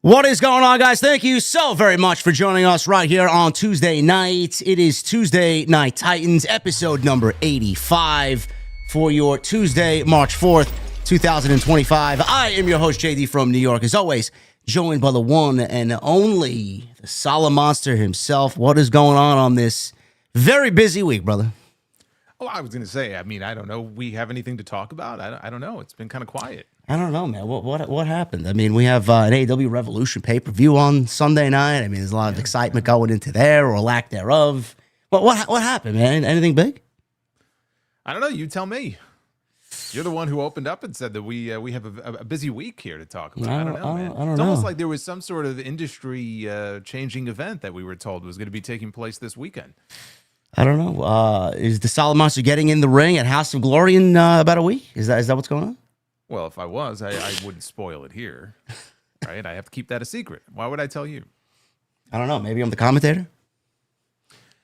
What is going on, guys? Thank you so very much for joining us right here on Tuesday night. It is Tuesday Night Titans, episode number 85 for your Tuesday, March 4th, 2025. I am your host, JD from New York, as always, joined by the one and only, the solid monster himself. What is going on this very busy week, brother? Oh, I was going to say, I don't know. We have anything to talk about? I don't know. It's been kind of quiet. I don't know, man. What happened? I mean, we have an AEW Revolution pay-per-view on Sunday night. I mean, there's a lot of excitement going into there or lack thereof. But what happened, man? Anything big? I don't know. You tell me. You're the one who opened up and said that we have a busy week here to talk about. I don't know, man. It's almost like there was some sort of industry changing event that we were told was going to be taking place this weekend. I don't know. Is the Solid Monster getting in the ring at House of Glory in about a week? Is that what's going on? Well, if I was, I wouldn't spoil it here, right? I have to keep that a secret. Why would I tell you? I don't know. Maybe I'm the commentator?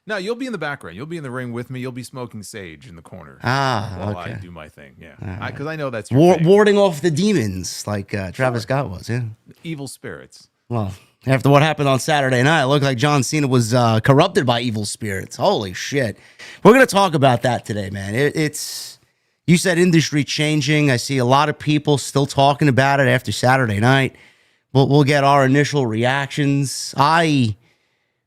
No, you'll be in the background. You'll be in the ring with me. You'll be smoking sage in the corner while I do my thing. Yeah, because I know that's your warding off the demons like Travis Scott was, yeah. Evil spirits. Well, after what happened on Saturday night, it looked like John Cena was corrupted by evil spirits. Holy shit. We're going to talk about that today, man. It's... You said industry changing. I see a lot of people still talking about it after Saturday night. We'll get our initial reactions. I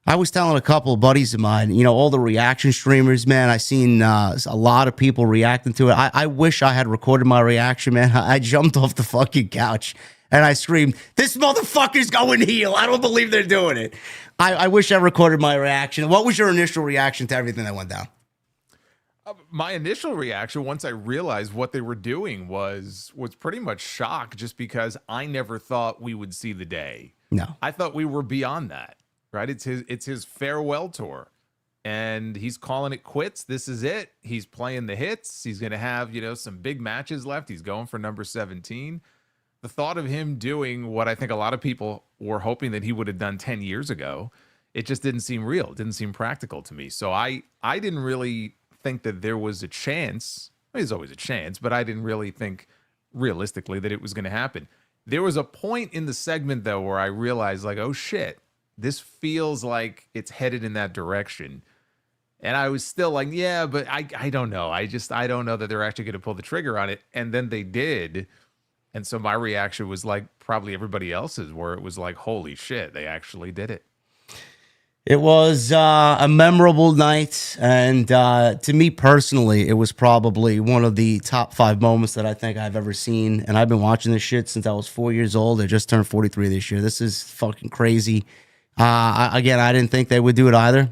was telling a couple of buddies of mine, all the reaction streamers, man, I seen a lot of people reacting to it. I wish I had recorded my reaction, man. I jumped off the fucking couch and I screamed, "This motherfucker's going heel. I don't believe they're doing it." I wish I recorded my reaction. What was your initial reaction to everything that went down? My initial reaction, once I realized what they were doing, was pretty much shock, just because I never thought we would see the day. No, I thought we were beyond that, right? It's his farewell tour, and he's calling it quits. This is it. He's playing the hits. He's going to have, some big matches left. He's going for number 17. The thought of him doing what I think a lot of people were hoping that he would have done 10 years ago, it just didn't seem real. It didn't seem practical to me. So I didn't really think that there was a chance. There's always a chance, but I didn't really think realistically that it was going to happen. There was a point in the segment, though, where I realized, like, oh shit, this feels like it's headed in that direction. And I was still like, yeah, but I don't know. I don't know that they're actually going to pull the trigger on it. And then they did. And so my reaction was like probably everybody else's, where it was like, holy shit, they actually did it. It was a memorable night, and to me personally, it was probably one of the top 5 moments that I think I've ever seen, and I've been watching this shit since I was 4 years old. I just turned 43 this year. This is fucking crazy. Again, I didn't think they would do it either,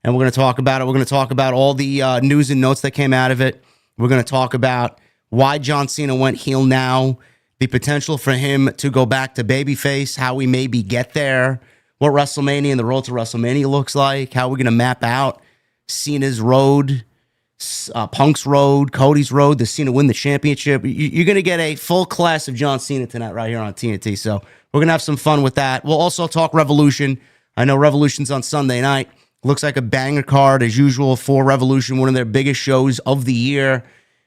and we're going to talk about it. We're going to talk about all the news and notes that came out of it. We're going to talk about why John Cena went heel now, the potential for him to go back to babyface, how we maybe get there, what WrestleMania and the road to WrestleMania looks like, how we're going to map out Cena's road, Punk's road, Cody's road, to Cena win the championship. You're going to get a full class of John Cena tonight right here on TNT. So we're going to have some fun with that. We'll also talk Revolution. I know Revolution's on Sunday night. Looks like a banger card as usual for Revolution. One of their biggest shows of the year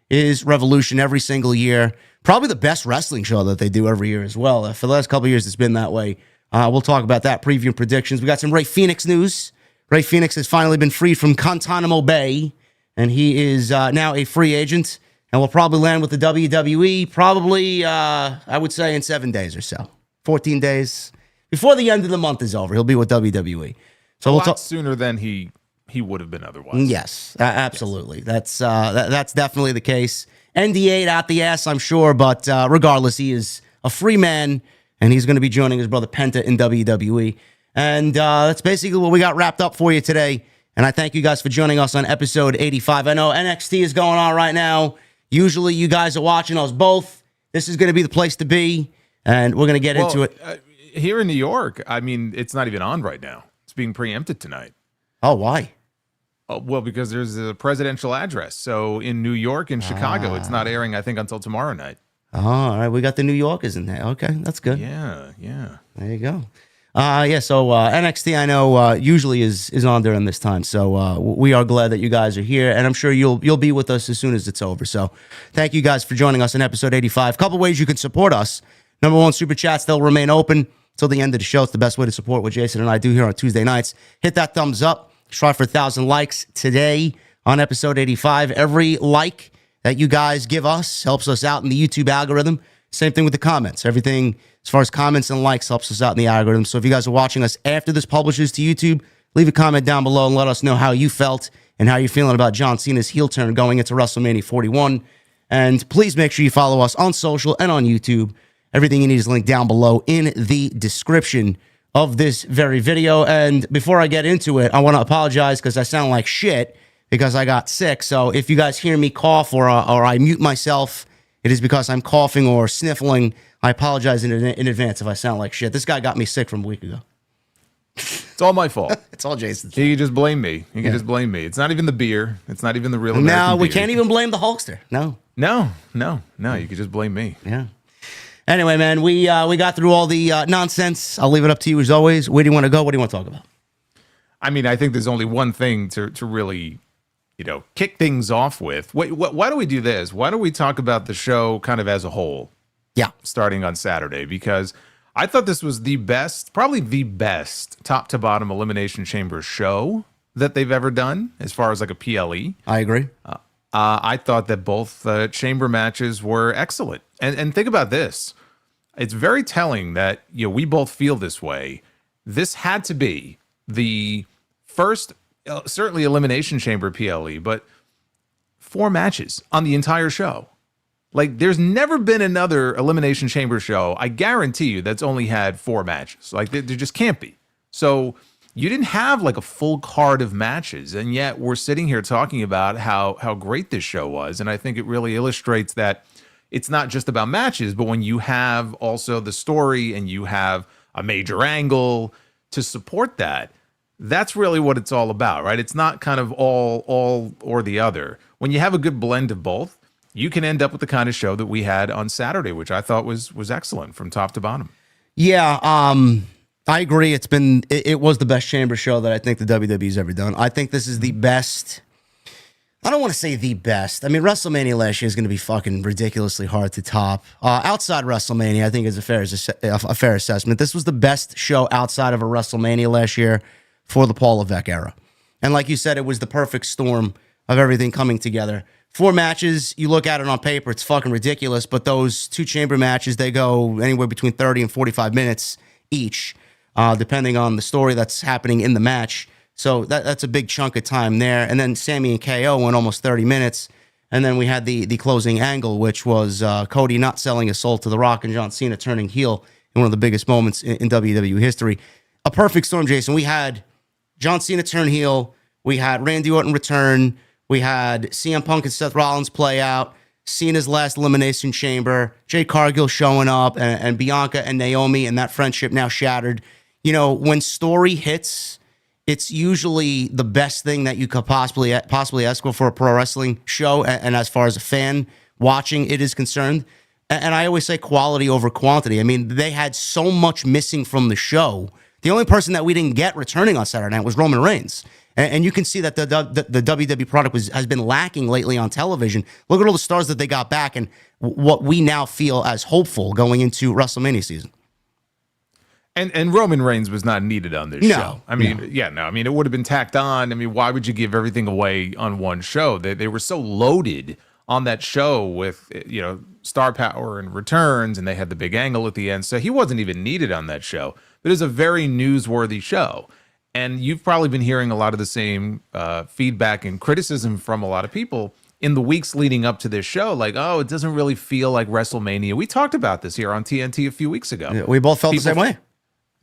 is Revolution every single year. Probably the best wrestling show that they do every year as well. For the last couple of years, it's been that way. We'll talk about that, preview and predictions. We got some Rey Fenix news. Rey Fenix has finally been freed from Guantanamo Bay, and he is now a free agent, and will probably land with the WWE probably, I would say, in 7 days or so. 14 days. Before the end of the month is over, he'll be with WWE. So we'll talk sooner than he would have been otherwise. Yes, absolutely. Yes. That's definitely the case. NDA'd out the ass, I'm sure, but regardless, he is a free man, and he's going to be joining his brother Penta in WWE. And that's basically what we got wrapped up for you today. And I thank you guys for joining us on episode 85. I know NXT is going on right now. Usually you guys are watching us both. This is going to be the place to be, and we're going to get into it. Here in New York, it's not even on right now. It's being preempted tonight. Oh, why? Oh, well, because there's a presidential address. So in New York and Chicago, it's not airing, I think, until tomorrow night. Oh, all right. We got the New Yorkers in there. Okay, that's good. Yeah. There you go. So NXT, I know, usually is on during this time. So we are glad that you guys are here, and I'm sure you'll be with us as soon as it's over. So thank you guys for joining us in episode 85. Couple ways you can support us. Number one, super chats, they'll remain open. till the end of the show. It's the best way to support what Jason and I do here on Tuesday nights. Hit that thumbs up. Try for 1,000 likes today on episode 85. Every like that you guys give us helps us out in the YouTube algorithm. Same thing with the comments. Everything as far as comments and likes helps us out in the algorithm. So if you guys are watching us after this publishes to YouTube, leave a comment down below and let us know how you felt and how you're feeling about John Cena's heel turn going into WrestleMania 41. And please make sure you follow us on social and on YouTube. Everything you need is linked down below in the description of this very video. And before I get into it, I want to apologize because I sound like shit because I got sick. So if you guys hear me cough or I mute myself, it is because I'm coughing or sniffling. I apologize in advance if I sound like shit. This guy got me sick from a week ago. It's all my fault. It's all Jason's. You can just blame me. You can just blame me. It's not even the beer. It's not even the real American No, we beer. can't even blame the Hulkster. No. No. You can just blame me. Yeah. Anyway, man, we got through all the nonsense. I'll leave it up to you as always. Where do you want to go? What do you want to talk about? I mean, I think there's only one thing to really, kick things off with. Why do we do this? Why don't we talk about the show kind of as a whole? Yeah. Starting on Saturday, because I thought this was probably the best top to bottom Elimination Chamber show that they've ever done as far as like a PLE. I agree. I thought that both chamber matches were excellent. And think about this. It's very telling that we both feel this way. This had to be the first, certainly Elimination Chamber PLE, but 4 matches on the entire show. Like, there's never been another Elimination Chamber show, I guarantee you, that's only had 4 matches. Like, there just can't be. So you didn't have like a full card of matches, and yet we're sitting here talking about how great this show was. And I think it really illustrates that it's not just about matches, but when you have also the story and you have a major angle to support that, that's really what it's all about, right? It's not kind of all or the other. When you have a good blend of both, you can end up with the kind of show that we had on Saturday, which I thought was excellent from top to bottom. Yeah, I agree. It was the best chamber show that I think the WWE's ever done. I think this is the best. I don't want to say the best. I mean, WrestleMania last year is going to be fucking ridiculously hard to top. Outside WrestleMania, I think is a fair assessment. This was the best show outside of a WrestleMania last year for the Paul Levesque era. And like you said, it was the perfect storm of everything coming together. 4 matches, you look at it on paper, it's fucking ridiculous, but those 2 chamber matches, they go anywhere between 30 and 45 minutes each, depending on the story that's happening in the match. So that's a big chunk of time there. And then Sammy and KO went almost 30 minutes. And then we had the closing angle, which was Cody not selling his soul to The Rock and John Cena turning heel in one of the biggest moments in WWE history. A perfect storm, Jason. We had John Cena turn heel. We had Randy Orton return. We had CM Punk and Seth Rollins play out. Cena's last Elimination Chamber. Jade Cargill showing up. And Bianca and Naomi and that friendship now shattered. When story hits, it's usually the best thing that you could possibly ask for a pro wrestling show. And as far as a fan watching it is concerned. And I always say quality over quantity. I mean, they had so much missing from the show. The only person that we didn't get returning on Saturday night was Roman Reigns. And you can see that the WWE product has been lacking lately on television. Look at all the stars that they got back and what we now feel as hopeful going into WrestleMania season. And Roman Reigns was not needed on this show. I mean, it would have been tacked on. I mean, why would you give everything away on one show? They were so loaded on that show with, star power and returns, and they had the big angle at the end. So he wasn't even needed on that show. But it was a very newsworthy show. And you've probably been hearing a lot of the same feedback and criticism from a lot of people in the weeks leading up to this show. Like, oh, it doesn't really feel like WrestleMania. We talked about this here on TNT a few weeks ago. Yeah, we both felt the same way.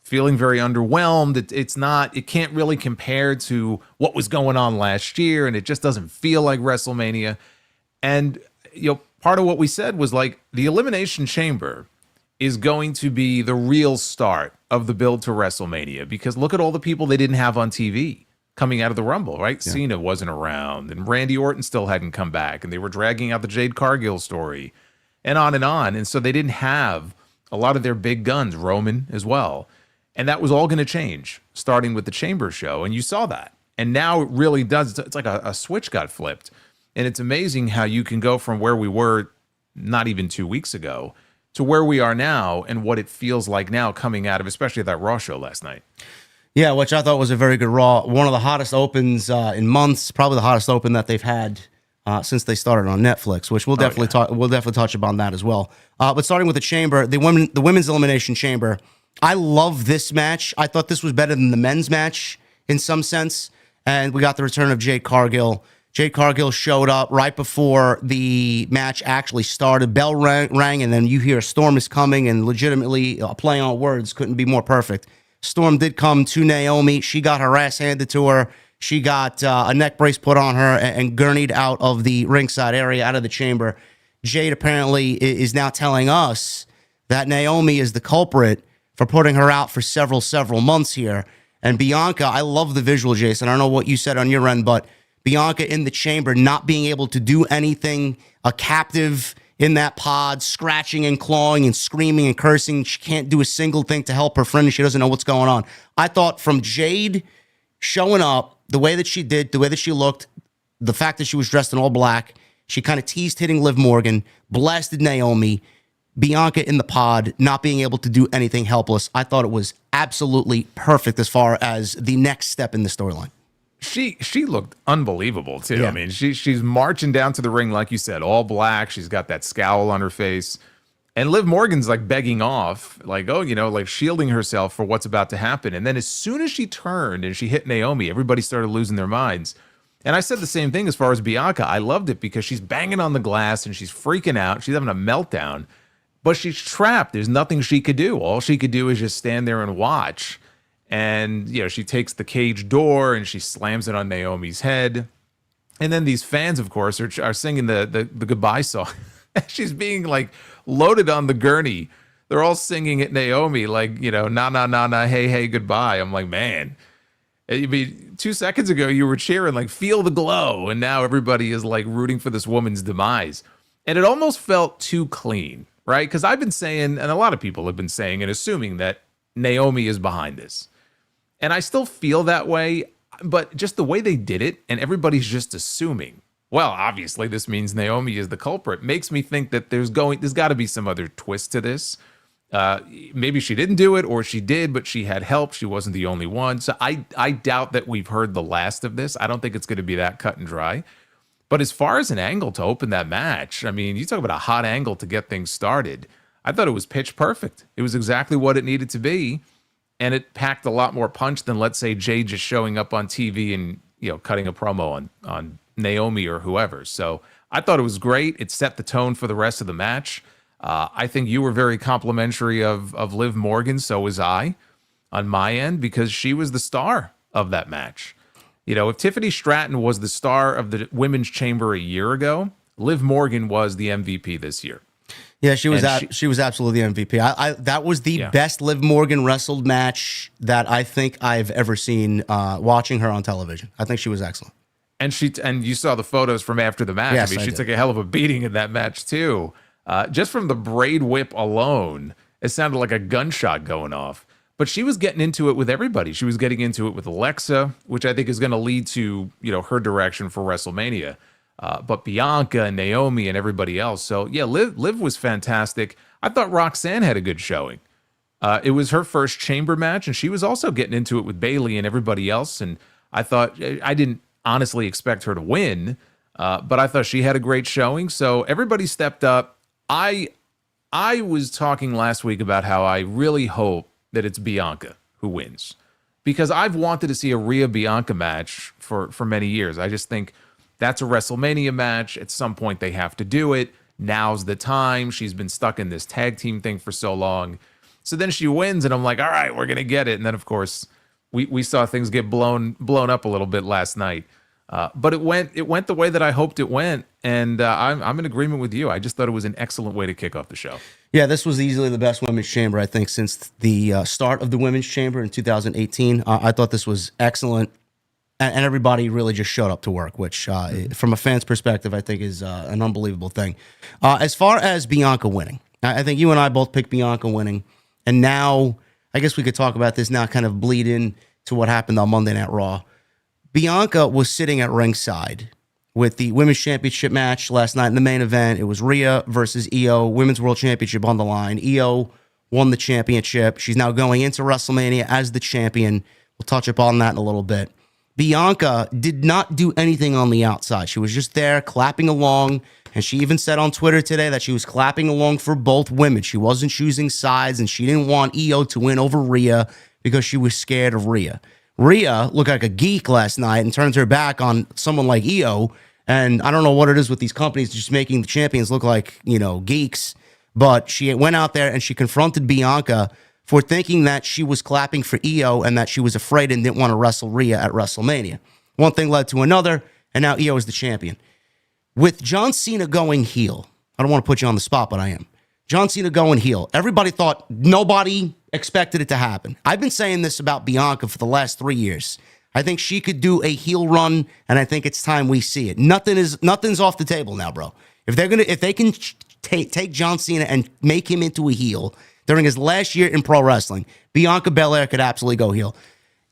Feeling very underwhelmed. It can't really compare to what was going on last year. And it just doesn't feel like WrestleMania. And, part of what we said was like the Elimination Chamber is going to be the real start of the build to WrestleMania, because look at all the people they didn't have on TV coming out of the Rumble, right? Yeah. Cena wasn't around, and Randy Orton still hadn't come back, and they were dragging out the Jade Cargill story, and on and on. And so they didn't have a lot of their big guns, Roman as well. And that was all going to change, starting with the Chamber show, and you saw that. And now it really does. It's like a switch got flipped. And it's amazing how you can go from where we were not even 2 weeks ago to where we are now and what it feels like now coming out of, especially that Raw show last night. Yeah, which I thought was a very good Raw. One of the hottest opens in months, probably the hottest open that they've had since they started on Netflix, which we'll definitely talk. We'll definitely touch upon that as well. But starting with the Chamber, the women's Elimination Chamber. I love this match. I thought this was better than the men's match in some sense, and we got the return of Jade Cargill. Jade Cargill showed up right before the match actually started. Bell rang, and then you hear a storm is coming, and legitimately, a play on words couldn't be more perfect. Storm did come to Naomi. She got her ass handed to her. She got a neck brace put on her and gurneyed out of the ringside area, out of the chamber. Jade apparently is now telling us that Naomi is the culprit for putting her out for several months here. And Bianca, I love the visual, Jason. I don't know what you said on your end, but Bianca in the chamber not being able to do anything, a captive in that pod, scratching and clawing and screaming and cursing. She can't do a single thing to help her friend, and she doesn't know what's going on. I thought from Jade showing up, the way that she did, the way that she looked, the fact that she was dressed in all black, she kind of teased hitting Liv Morgan, blasted Naomi, Bianca in the pod, not being able to do anything, helpless. I thought it was absolutely perfect as far as the next step in the storyline. She looked unbelievable too. Yeah. I mean, she's marching down to the ring, like you said, all black. She's got that scowl on her face. And Liv Morgan's like begging off, like, oh, like shielding herself for what's about to happen. And then as soon as she turned and she hit Naomi, everybody started losing their minds. And I said the same thing as far as Bianca. I loved it because she's banging on the glass and she's freaking out. She's having a meltdown. But she's trapped. There's nothing she could do. All she could do is just stand there and watch. And, she takes the cage door and she slams it on Naomi's head. And then these fans, of course, are singing the goodbye song. She's being, like, loaded on the gurney. They're all singing at Naomi, like, na, na, na, na, hey, hey, goodbye. I'm like, man. I mean, 2 seconds ago, you were cheering, like, feel the glow. And now everybody is, like, rooting for this woman's demise. And it almost felt too clean. Right? Because I've been saying, and a lot of people have been saying and assuming that Naomi is behind this. And I still feel that way, but just the way they did it, and everybody's just assuming, well, obviously this means Naomi is the culprit, makes me think that there's got to be some other twist to this. Maybe she didn't do it, or she did, but she had help. She wasn't the only one. So I doubt that we've heard the last of this. I don't think it's going to be that cut and dry. But as far as an angle to open that match, I mean, you talk about a hot angle to get things started. I thought it was pitch perfect. It was exactly what it needed to be. And it packed a lot more punch than, let's say, Jay just showing up on TV and, cutting a promo on Naomi or whoever. So I thought it was great. It set the tone for the rest of the match. I think you were very complimentary of Liv Morgan. So was I on my end, because she was the star of that match. If Tiffany Stratton was the star of the Women's Chamber a year ago, Liv Morgan was the MVP this year. Yeah, she was absolutely the MVP. That was the best Liv Morgan wrestled match that I think I've ever seen watching her on television. I think she was excellent. And you saw the photos from after the match. Yes, I mean, I she did. took a hell of a beating in that match too. Just from the braid whip alone, it sounded like a gunshot going off. But she was getting into it with everybody. She was getting into it with Alexa, which I think is going to lead to, her direction for WrestleMania. But Bianca and Naomi and everybody else. So, yeah, Liv was fantastic. I thought Roxanne had a good showing. It was her first chamber match, and she was also getting into it with Bayley and everybody else. And I thought, I didn't honestly expect her to win, but I thought she had a great showing. So everybody stepped up. I was talking last week about how I really hope that it's Bianca who wins, because I've wanted to see a Rhea Bianca match for many years. I just think that's a WrestleMania match. At some point they have to do it. Now's the time. She's been stuck in this tag team thing for so long. So then she wins, and I'm like, all right, we're going to get it. And then, of course, we saw things get blown up a little bit last night. But it went the way that I hoped it went, and I'm in agreement with you. I just thought it was an excellent way to kick off the show. Yeah, this was easily the best women's chamber, I think, since the start of the women's chamber in 2018. I thought this was excellent, and everybody really just showed up to work, which, from a fan's perspective, I think is an unbelievable thing. As far as Bianca winning, I think you and I both picked Bianca winning, and now I guess we could talk about this now, kind of bleed in to what happened on Monday Night Raw. Bianca was sitting at ringside with the Women's Championship match last night in the main event. It was Rhea versus Io, Women's World Championship on the line. Io won the championship. She's now going into WrestleMania as the champion. We'll touch upon that in a little bit. Bianca did not do anything on the outside. She was just there clapping along, and she even said on Twitter today that she was clapping along for both women. She wasn't choosing sides, and she didn't want Io to win over Rhea because she was scared of Rhea. Rhea looked like a geek last night and turns her back on someone like Io, and I don't know what it is with these companies just making the champions look like, geeks, but she went out there and she confronted Bianca for thinking that she was clapping for Io and that she was afraid and didn't want to wrestle Rhea at WrestleMania. One thing led to another, and now Io is the champion. With John Cena going heel, I don't want to put you on the spot, but I am. John Cena going heel. Everybody thought, nobody expected it to happen. I've been saying this about Bianca for the last 3 years. I think she could do a heel run, and I think it's time we see it. Nothing's off the table now, bro. If they can take John Cena and make him into a heel during his last year in pro wrestling, Bianca Belair could absolutely go heel.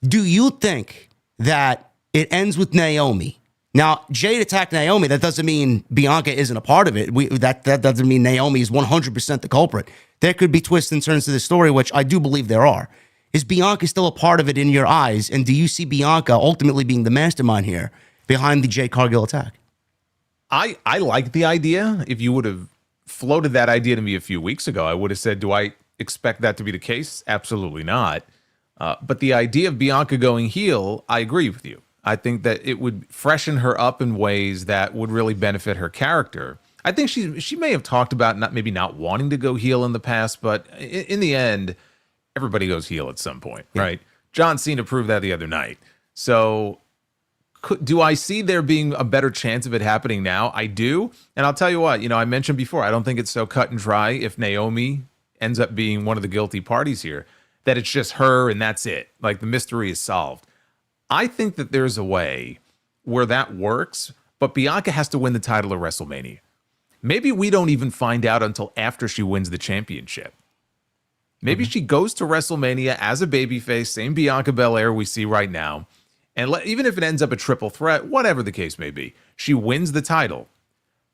Do you think that it ends with Naomi? Now, Jade attacked Naomi. That doesn't mean Bianca isn't a part of it. That doesn't mean Naomi is 100% the culprit. There could be twists and turns to the story, which I do believe there are. Is Bianca still a part of it in your eyes? And do you see Bianca ultimately being the mastermind here behind the Jade Cargill attack? I like the idea. If you would have floated that idea to me a few weeks ago, I would have said, do I expect that to be the case? Absolutely not. But the idea of Bianca going heel, I agree with you. I think that it would freshen her up in ways that would really benefit her character. I think she may have talked about not wanting to go heel in the past, but in the end, everybody goes heel at some point, right? John Cena proved that the other night. So do I see there being a better chance of it happening now? I do. And I'll tell you what, I mentioned before, I don't think it's so cut and dry if Naomi ends up being one of the guilty parties here, that it's just her and that's it. Like the mystery is solved. I think that there's a way where that works, but Bianca has to win the title at WrestleMania. Maybe we don't even find out until after she wins the championship. Maybe she goes to WrestleMania as a babyface, same Bianca Belair we see right now, and even if it ends up a triple threat, whatever the case may be, she wins the title.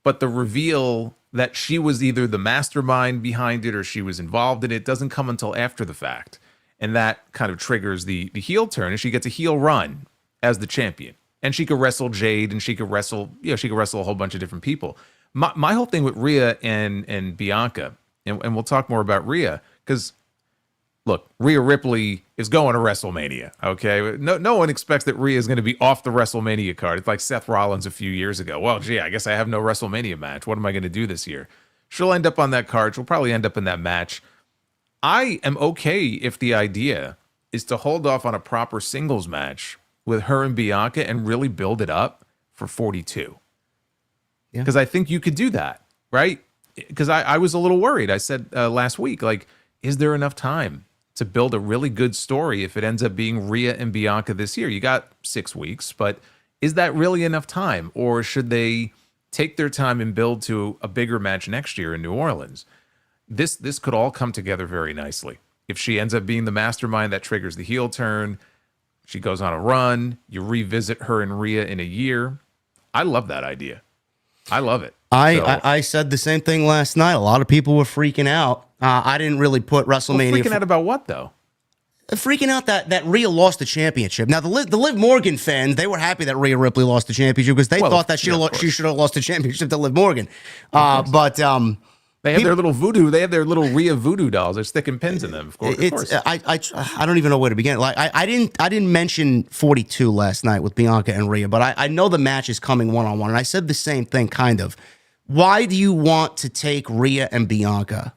But the reveal that she was either the mastermind behind it or she was involved in it doesn't come until after the fact. And that kind of triggers the heel turn, and she gets a heel run as the champion. And she could wrestle Jade, and she could wrestle a whole bunch of different people. My whole thing with Rhea and Bianca, and we'll talk more about Rhea, because look, Rhea Ripley is going to WrestleMania, okay? No one expects that Rhea is going to be off the WrestleMania card. It's like Seth Rollins a few years ago. Well, gee, I guess I have no WrestleMania match. What am I going to do this year? She'll end up on that card. She'll probably end up in that match. I am okay if the idea is to hold off on a proper singles match with her and Bianca and really build it up for 42. Because I think you could do that, right? Because I was a little worried. I said last week, is there enough time to build a really good story if it ends up being Rhea and Bianca this year? You got 6 weeks, but is that really enough time? Or should they take their time and build to a bigger match next year in New Orleans? This could all come together very nicely. If she ends up being the mastermind, that triggers the heel turn. She goes on a run. You revisit her and Rhea in a year. I love that idea. I love it. I said the same thing last night. A lot of people were freaking out. I didn't really put WrestleMania. Freaking out about what, though? Freaking out that Rhea lost the championship. Now, the Liv Morgan fans, they were happy that Rhea Ripley lost the championship because they thought that she should have lost the championship to Liv Morgan. But they have their little voodoo. They have their little Rhea voodoo dolls. They're sticking pins in them. Of course. I don't even know where to begin. I didn't mention 42 last night with Bianca and Rhea, but I know the match is coming one-on-one, and I said the same thing, kind of. Why do you want to take Rhea and Bianca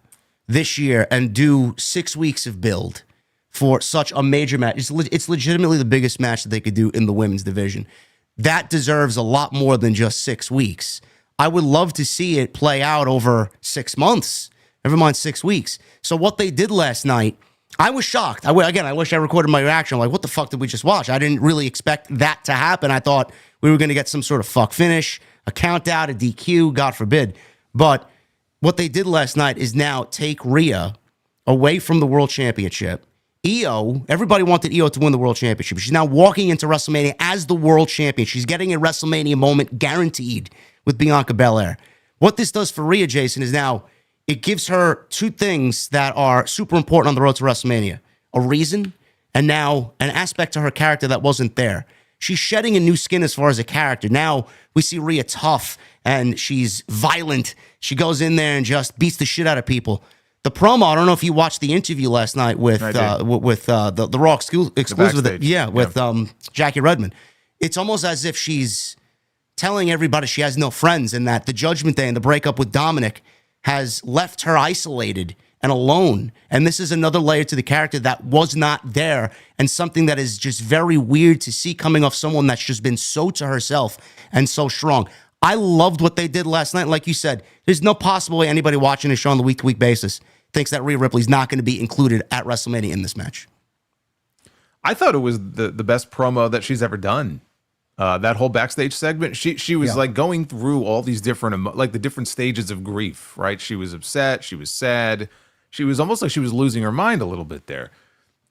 this year and do 6 weeks of build for such a major match? It's legitimately the biggest match that they could do in the women's division. That deserves a lot more than just 6 weeks. I would love to see it play out over 6 months, never mind 6 weeks. So what they did last night, I was shocked. I wish I recorded my reaction. I'm like, what the fuck did we just watch? I didn't really expect that to happen. I thought we were going to get some sort of fuck finish, a count out, a DQ, God forbid. But what they did last night is now take Rhea away from the World Championship Io, everybody wanted Io to win the world championship. She's now walking into WrestleMania as the world champion. She's getting a WrestleMania moment guaranteed with Bianca Belair. What this does for Rhea, Jason, is now it gives her two things that are super important on the road to WrestleMania. A reason, and now an aspect to her character that wasn't there. She's shedding a new skin as far as a character. Now we see Rhea tough and she's violent. She goes in there and just beats the shit out of people. The promo, I don't know if you watched the interview last night with the Raw exclusive with Jackie Redmond. It's almost as if she's telling everybody she has no friends and that the Judgment Day and the breakup with Dominic has left her isolated and alone. And this is another layer to the character that was not there and something that is just very weird to see coming off someone that's just been so to herself and so strong. I loved what they did last night. Like you said, there's no possible way anybody watching this show on the week-to-week basis thinks that Rhea Ripley's not going to be included at WrestleMania in this match. I thought it was the best promo that she's ever done. That whole backstage segment, she was like going through all these different, like the different stages of grief, right? She was upset, she was sad, she was almost like she was losing her mind a little bit there.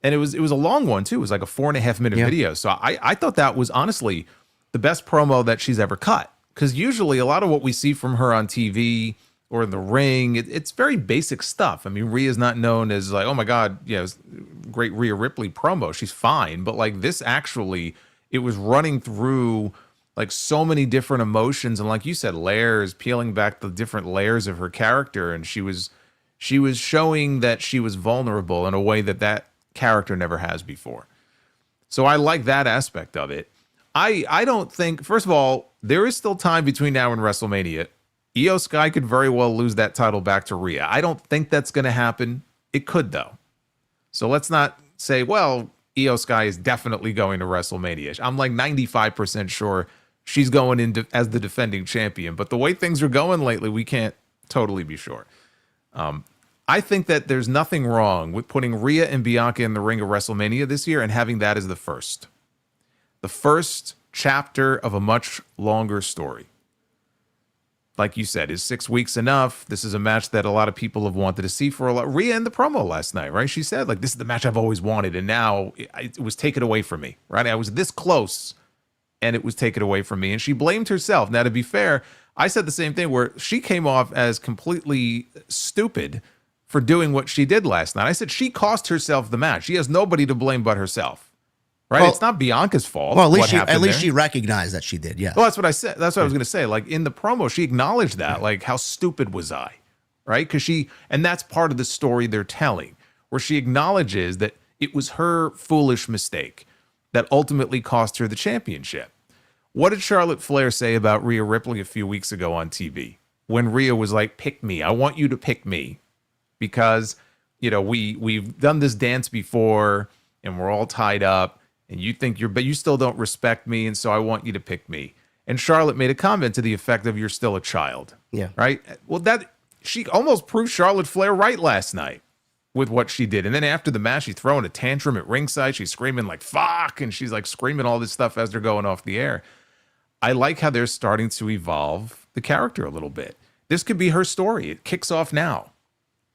And it was a long one too. It was like a 4.5 minute video. So I thought that was honestly the best promo that she's ever cut. Because usually a lot of what we see from her on TV or in the ring, it's very basic stuff. I mean, Rhea's not known as like, oh my God, great Rhea Ripley promo. She's fine. But like this actually, it was running through like so many different emotions. And like you said, layers, peeling back the different layers of her character. And she was showing that she was vulnerable in a way that character never has before. So I like that aspect of it. I don't think, first of all, there is still time between now and WrestleMania. Io Sky could very well lose that title back to Rhea. I don't think that's going to happen. It could, though. So let's not say, well, Io Sky is definitely going to WrestleMania. I'm like 95% sure she's going in as the defending champion. But the way things are going lately, we can't totally be sure. I think that there's nothing wrong with putting Rhea and Bianca in the ring of WrestleMania this year and having that as the first. The first chapter of a much longer story. Like you said, is 6 weeks enough? This is a match that a lot of people have wanted to see for a lot. Rhea in the promo last night, right? She said, like, this is the match I've always wanted, and now it was taken away from me, right? I was this close, and it was taken away from me. And she blamed herself. Now, to be fair, I said the same thing where she came off as completely stupid for doing what she did last night. I said she cost herself the match. She has nobody to blame but herself. Right, well, it's not Bianca's fault. Well, at least she recognized that she did. Yeah. Well, that's what I said. That's what I was going to say. Like in the promo, she acknowledged that. Like, how stupid was I? Right? Because and that's part of the story they're telling, where she acknowledges that it was her foolish mistake that ultimately cost her the championship. What did Charlotte Flair say about Rhea Ripley a few weeks ago on TV when Rhea was like, "Pick me. I want you to pick me," because we've done this dance before and we're all tied up. And you think but you still don't respect me, and so I want you to pick me. And Charlotte made a comment to the effect of, "You're still a child." Yeah. Right? Well, she almost proved Charlotte Flair right last night with what she did. And then after the match, she's throwing a tantrum at ringside. She's screaming like, "Fuck," and she's like screaming all this stuff as they're going off the air. I like how they're starting to evolve the character a little bit. This could be her story. It kicks off now,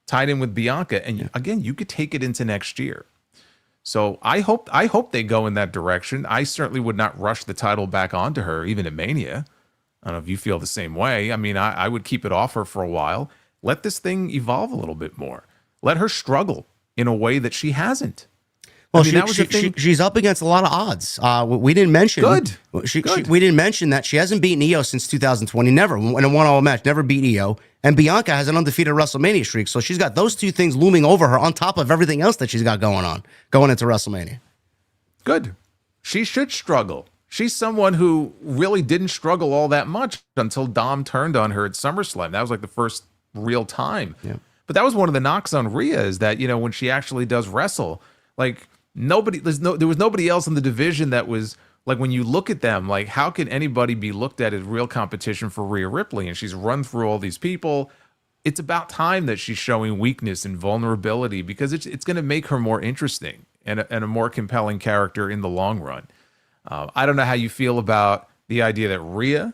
tied in with Bianca. And again, you could take it into next year. So I hope they go in that direction. I certainly would not rush the title back onto her, even at Mania. I don't know if you feel the same way. I mean, I would keep it off her for a while. Let this thing evolve a little bit more. Let her struggle in a way that she hasn't. Well, she's up against a lot of odds. We didn't mention we didn't mention that she hasn't beaten Io since 2020. Never in a one-on-one match. Never beat Io. And Bianca has an undefeated WrestleMania streak. So she's got those two things looming over her on top of everything else that she's got going into WrestleMania. Good. She should struggle. She's someone who really didn't struggle all that much until Dom turned on her at SummerSlam. That was like the first real time. Yeah. But that was one of the knocks on Rhea is that, when she actually does wrestle, like there was nobody else in the division that was like, when you look at them, like, how can anybody be looked at as real competition for Rhea Ripley? And she's run through all these people. It's about time that she's showing weakness and vulnerability, because it's going to make her more interesting and a more compelling character in the long run. I don't know how you feel about the idea that Rhea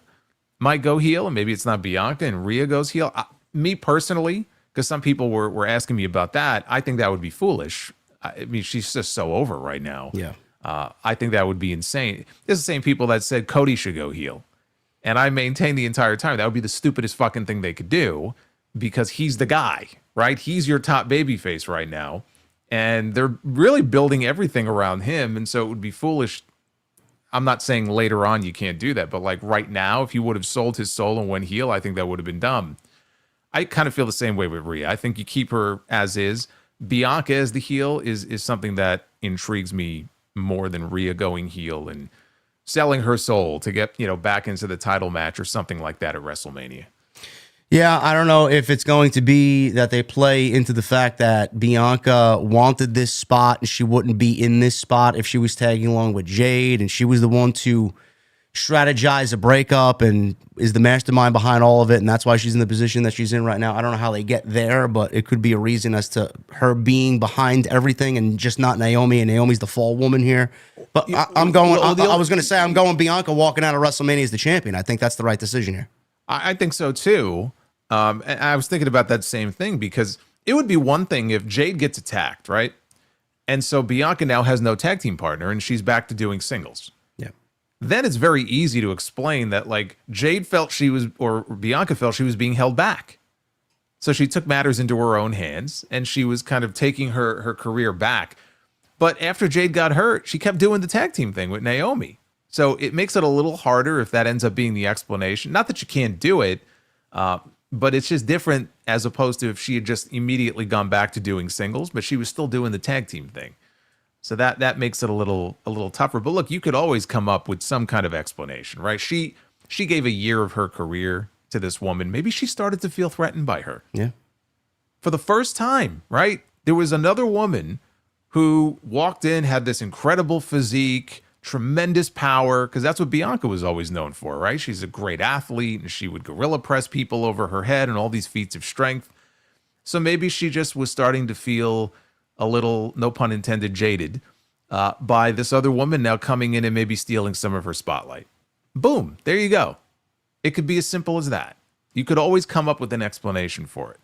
might go heel, and maybe it's not Bianca and Rhea goes heel. Me personally, because some people were asking me about that, I think that would be foolish. I mean, she's just so over right now. Yeah. I think that would be insane. It's the same people that said Cody should go heel. And I maintained the entire time that would be the stupidest fucking thing they could do because he's the guy, right? He's your top babyface right now. And they're really building everything around him. And so it would be foolish. I'm not saying later on you can't do that, but like right now, if you would have sold his soul and went heel, I think that would have been dumb. I kind of feel the same way with Rhea. I think you keep her as is. Bianca as the heel is something that intrigues me more than Rhea going heel and selling her soul to get, back into the title match or something like that at WrestleMania. Yeah, I don't know if it's going to be that they play into the fact that Bianca wanted this spot and she wouldn't be in this spot if she was tagging along with Jade and she was the one to strategize a breakup and is the mastermind behind all of it, and that's why she's in the position that she's in right now. I don't know how they get there, but it could be a reason as to her being behind everything and just not Naomi, and Naomi's the fall woman here. But I'm going, I was going to say, I'm going Bianca walking out of WrestleMania as the champion. I think that's the right decision here. I think so too. And I was thinking about that same thing because it would be one thing if Jade gets attacked, right? And so Bianca now has no tag team partner and she's back to doing singles. Then it's very easy to explain that like Jade felt or Bianca felt she was being held back. So she took matters into her own hands and she was kind of taking her career back. But after Jade got hurt, she kept doing the tag team thing with Naomi. So it makes it a little harder if that ends up being the explanation. Not that you can't do it, but it's just different as opposed to if she had just immediately gone back to doing singles, but she was still doing the tag team thing. So that makes it a little tougher. But look, you could always come up with some kind of explanation, right? She gave a year of her career to this woman. Maybe she started to feel threatened by her. Yeah. For the first time, right? There was another woman who walked in, had this incredible physique, tremendous power, because that's what Bianca was always known for, right? She's a great athlete, and she would gorilla press people over her head and all these feats of strength. So maybe she just was starting to feel a little, no pun intended, jaded by this other woman now coming in and maybe stealing some of her spotlight. Boom, there you go. It could be as simple as that. You could always come up with an explanation for it.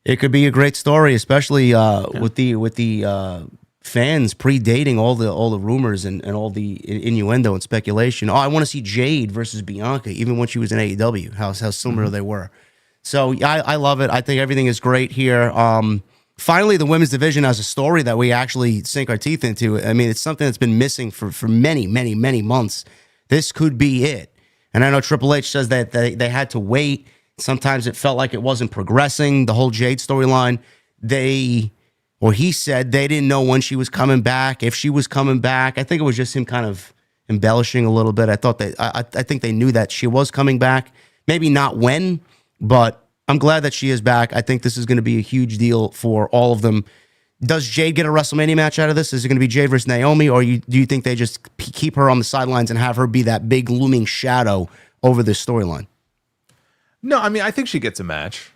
It could be a great story, especially with the fans predating all the rumors and all the innuendo and speculation. Oh, I want to see Jade versus Bianca, even when she was in AEW. How similar they were. So I love it. I think everything is great here. Finally, the women's division has a story that we actually sink our teeth into. I mean, it's something that's been missing for many, many, many months. This could be it. And I know Triple H says that they had to wait. Sometimes it felt like it wasn't progressing, the whole Jade storyline. He said they didn't know when she was coming back, if she was coming back. I think it was just him kind of embellishing a little bit. I think they knew that she was coming back. Maybe not when, but I'm glad that she is back. I think this is going to be a huge deal for all of them. Does Jade get a WrestleMania match out of this? Is it going to be Jade versus Naomi, or do you think they just keep her on the sidelines and have her be that big looming shadow over this storyline? No, I mean, I think she gets a match.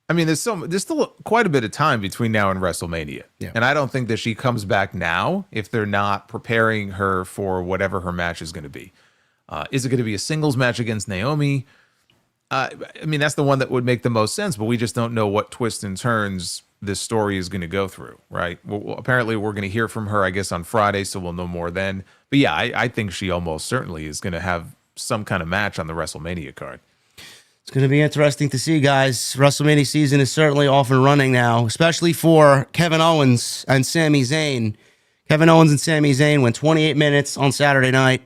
I mean, there's still quite a bit of time between now and WrestleMania. Yeah. And I don't think that she comes back now if they're not preparing her for whatever her match is going to be. Is it going to be a singles match against Naomi? I mean, that's the one that would make the most sense, but we just don't know what twists and turns this story is going to go through, right? Well, apparently, we're going to hear from her, I guess, on Friday, so we'll know more then. But yeah, I think she almost certainly is going to have some kind of match on the WrestleMania card. It's going to be interesting to see, guys. WrestleMania season is certainly off and running now, especially for Kevin Owens and Sami Zayn. Kevin Owens and Sami Zayn went 28 minutes on Saturday night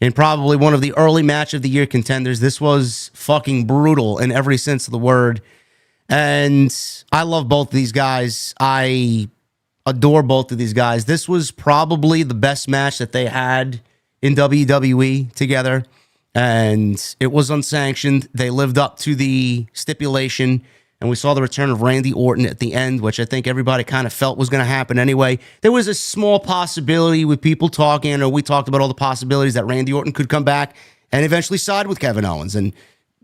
in probably one of the early match of the year contenders. This was fucking brutal in every sense of the word. And I love both of these guys. I adore both of these guys. This was probably the best match that they had in WWE together. And it was unsanctioned. They lived up to the stipulation. And we saw the return of Randy Orton at the end, which I think everybody kind of felt was going to happen anyway. There was a small possibility with people talking, or we talked about all the possibilities that Randy Orton could come back and eventually side with Kevin Owens and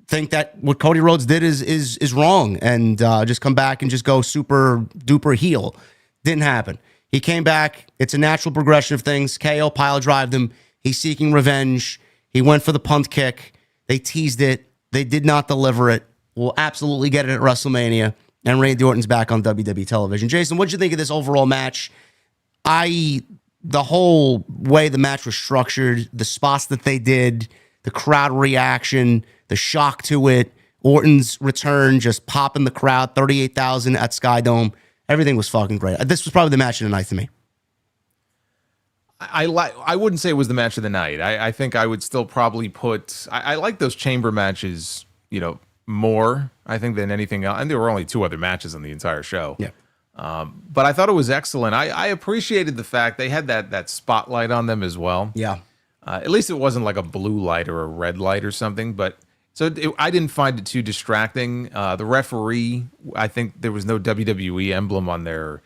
think that what Cody Rhodes did is wrong and just come back and just go super duper heel. Didn't happen. He came back. It's a natural progression of things. KO pile drived him. He's seeking revenge. He went for the punt kick. They teased it. They did not deliver it. We'll absolutely get it at WrestleMania. and Randy Orton's back on WWE television. Jason, what'd you think of this overall match? The whole way the match was structured, the spots that they did, the crowd reaction, the shock to it, Orton's return, just popping the crowd, 38,000 at Skydome. Everything was fucking great. This was probably the match of the night to me. I wouldn't say it was the match of the night. I think I would still probably put. I like those chamber matches, more. I think than anything else. And there were only 2 other matches on the entire show. Yeah. But I thought it was excellent. I appreciated the fact they had that spotlight on them as well. Yeah. At least it wasn't like a blue light or a red light or something. But I didn't find it too distracting. The referee, I think there was no WWE emblem on their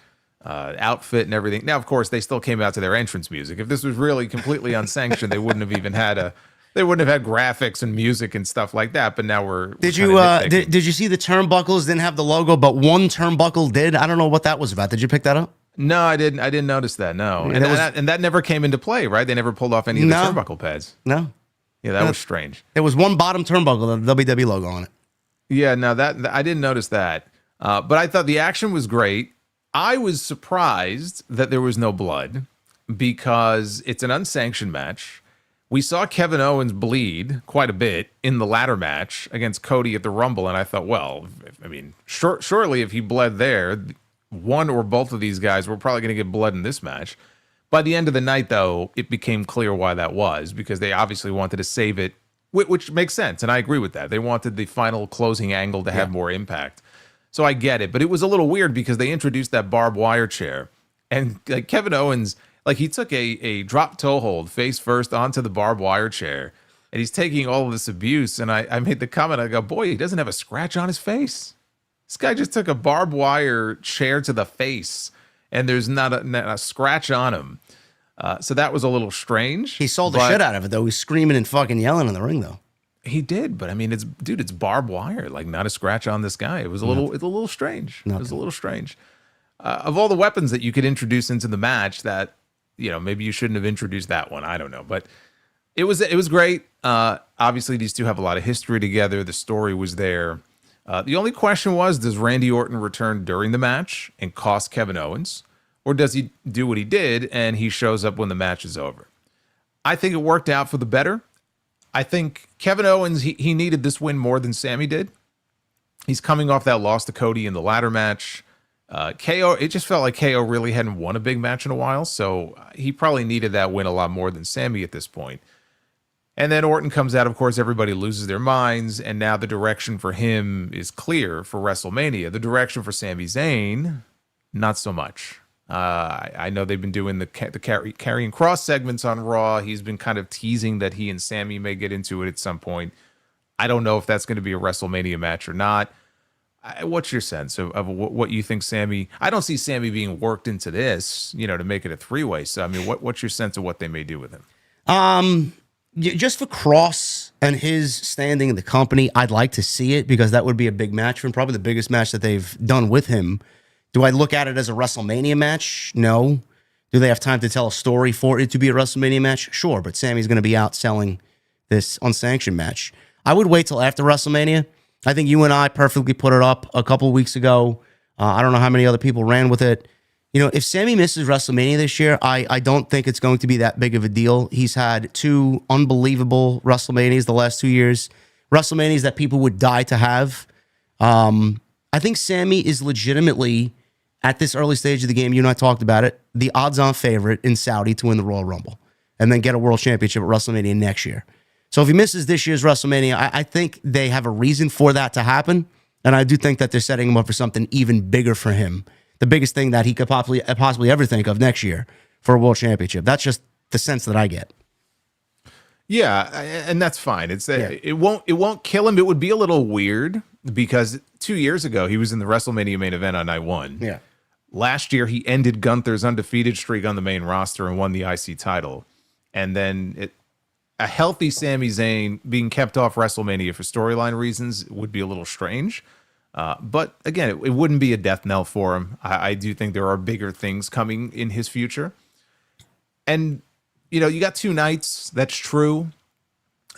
outfit and everything. Now, of course, they still came out to their entrance music. If this was really completely unsanctioned, they wouldn't have even had graphics and music and stuff like that. But now did you see the turnbuckles didn't have the logo, but one turnbuckle did? I don't know what that was about. Did you pick that up? No, I didn't notice that. No, and that never came into play, right? They never pulled off any of the turnbuckle pads. No. Yeah, that was strange. There was one bottom turnbuckle with the WWE logo on it. Yeah, no, that I didn't notice that. But I thought the action was great. I was surprised that there was no blood because it's an unsanctioned match. We saw Kevin Owens bleed quite a bit in the ladder match against Cody at the Rumble, and I thought, well, surely if he bled there, one or both of these guys were probably going to get blood in this match. By the end of the night, though, it became clear why that was, because they obviously wanted to save it, which makes sense, and I agree with that. They wanted the final closing angle to have more impact. So I get it, but it was a little weird because they introduced that barbed wire chair, and like Kevin Owens, like he took a drop toe hold face first onto the barbed wire chair, and he's taking all of this abuse. And I made the comment, I go, boy, he doesn't have a scratch on his face. This guy just took a barbed wire chair to the face, and there's not a scratch on him. So that was a little strange. He sold the shit out of it, though. He's screaming and fucking yelling in the ring, though. He did, but I mean, it's barbed wire, like not a scratch on this guy. It was a little strange. Nothing. It was a little strange. Of all the weapons that you could introduce into the match, that maybe you shouldn't have introduced that one. I don't know, but it was great. Obviously, these two have a lot of history together. The story was there. The only question was, does Randy Orton return during the match and cost Kevin Owens, or does he do what he did and he shows up when the match is over? I think it worked out for the better. I think Kevin Owens, he needed this win more than Sammy did. He's coming off that loss to Cody in the ladder match. KO, it just felt like KO really hadn't won a big match in a while, so he probably needed that win a lot more than Sammy at this point. And then Orton comes out, of course, everybody loses their minds, and now the direction for him is clear for WrestleMania. The direction for Sami Zayn, not so much. I know they've been doing the carrying cross segments on Raw. He's been kind of teasing that he and Sammy may get into it at some point. I don't know if that's going to be a WrestleMania match or not. What's your sense of what you think Sammy? I don't see Sammy being worked into this, to make it a 3-way. So, I mean, what's your sense of what they may do with him? Just for Cross and his standing in the company, I'd like to see it because that would be a big match for him, probably the biggest match that they've done with him. Do I look at it as a WrestleMania match? No. Do they have time to tell a story for it to be a WrestleMania match? Sure, but Sammy's going to be out selling this unsanctioned match. I would wait till after WrestleMania. I think you and I perfectly put it up a couple of weeks ago. I don't know how many other people ran with it. If Sammy misses WrestleMania this year, I don't think it's going to be that big of a deal. He's had 2 unbelievable WrestleManias the last 2 years. WrestleManias that people would die to have. I think Sammy is legitimately, at this early stage of the game, you and I talked about it, the odds-on favorite in Saudi to win the Royal Rumble and then get a world championship at WrestleMania next year. So if he misses this year's WrestleMania, I think they have a reason for that to happen, and I do think that they're setting him up for something even bigger for him. The biggest thing that he could possibly ever think of next year for a world championship. That's just the sense that I get. Yeah, and that's fine. It won't kill him. It would be a little weird because 2 years ago he was in the WrestleMania main event on night 1. Yeah. Last year he ended Gunther's undefeated streak on the main roster and won the IC title. And then a healthy Sami Zayn being kept off WrestleMania for storyline reasons would be a little strange. But again, it wouldn't be a death knell for him. I do think there are bigger things coming in his future. And, you got 2 nights. That's true.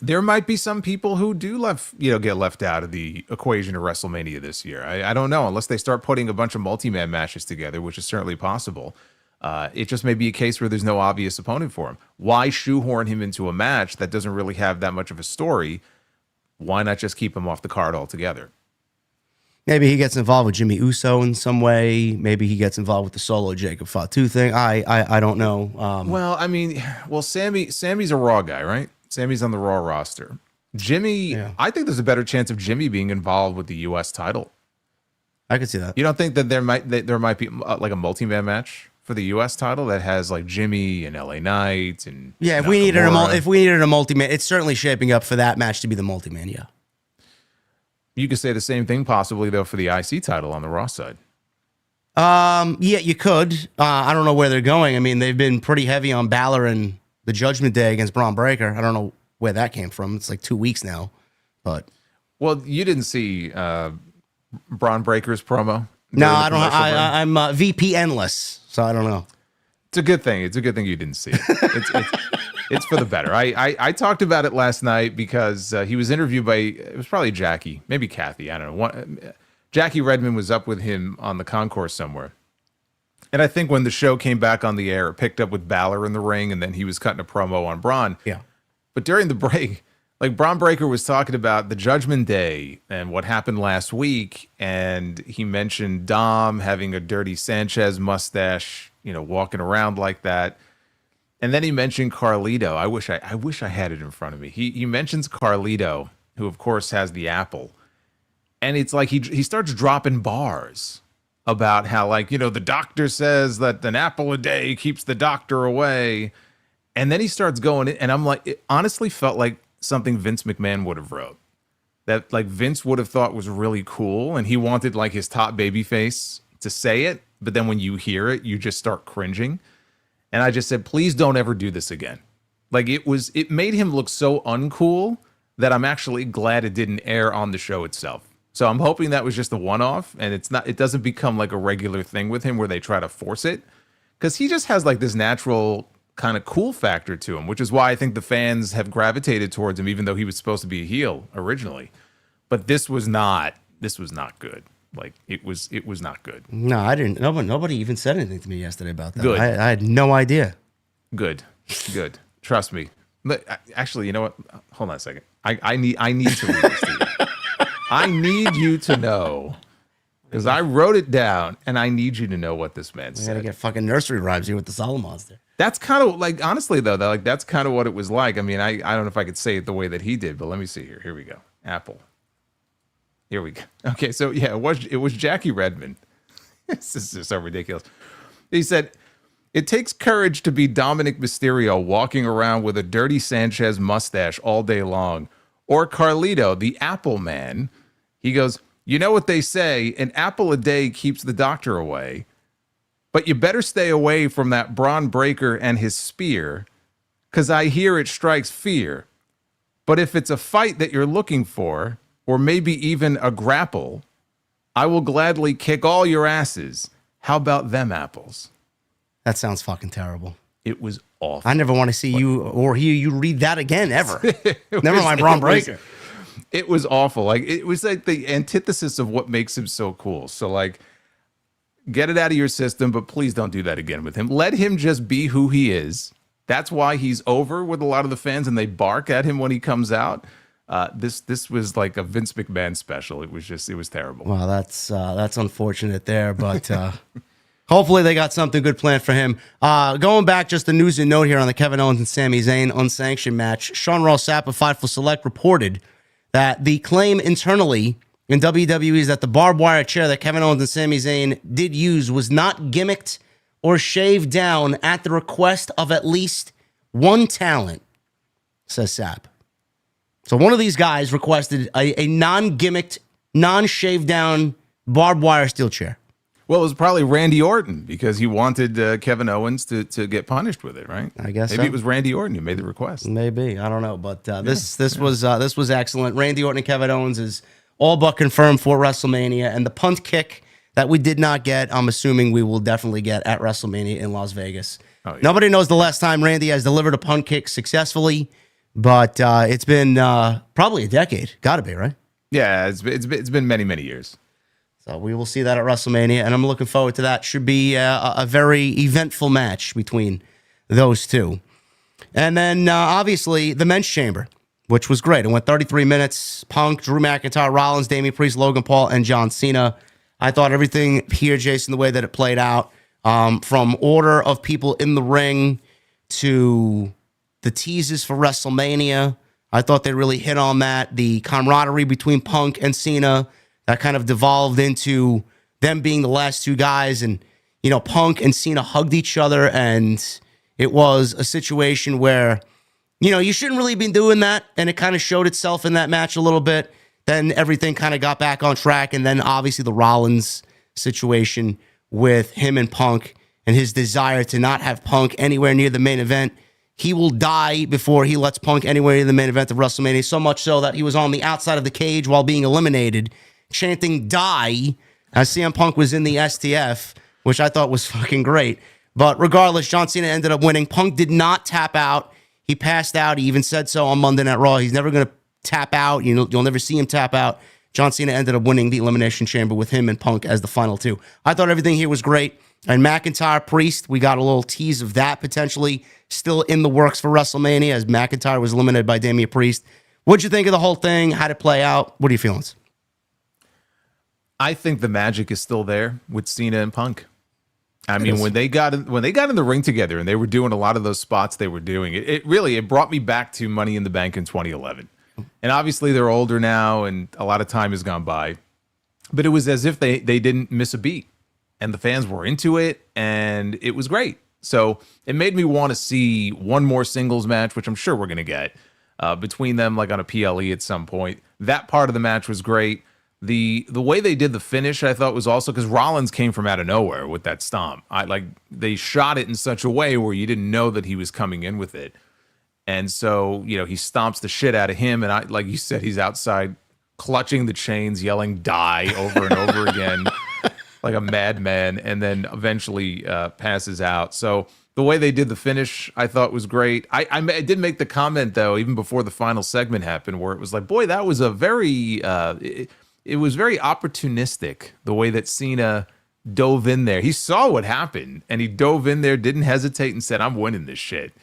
There might be some people who do get left out of the equation of WrestleMania this year. I don't know, unless they start putting a bunch of multi-man matches together, which is certainly possible. It just may be a case where there's no obvious opponent for him. Why shoehorn him into a match that doesn't really have that much of a story? Why not just keep him off the card altogether? Maybe he gets involved with Jimmy Uso in some way. Maybe he gets involved with the solo Jacob Fatu thing. I don't know. Sammy's a Raw guy, right? Sammy's on the Raw roster. Jimmy, yeah. I think there's a better chance of Jimmy being involved with the U.S. title. I could see that. You don't think that there might be like a multi-man match for the U.S. title that has like Jimmy and LA Knight and if we needed a multi-man, it's certainly shaping up for that match to be the multi-man. Yeah. You could say the same thing possibly though for the IC title on the Raw side. Yeah, you could. I don't know where they're going. I mean, they've been pretty heavy on Balor and the Judgment Day against Braun Breaker. I don't know where that came from. It's like 2 weeks now, but you didn't see Braun Breaker's promo. No, I don't. I'm VP endless, so I don't know. It's a good thing. It's a good thing you didn't see it. It's for the better. I talked about it last night because he was interviewed by, it was probably Jackie, maybe Kathy. I don't know. Jackie Redmond was up with him on the concourse somewhere. And I think when the show came back on the air, it picked up with Balor in the ring, and then he was cutting a promo on Braun. Yeah. But during the break, like Braun Breaker was talking about the Judgment Day and what happened last week, and he mentioned Dom having a Dirty Sanchez mustache, walking around like that. And then he mentioned Carlito. I wish I had it in front of me. He mentions Carlito, who of course has the apple. And it's like he starts dropping bars about how, like, the doctor says that an apple a day keeps the doctor away. And then he starts going, and I'm like, it honestly felt like something Vince McMahon would have wrote. That like Vince would have thought was really cool, and he wanted like his top babyface to say it, but then when you hear it, you just start cringing. And I just said, please don't ever do this again. Like it made him look so uncool that I'm actually glad it didn't air on the show itself. So I'm hoping that was just a one-off, and it doesn't become like a regular thing with him where they try to force it, because he just has like this natural kind of cool factor to him, which is why I think the fans have gravitated towards him, even though he was supposed to be a heel originally. But this was not good. Like it was not good. No, I didn't. Nobody even said anything to me yesterday about that. Good. I had no idea. Good. Trust me. Actually, you know what? Hold on a second. I need to read this to you. I need you to know, because I wrote it down, and I need you to know what this man said. I gotta get fucking nursery rhymes here with the Solid Monster. That's kind of like, honestly though, that's kind of what it was like. I mean, I don't know if I could say it the way that he did, but let me see here. Here we go. Apple. Here we go. Okay, so yeah, it was Jackie Redmond. This is just so ridiculous. He said, "It takes courage to be Dominic Mysterio walking around with a Dirty Sanchez mustache all day long. Or Carlito, the Apple Man." He goes, "You know what they say, an apple a day keeps the doctor away. But you better stay away from that Braun Breaker and his spear, because I hear it strikes fear. But if it's a fight that you're looking for, or maybe even a grapple, I will gladly kick all your asses. How about them apples?" That sounds fucking terrible. It was awful. I never want to see you or hear you read that again, ever. Never mind Braun Breaker. It was awful. Like, it was like the antithesis of what makes him so cool. So, like, get it out of your system, but please don't do that again with him. Let him just be who he is. That's why he's over with a lot of the fans, and they bark at him when he comes out. This was like a Vince McMahon special. It was terrible. Well, that's unfortunate there, but hopefully they got something good planned for him. Going back, just a news and note here on the Kevin Owens and Sami Zayn unsanctioned match. Sean Ross Sapp of Fightful Select reported that the claim internally in WWE is that the barbed wire chair that Kevin Owens and Sami Zayn did use was not gimmicked or shaved down at the request of at least one talent, says Sapp. So one of these guys requested a non-gimmicked, non-shaved down barbed wire steel chair. Well, it was probably Randy Orton, because he wanted Kevin Owens to get punished with it, right? I guess maybe it was Randy Orton who made the request. Maybe, I don't know, but this was excellent. Randy Orton and Kevin Owens is all but confirmed for WrestleMania, and the punt kick that we did not get, I'm assuming we will definitely get at WrestleMania in Las Vegas. Oh, yeah. Nobody knows the last time Randy has delivered a punt kick successfully, but it's been probably a decade. Got to be, right? Yeah, it's been many, many years. So we will see that at WrestleMania, and I'm looking forward to that. Should be a very eventful match between those two. And then, obviously, the Men's Chamber, which was great. It went 33 minutes. Punk, Drew McIntyre, Rollins, Damian Priest, Logan Paul, and John Cena. I thought everything here, Jason, the way that it played out, from order of people in the ring to the teases for WrestleMania, I thought they really hit on that. The camaraderie between Punk and Cena, that kind of devolved into them being the last two guys. And, you know, Punk and Cena hugged each other, and it was a situation where, you know, you shouldn't really be doing that. And it kind of showed itself in that match a little bit. Then everything kind of got back on track. And then obviously the Rollins situation with him and Punk and his desire to not have Punk anywhere near the main event. He will die before he lets Punk anywhere near the main event of WrestleMania. So much so that he was on the outside of the cage while being eliminated, chanting "die" as CM Punk was in the STF, which I thought was fucking great. But regardless, John Cena ended up winning. Punk did not tap out. He passed out. He even said so on Monday Night Raw. He's never going to tap out. You'll never see him tap out. John Cena ended up winning the Elimination Chamber with him and Punk as the final two. I thought everything here was great. And McIntyre, Priest, we got a little tease of that potentially still in the works for WrestleMania as McIntyre was eliminated by Damian Priest. What'd you think of the whole thing? How'd it play out? What are your feelings? I think the magic is still there with Cena and Punk. I mean, when they got in the ring together and they were doing a lot of those spots they were doing, it really brought me back to Money in the Bank in 2011. And obviously they're older now and a lot of time has gone by. But it was as if they didn't miss a beat. And the fans were into it, and it was great. So it made me want to see one more singles match, which I'm sure we're going to get, between them, like on a PLE at some point. That part of the match was great. The way they did the finish, I thought, was also because Rollins came from out of nowhere with that stomp. They shot it in such a way where you didn't know that he was coming in with it. And so, you know, he stomps the shit out of him, and like you said, he's outside clutching the chains, yelling "die" over and over again. Like a madman, and then eventually passes out. So the way they did the finish, I thought was great. I did make the comment, though, even before the final segment happened, where it was like, boy, that was a very, it was very opportunistic, the way that Cena dove in there. He saw what happened, and he dove in there, didn't hesitate, and said, I'm winning this shit.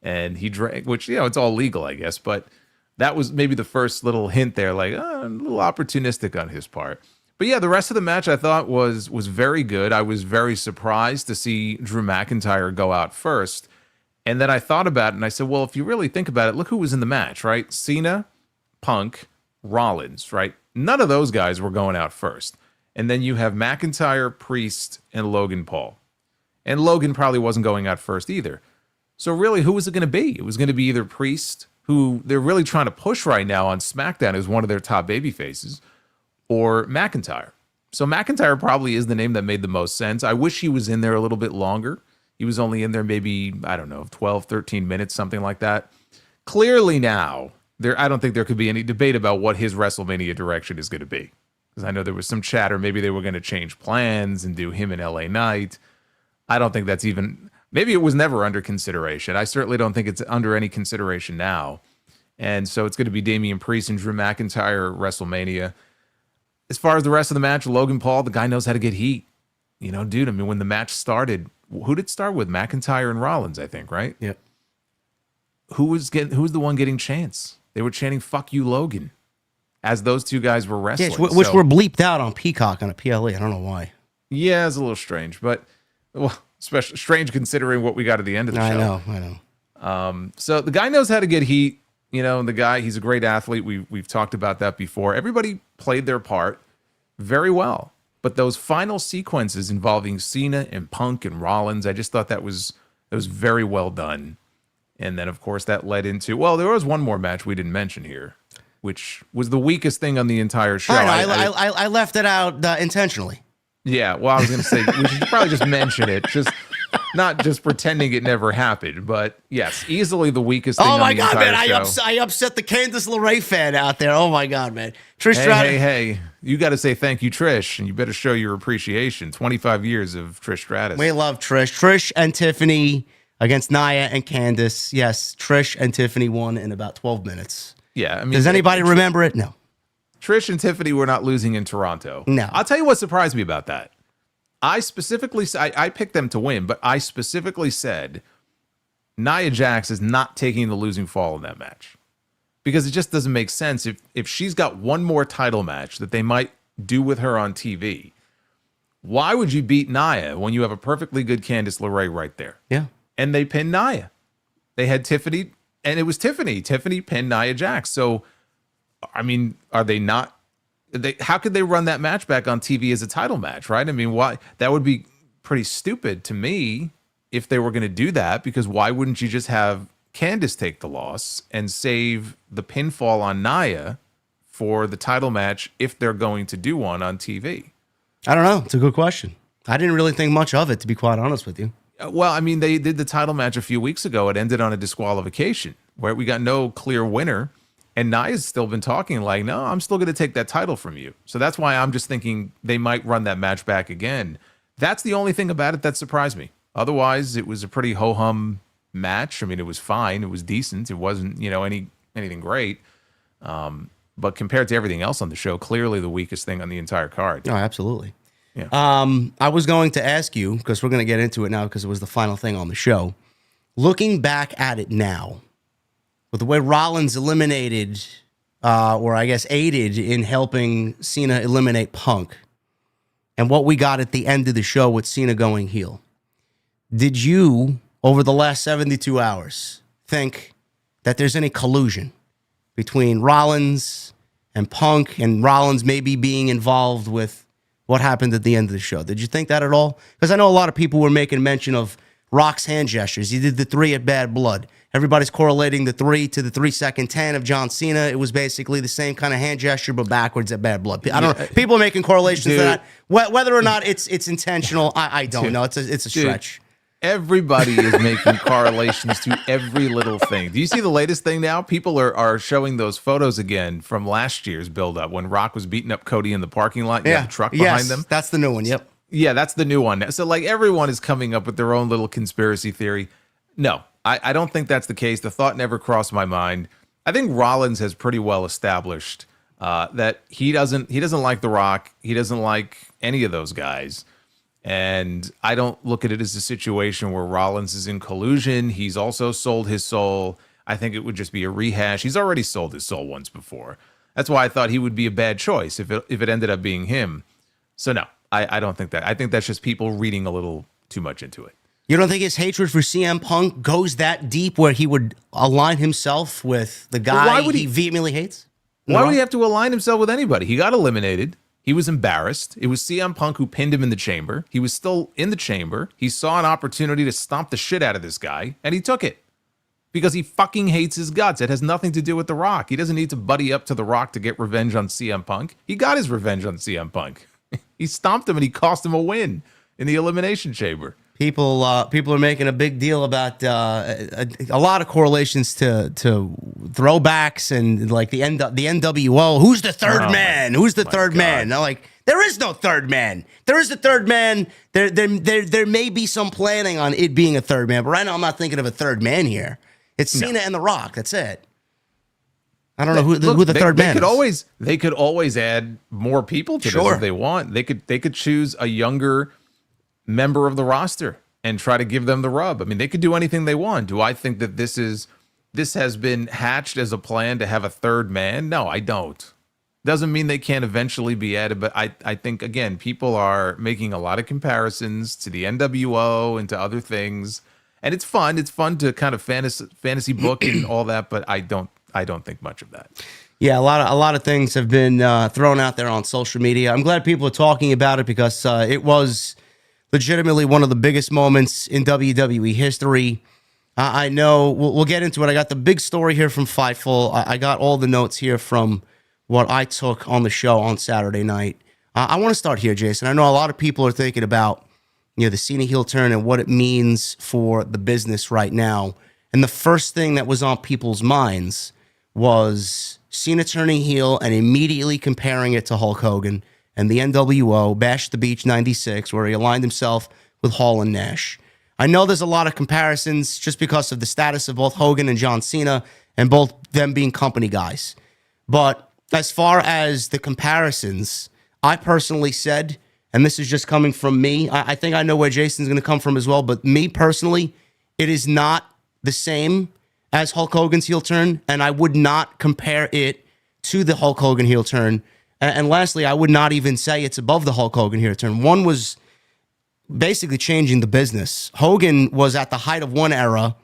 And he drank, which, you know, it's all legal, I guess, but that was maybe the first little hint there, like, a little opportunistic on his part. But yeah, the rest of the match I thought was very good. I was very surprised to see Drew McIntyre go out first. And then I thought about it and I said, well, if you really think about it, look who was in the match, right? Cena, Punk, Rollins, right? None of those guys were going out first. And then you have McIntyre, Priest, and Logan Paul. And Logan probably wasn't going out first either. So really, who was it going to be? It was going to be either Priest, who they're really trying to push right now on SmackDown as one of their top baby faces, or McIntyre. So McIntyre probably is the name that made the most sense. I wish he was in there a little bit longer. He was only in there maybe, I don't know, 12, 13 minutes, something like that. Clearly now, I don't think there could be any debate about what his WrestleMania direction is going to be. Because I know there was some chatter, maybe they were going to change plans and do him in LA Knight. I don't think that's even, maybe it was never under consideration. I certainly don't think it's under any consideration now. And so it's going to be Damian Priest and Drew McIntyre at WrestleMania. As far as the rest of the match, Logan Paul, the guy knows how to get heat. You know, dude, I mean, when the match started, who did it start with? McIntyre and Rollins, I think, right? Yeah. Who was the one getting chants? They were chanting "Fuck you, Logan," as those two guys were wrestling. Yes, which were bleeped out on Peacock on a PLE. I don't know why. Yeah, it's a little strange, but well, especially strange considering what we got at the end of the show. I know. So the guy knows how to get heat. You know, the guy, he's a great athlete. We've talked about that before. Everybody played their part very well. But those final sequences involving Cena and Punk and Rollins, I just thought that was very well done. And then, of course, that led into, well, there was one more match we didn't mention here, which was the weakest thing on the entire show. I left it out intentionally. Yeah, well, I was going to say, we should probably just mention it. Not just pretending it never happened, but yes, easily the weakest thing on the entire show. Oh my God, man, I upset the Candice LeRae fan out there. Oh my God, man. Trish Stratus. Hey, you got to say thank you, Trish, and you better show your appreciation. 25 years of Trish Stratus. We love Trish. Trish and Tiffany, against Nia and Candice. Yes, Trish and Tiffany won in about 12 minutes. Yeah, I mean, does anybody remember it? No. Trish and Tiffany were not losing in Toronto. No. I'll tell you what surprised me about that. I picked them to win, but I specifically said Nia Jax is not taking the losing fall in that match because it just doesn't make sense. If she's got one more title match that they might do with her on TV, why would you beat Nia when you have a perfectly good Candice LeRae right there? Yeah. And they pinned Nia. They had Tiffany, and it was Tiffany. Tiffany pinned Nia Jax. So, I mean, are they not? How could they run that match back on TV as a title match, right? I mean, why? That would be pretty stupid to me if they were going to do that, because why wouldn't you just have Candice take the loss and save the pinfall on Nia for the title match if they're going to do one on TV? I don't know. It's a good question. I didn't really think much of it, to be quite honest with you. Well, I mean, they did the title match a few weeks ago. It ended on a disqualification where we got no clear winner. And Nia's still been talking like, no, I'm still going to take that title from you. So that's why I'm just thinking they might run that match back again. That's the only thing about it that surprised me. Otherwise, it was a pretty ho-hum match. I mean, it was fine. It was decent. It wasn't, anything great. But compared to everything else on the show, clearly the weakest thing on the entire card. Oh, absolutely. Yeah. I was going to ask you, because we're going to get into it now because it was the final thing on the show. Looking back at it now, with the way Rollins eliminated, or I guess aided in helping Cena eliminate Punk, and what we got at the end of the show with Cena going heel, did you, over the last 72 hours, think that there's any collusion between Rollins and Punk, and Rollins maybe being involved with what happened at the end of the show? Did you think that at all? Because I know a lot of people were making mention of Rock's hand gestures. He did the 3 at Bad Blood. Everybody's correlating the 3 to the 3-second 10 of John Cena. It was basically the same kind of hand gesture, but backwards at Bad Blood. I don't know. People are making correlations to that. Whether or not it's intentional, I don't know. It's a stretch. Everybody is making correlations to every little thing. Do you see the latest thing now? People are showing those photos again from last year's build-up when Rock was beating up Cody in the parking lot. You have the truck behind them. That's the new one. Yep. Yeah, that's the new one. So like everyone is coming up with their own little conspiracy theory. No, I don't think that's the case. The thought never crossed my mind. I think Rollins has pretty well established that he doesn't like The Rock. He doesn't like any of those guys. And I don't look at it as a situation where Rollins is in collusion. He's also sold his soul. I think it would just be a rehash. He's already sold his soul once before. That's why I thought he would be a bad choice if it ended up being him. So no, I don't think that. I think that's just people reading a little too much into it. You don't think his hatred for CM Punk goes that deep where he would align himself with the guy he vehemently hates? Why would he have to align himself with anybody? He got eliminated. He was embarrassed. It was CM Punk who pinned him in the chamber. He was still in the chamber. He saw an opportunity to stomp the shit out of this guy, and he took it. Because he fucking hates his guts. It has nothing to do with The Rock. He doesn't need to buddy up to The Rock to get revenge on CM Punk. He got his revenge on CM Punk. He stomped him and he cost him a win in the Elimination Chamber. People are making a big deal about a lot of correlations to throwbacks and like the NWO. Who's the third man? Who's the third man? They're like, there is no third man. There is a third man. There may be some planning on it being a third man, but right now I'm not thinking of a third man here. It's Cena and The Rock. That's it. I don't know who the third man is. They could always add more people to this if they want. They could choose a younger member of the roster and try to give them the rub. I mean, they could do anything they want. Do I think that this has been hatched as a plan to have a third man? No, I don't. Doesn't mean they can't eventually be added, but I think, again, people are making a lot of comparisons to the NWO and to other things, and it's fun. It's fun to kind of fantasy book and all that, but I don't think much of that. Yeah, a lot of things have been thrown out there on social media. I'm glad people are talking about it because it was legitimately one of the biggest moments in WWE history. I know we'll get into it. I got the big story here from Fightful. I got all the notes here from what I took on the show on Saturday night. I want to start here, Jason. I know a lot of people are thinking about the Cena heel turn and what it means for the business right now. And the first thing that was on people's minds was Cena turning heel and immediately comparing it to Hulk Hogan and the NWO, Bash the Beach 96, where he aligned himself with Hall and Nash. I know there's a lot of comparisons just because of the status of both Hogan and John Cena and both them being company guys. But as far as the comparisons, I personally said, and this is just coming from me, I think I know where Jason's going to come from as well, but me personally, it is not the same as Hulk Hogan's heel turn, and I would not compare it to the Hulk Hogan heel turn. And lastly, I would not even say it's above the Hulk Hogan heel turn. One was basically changing the business. Hogan was at the height of one era,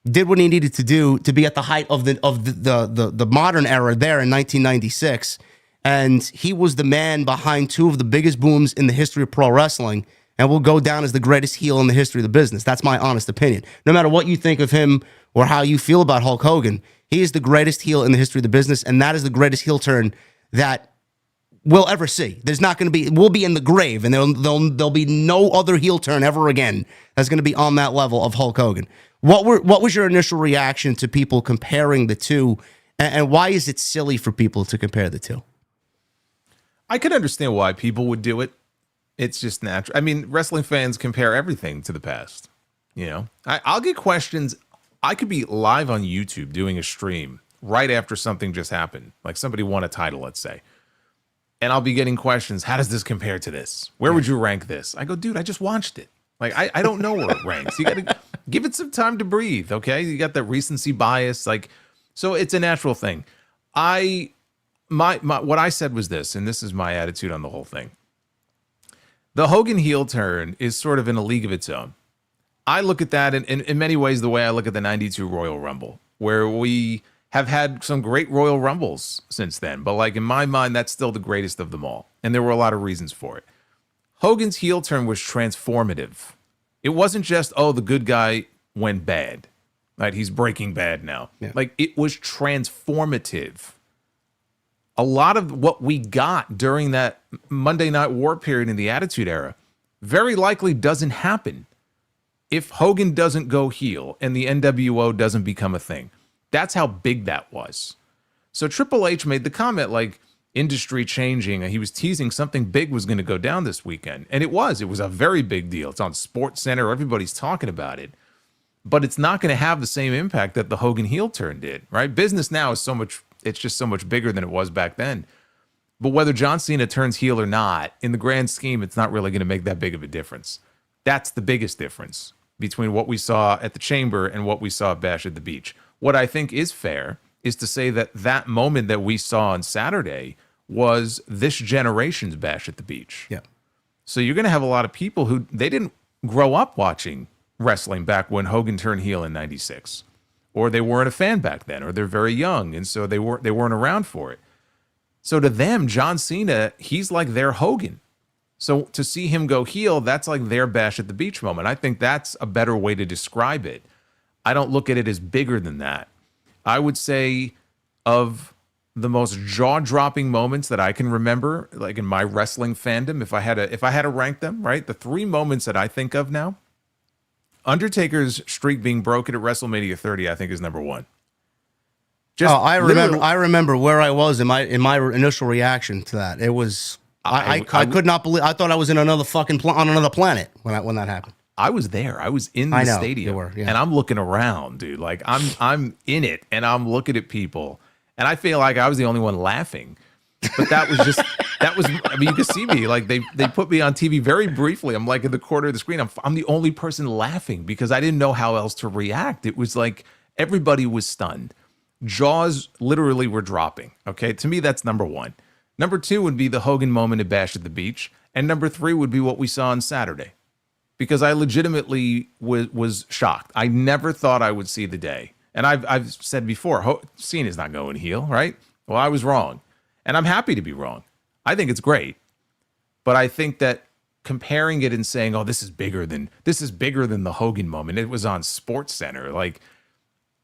did what he needed to do to be at the height of the modern era there in 1996, and he was the man behind two of the biggest booms in the history of pro wrestling, and will go down as the greatest heel in the history of the business. That's my honest opinion. No matter what you think of him or how you feel about Hulk Hogan, he is the greatest heel in the history of the business, and that is the greatest heel turn that we'll ever see. There's not going to be, we'll be in the grave, and there'll be no other heel turn ever again that's going to be on that level of Hulk Hogan. What was your initial reaction to people comparing the two, and why is it silly for people to compare the two? I can understand why people would do it. It's just natural. I mean, wrestling fans compare everything to the past. You know, I'll get questions. I could be live on YouTube doing a stream right after something just happened, like somebody won a title, let's say. And I'll be getting questions. How does this compare to this? Where would you rank this? I go, dude, I just watched it. Like, I don't know where it ranks. You got to give it some time to breathe, okay? You got that recency bias. Like, so it's a natural thing. What I said was this, and this is my attitude on the whole thing. The Hogan heel turn is sort of in a league of its own. I look at that in many ways the way I look at the 92 Royal Rumble, where we have had some great Royal Rumbles since then. But like in my mind, that's still the greatest of them all. And there were a lot of reasons for it. Hogan's heel turn was transformative. It wasn't just, oh, the good guy went bad. Right? He's Breaking Bad now. Yeah. Like, it was transformative. A lot of what we got during that Monday Night War period in the Attitude Era very likely doesn't happen if Hogan doesn't go heel and the NWO doesn't become a thing. That's how big that was. So Triple H made the comment like, industry changing, and he was teasing something big was going to go down this weekend. And it was a very big deal. It's on Sports Center. Everybody's talking about it. But it's not going to have the same impact that the Hogan heel turn did, right? Business now is it's just so much bigger than it was back then. But whether John Cena turns heel or not, in the grand scheme, it's not really going to make that big of a difference. That's the biggest difference between what we saw at the Chamber and what we saw at Bash at the Beach. What I think is fair is to say that that moment that we saw on Saturday was this generation's Bash at the Beach. Yeah. So you're going to have a lot of people who, they didn't grow up watching wrestling back when Hogan turned heel in 96. Or they weren't a fan back then, or they're very young, and so they weren't around for it. So to them, John Cena, he's like their Hogan. So to see him go heel, that's like their Bash at the Beach moment. I think that's a better way to describe it. I don't look at it as bigger than that. I would say of the most jaw-dropping moments that I can remember, like in my wrestling fandom, if I had to rank them, right? The three moments that I think of now, Undertaker's streak being broken at WrestleMania 30, I think, is number one. I remember where I was in my initial reaction to that. It was I could not believe. I thought I was in another fucking on another planet when that happened. I was there. I was in the stadium, and I'm looking around, dude. Like I'm in it, and I'm looking at people, and I feel like I was the only one laughing. But that was just I mean, you can see me, like they put me on TV very briefly. I'm like in the corner of the screen. I'm the only person laughing because I didn't know how else to react. It was like everybody was stunned. Jaws literally were dropping. Okay, to me that's number one. Number two would be the Hogan moment at Bash at the Beach, and number three would be what we saw on Saturday, because I legitimately was shocked. I never thought I would see the day, and I've said before, Cena's not going heel, right? Well, I was wrong. And I'm happy to be wrong. I think it's great. But I think that comparing it and saying, oh, this is bigger than the Hogan moment. It was on Sports Center. Like,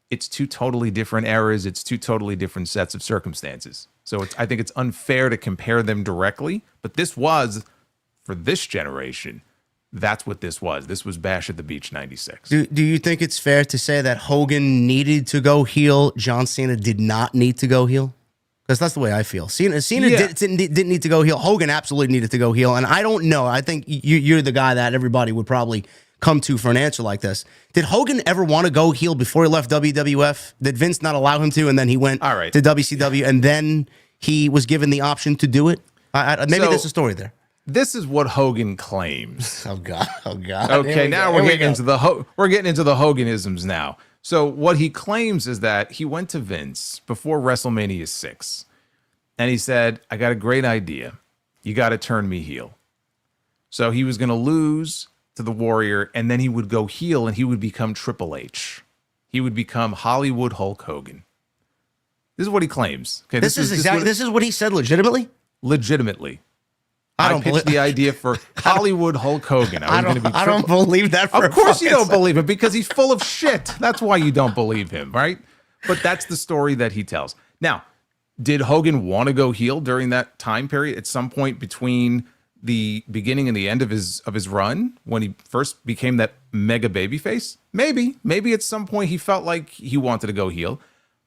it's two totally different eras. It's two totally different sets of circumstances. So I think it's unfair to compare them directly. But this was, for this generation, that's what this was. This was Bash at the Beach 96. Do you think it's fair to say that Hogan needed to go heel, John Cena did not need to go heel? Because that's the way I feel. Cena didn't need to go heel. Hogan absolutely needed to go heel. And I don't know. I think you're the guy that everybody would probably come to for an answer like this. Did Hogan ever want to go heel before he left WWF? Did Vince not allow him to, and then he went to WCW, and then he was given the option to do it? Maybe there's a story there. This is what Hogan claims. Oh God! Okay, now we're getting into the Hoganisms now. So what he claims is that he went to Vince before WrestleMania 6, and he said, "I got a great idea. You got to turn me heel." So he was going to lose to the Warrior, and then he would go heel, and he would become Triple H. He would become Hollywood Hulk Hogan. This is what he claims. Okay, this is what he said. Legitimately. I pitched the idea for Hollywood Hulk Hogan. I don't believe that. Of course you don't believe it, because he's full of shit. That's why you don't believe him, right? But that's the story that he tells. Now, did Hogan want to go heel during that time period at some point between the beginning and the end of his run, when he first became that mega babyface? Maybe at some point he felt like he wanted to go heel,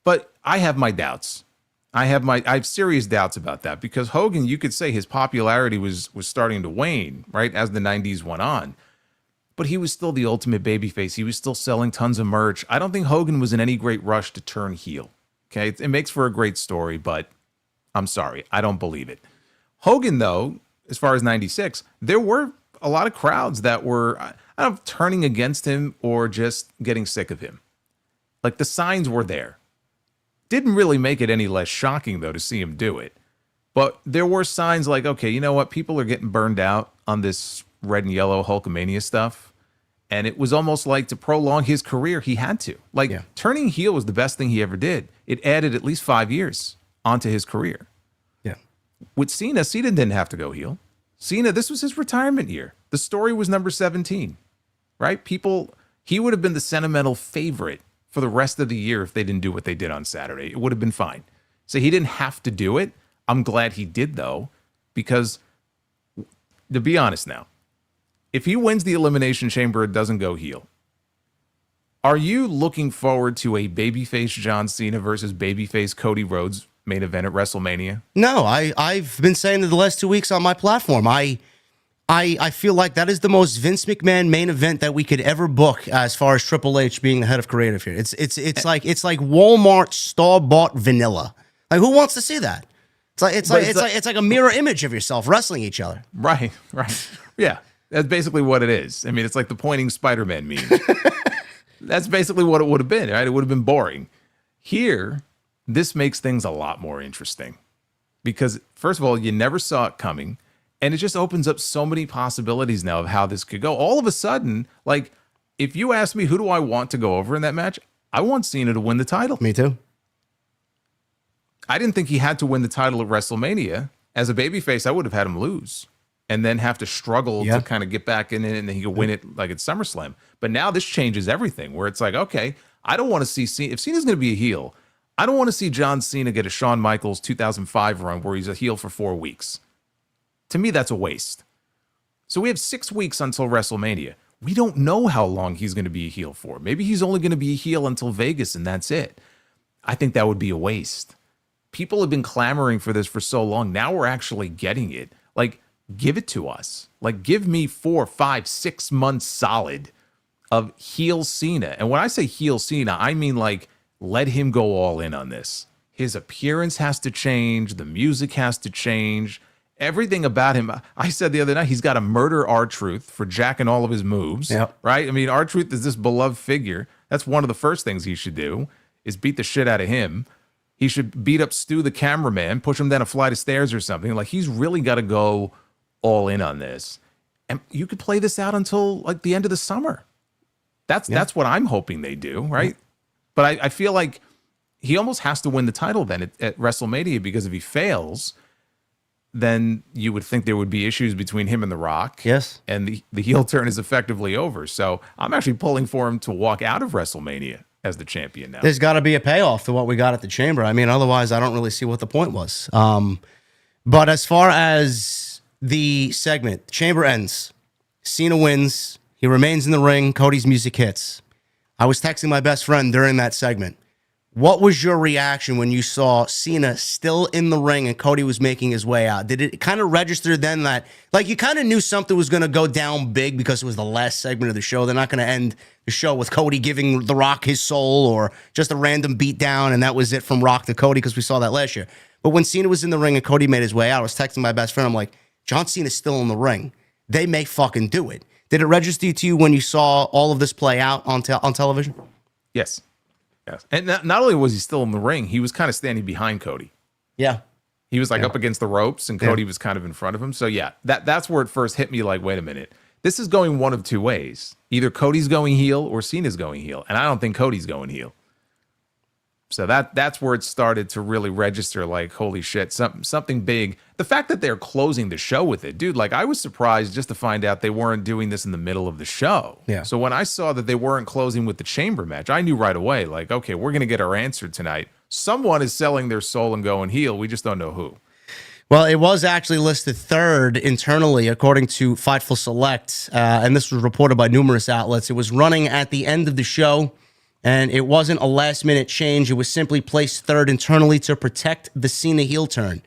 but I have my doubts. I have serious doubts about that, because Hogan, you could say his popularity was starting to wane, right, as the 90s went on, but he was still the ultimate babyface. He was still selling tons of merch. I don't think Hogan was in any great rush to turn heel. Okay, it makes for a great story, but I'm sorry, I don't believe it. Hogan, though, as far as 96, there were a lot of crowds that were, I don't know, turning against him or just getting sick of him. Like, the signs were there. Didn't really make it any less shocking, though, to see him do it. But there were signs like, okay, you know what? People are getting burned out on this red and yellow Hulkamania stuff. And it was almost like, to prolong his career, he had to. Like, turning heel was the best thing he ever did. It added at least 5 years onto his career. With Cena didn't have to go heel. Cena, this was his retirement year. The story was number 17, right? He would have been the sentimental favorite for the rest of the year if they didn't do what they did on Saturday. It would have been fine. So he didn't have to do it. I'm glad he did, though, because, to be honest now, if he wins the Elimination Chamber and doesn't go heel, are you looking forward to a babyface John Cena versus babyface Cody Rhodes main event at WrestleMania? No, I've been saying it the last 2 weeks on my platform. I feel like that is the most Vince McMahon main event that we could ever book, as far as Triple H being the head of creative here. It's like Walmart store-bought vanilla. Like, who wants to see that? It's like a mirror image of yourself wrestling each other. Right. Yeah, that's basically what it is. I mean, it's like the pointing Spider-Man meme. That's basically what it would have been, right? It would have been boring. Here, this makes things a lot more interesting, because, first of all, you never saw it coming, and it just opens up so many possibilities now of how this could go. All of a sudden, like, if you ask me who do I want to go over in that match, I want Cena to win the title. Me too. I didn't think he had to win the title at WrestleMania. As a babyface, I would have had him lose and then have to struggle to kind of get back in it, and then he could win it like at SummerSlam. But now this changes everything, where it's like, okay, I don't want to see Cena. If Cena's going to be a heel, I don't want to see John Cena get a Shawn Michaels 2005 run where he's a heel for 4 weeks. To me, that's a waste. So we have 6 weeks until WrestleMania. We don't know how long he's going to be a heel for. Maybe he's only going to be a heel until Vegas, and that's it. I think that would be a waste. People have been clamoring for this for so long. Now we're actually getting it. Like, give it to us. Like, give me 4, 5, 6 months solid of heel Cena. And when I say heel Cena, I mean, like, let him go all in on this. His appearance has to change. The music has to change. Everything about him. I said the other night, he's got to murder R-Truth for jacking all of his moves, right? I mean, R-Truth is this beloved figure. That's one of the first things he should do, is beat the shit out of him. He should beat up Stu, the cameraman, push him down a flight of stairs or something. Like, he's really got to go all in on this. And you could play this out until, like, the end of the summer. That's what I'm hoping they do, right? But I feel like he almost has to win the title then at WrestleMania, because if he fails, then you would think there would be issues between him and The Rock. Yes. And the heel turn is effectively over. So I'm actually pulling for him to walk out of WrestleMania as the champion now. There's got to be a payoff to what we got at the Chamber. I mean, otherwise, I don't really see what the point was. But as far as the segment, the Chamber ends. Cena wins. He remains in the ring. Cody's music hits. I was texting my best friend during that segment. What was your reaction when you saw Cena still in the ring and Cody was making his way out? Did it kind of register then that, like, you kind of knew something was going to go down big because it was the last segment of the show? They're not going to end the show with Cody giving The Rock his soul or just a random beatdown, and that was it from Rock to Cody, because we saw that last year. But when Cena was in the ring and Cody made his way out, I was texting my best friend. I'm like, John Cena's still in the ring. They may fucking do it. Did it register to you when you saw all of this play out on television? Yes. Yes. And not only was he still in the ring, he was kind of standing behind Cody. Yeah. He was like up against the ropes, and Cody was kind of in front of him. So yeah, that's where it first hit me, like, wait a minute. This is going one of two ways. Either Cody's going heel or Cena's going heel. And I don't think Cody's going heel. So that's where it started to really register, like, holy shit, something big. The fact that they're closing the show with it, dude, like, I was surprised just to find out they weren't doing this in the middle of the show. Yeah. So when I saw that they weren't closing with the chamber match, I knew right away, like, okay, we're going to get our answer tonight. Someone is selling their soul and going heel. We just don't know who. Well, it was actually listed third internally, according to Fightful Select, and this was reported by numerous outlets. It was running at the end of the show, and it wasn't a last-minute change. It was simply placed third internally to protect the Cena heel turn.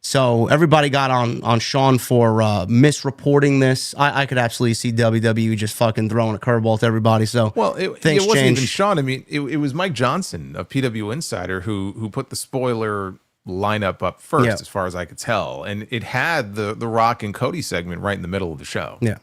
So everybody got on Sean for misreporting this. I could absolutely see WWE just fucking throwing a curveball to everybody. So well, it wasn't changed. even Sean. I mean, it was Mike Johnson of PW Insider who put the spoiler lineup up first, as far as I could tell, and it had the Rock and Cody segment right in the middle of the show. Yeah.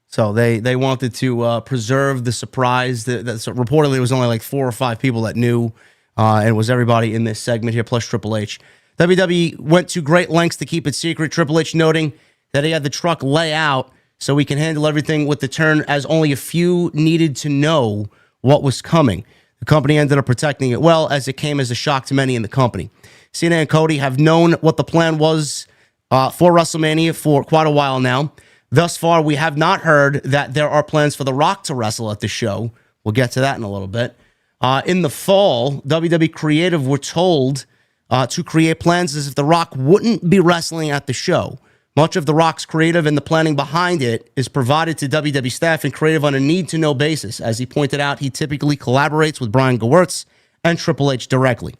So they wanted to preserve the surprise. So reportedly, it was only like 4 or 5 people that knew, and it was everybody in this segment here, plus Triple H. WWE went to great lengths to keep it secret, Triple H noting that he had the truck lay out so he can handle everything with the turn, as only a few needed to know what was coming. The company ended up protecting it well, as it came as a shock to many in the company. Cena and Cody have known what the plan was for WrestleMania for quite a while now. Thus far, we have not heard that there are plans for The Rock to wrestle at the show. We'll get to that in a little bit. In the fall, WWE Creative were told to create plans as if The Rock wouldn't be wrestling at the show. Much of The Rock's creative and the planning behind it is provided to WWE staff and creative on a need-to-know basis. As he pointed out, he typically collaborates with Brian Gewirtz and Triple H directly.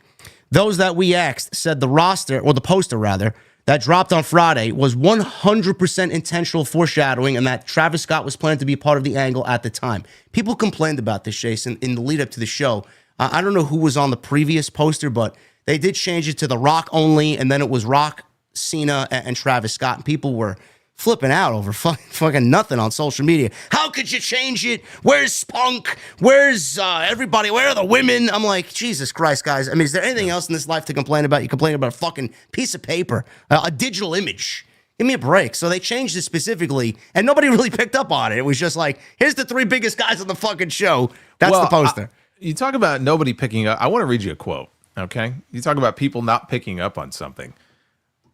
Those that we asked said the roster, or the poster rather, that dropped on Friday was 100% intentional foreshadowing, and that Travis Scott was planned to be part of the angle at the time. People complained about this, Jason, in the lead up to the show. I don't know who was on the previous poster, but they did change it to The Rock only, and then it was Rock, Cena, and Travis Scott. And people were flipping out over fucking nothing on social media. How could you change it? Where's Spunk? Where's everybody? Where are the women? I'm like, Jesus Christ, guys. I mean, is there anything else in this life to complain about? You complain about a fucking piece of paper, a digital image. Give me a break. So they changed it specifically, and nobody really picked up on it. It was just like, here's the 3 biggest guys on the fucking show. That's the poster. You talk about nobody picking up. I want to read you a quote, okay? You talk about people not picking up on something.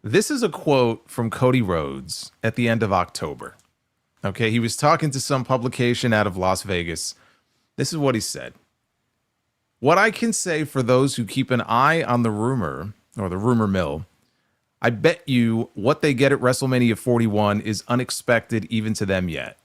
This is a quote from Cody Rhodes at the end of October. Okay, he was talking to some publication out of Las Vegas. This is what he said. What I can say for those who keep an eye on the rumor, or the rumor mill, I bet you what they get at WrestleMania 41 is unexpected even to them yet.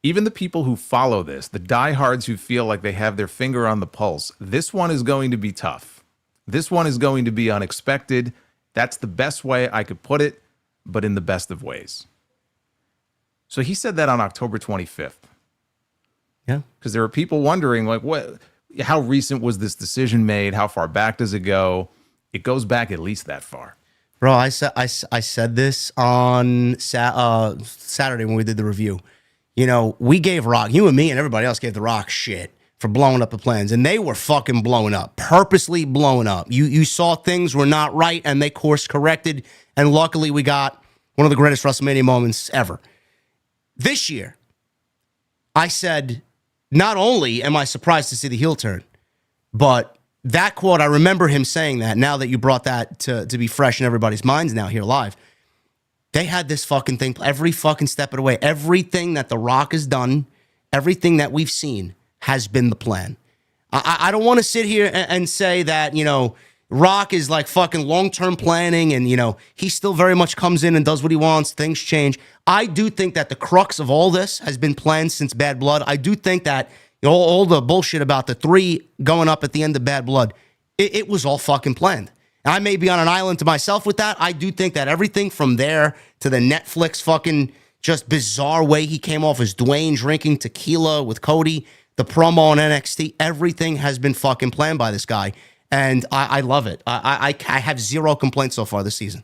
Even the people who follow this, the diehards who feel like they have their finger on the pulse, this one is going to be tough. This one is going to be unexpected. That's the best way I could put it, but in the best of ways. So he said that on October 25th. Yeah. Because there are people wondering, like, how recent was this decision made? How far back does it go? It goes back at least that far. Bro, I said this on Saturday when we did the review. You know, we gave Rock, you and me and everybody else gave The Rock shit for blowing up the plans, and they were fucking blowing up, purposely blowing up. You saw things were not right, and they course corrected, and luckily we got one of the greatest WrestleMania moments ever. This year, I said, not only am I surprised to see the heel turn, but that quote, I remember him saying that, now that you brought that to be fresh in everybody's minds now here live. They had this fucking thing every fucking step of the way. Everything that The Rock has done, everything that we've seen, has been the plan. I don't want to sit here and say that, you know, Rock is like fucking long-term planning and, you know, he still very much comes in and does what he wants. Things change. I do think that the crux of all this has been planned since Bad Blood. I do think that, all the bullshit about the 3 going up at the end of Bad Blood, it was all fucking planned. And I may be on an island to myself with that. I do think that everything from there to the Netflix fucking just bizarre way he came off as Dwayne drinking tequila with Cody, the promo on NXT, everything has been fucking planned by this guy. And I love it. I have zero complaints so far this season.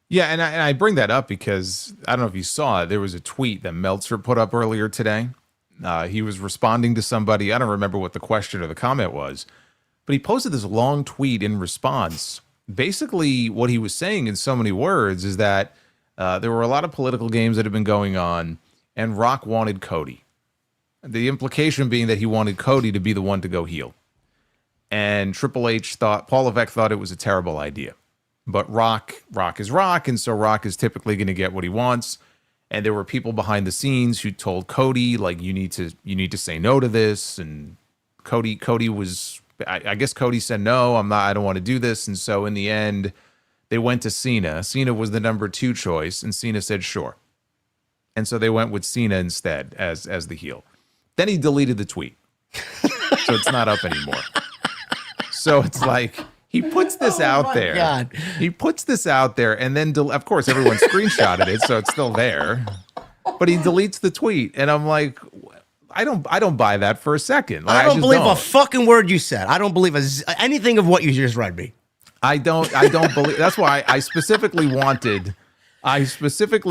Yeah, and I bring that up because I don't know if you saw it. There was a tweet that Meltzer put up earlier today. He was responding to somebody. I don't remember what the question or the comment was, but he posted this long tweet in response. Basically, what he was saying in so many words is that there were a lot of political games that have been going on, and Rock wanted Cody. The implication being that he wanted Cody to be the one to go heel. And Triple H thought, Paul Levesque thought it was a terrible idea. But Rock is Rock, and so Rock is typically going to get what he wants. And there were people behind the scenes who told Cody, like, you need to say no to this. And Cody was, I guess Cody said no, I don't want to do this. And so in the end, they went to Cena. Cena was the number 2 choice, and Cena said sure. And so they went with Cena instead as the heel. Then he deleted the tweet, so it's not up anymore. So it's like, he puts this out there. God. He puts this out there, and then, of course, everyone screenshotted it, so it's still there. But he deletes the tweet, and I'm like, I don't buy that for a second. Like, I don't believe a fucking word you said. I don't believe anything of what you just read me. I don't believe. That's why I specifically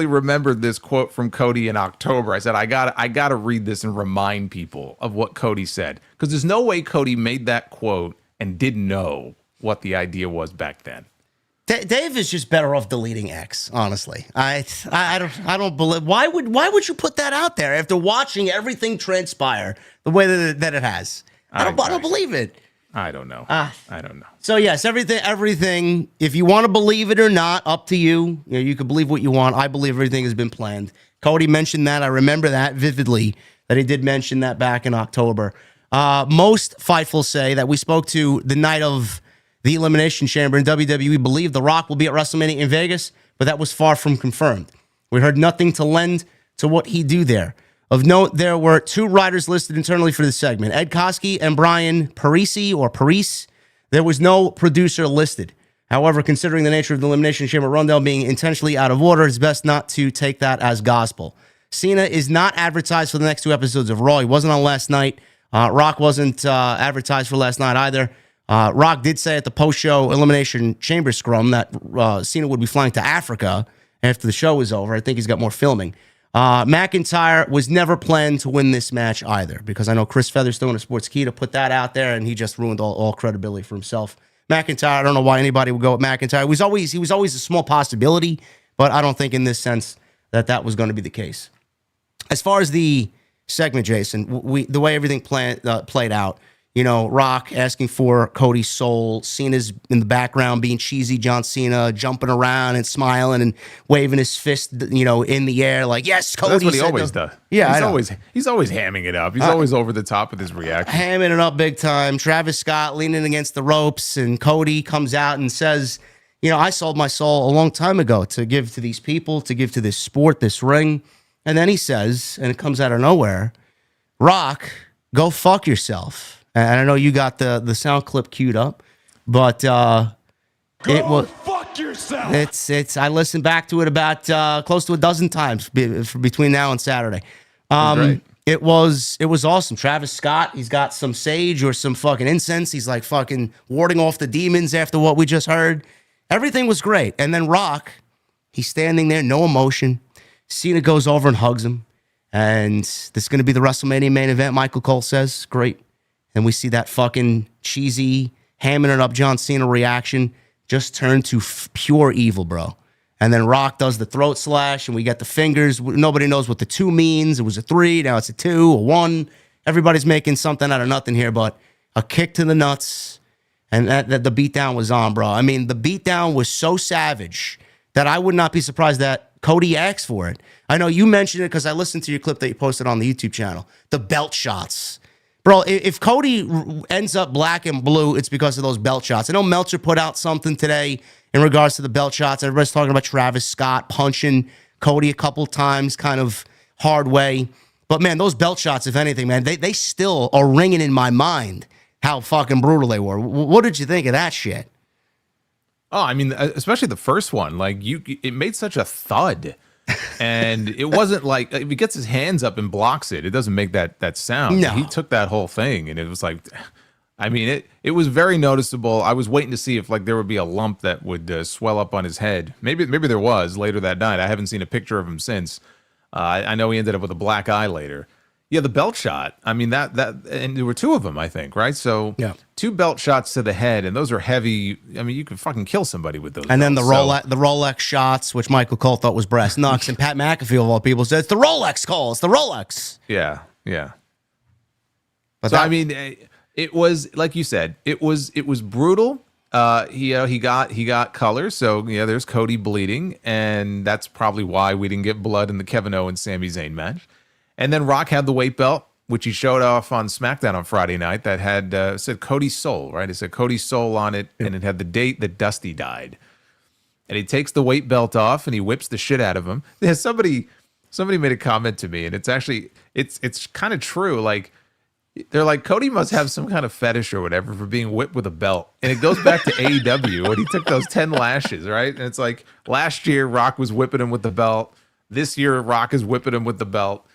remembered this quote from Cody in October. I said, I gotta read this and remind people of what Cody said, because there's no way Cody made that quote and didn't know what the idea was back then. Dave is just better off deleting X, honestly. I don't believe. Why would you put that out there after watching everything transpire the way that it has? I don't believe it. I don't know. I don't know. So yes, everything. If you want to believe it or not, up to you. You can believe what you want. I believe everything has been planned. Cody mentioned that. I remember that vividly. That he did mention that back in October. Most Fightful say that we spoke to the night of the Elimination Chamber in WWE believed The Rock will be at WrestleMania in Vegas, but that was far from confirmed. We heard nothing to lend to what he'd do there. Of note, there were 2 writers listed internally for the segment, Ed Koskey and Brian Parise. There was no producer listed. However, considering the nature of the Elimination Chamber rundown being intentionally out of order, it's best not to take that as gospel. Cena is not advertised for the next 2 episodes of Raw. He wasn't on last night. Rock wasn't advertised for last night either. Rock did say at the post-show Elimination Chamber scrum that Cena would be flying to Africa after the show was over. I think he's got more filming. McIntyre was never planned to win this match either, because I know Chris Featherstone of Sports Key to put that out there, and he just ruined all credibility for himself. McIntyre, I don't know why anybody would go with McIntyre. He was always a small possibility, but I don't think in this sense that was going to be the case. As far as the segment, Jason, the way everything played out, Rock asking for Cody's soul, Cena's in the background being cheesy John Cena, jumping around and smiling and waving his fist, in the air like, yes, Cody. That's what he always does. Yeah, he's always hamming it up. He's always over the top with his reaction. Hamming it up big time. Travis Scott leaning against the ropes, and Cody comes out and says, I sold my soul a long time ago to give to these people, to give to this sport, this ring. And then he says, and it comes out of nowhere, Rock, go fuck yourself. And I know you got the sound clip queued up, but it was fuck yourself. It's I listened back to it about close to a dozen times between now and Saturday. It was awesome. Travis Scott, he's got some sage or some fucking incense. He's like fucking warding off the demons after what we just heard. Everything was great. And then Rock, he's standing there, no emotion. Cena goes over and hugs him. And this is going to be the WrestleMania main event, Michael Cole says. Great. And we see that fucking cheesy, hamming it up John Cena reaction just turn to pure evil, bro. And then Rock does the throat slash, and we get the fingers. Nobody knows what the 2 means. It was a 3, now it's a 2, a 1. Everybody's making something out of nothing here, but a kick to the nuts, and that the beatdown was on, bro. I mean, the beatdown was so savage that I would not be surprised that Cody asked for it. I know you mentioned it because I listened to your clip that you posted on the YouTube channel. The belt shots. Bro, if Cody ends up black and blue, it's because of those belt shots. I know Meltzer put out something today in regards to the belt shots. Everybody's talking about Travis Scott punching Cody a couple times, kind of hard way. But man, those belt shots, if anything, man, they still are ringing in my mind how fucking brutal they were. What did you think of that shit? Oh, I mean, especially the first one, like it made such a thud. And it wasn't like if he gets his hands up and blocks it, it doesn't make that sound. No. He took that whole thing, and it was like, I mean, it was very noticeable. I was waiting to see if like there would be a lump that would swell up on his head. Maybe there was later that night. I haven't seen a picture of him since. I know he ended up with a black eye later. Yeah, the belt shot. I mean that and there were two of them, I think, right? So yeah. 2 belt shots to the head, and those are heavy. I mean, you could fucking kill somebody with those. And then the belts, Rolex shots, which Michael Cole thought was brass knucks, and Pat McAfee of all people said it's the Rolex, Cole. It's the Rolex. Yeah. But so I mean, it was like you said, it was brutal. He got color, so there's Cody bleeding, and that's probably why we didn't get blood in the Kevin Owens Sami Zayn match. And then Rock had the weight belt, which he showed off on SmackDown on Friday night. That had said Cody's Soul, right? It said Cody's Soul on it, and it had the date that Dusty died. And he takes the weight belt off and he whips the shit out of him. Yeah, somebody made a comment to me, and it's actually it's kind of true. Like, they're like, Cody must have some kind of fetish or whatever for being whipped with a belt. And it goes back to AEW when he took those 10 lashes, right? And it's like last year Rock was whipping him with the belt. This year Rock is whipping him with the belt.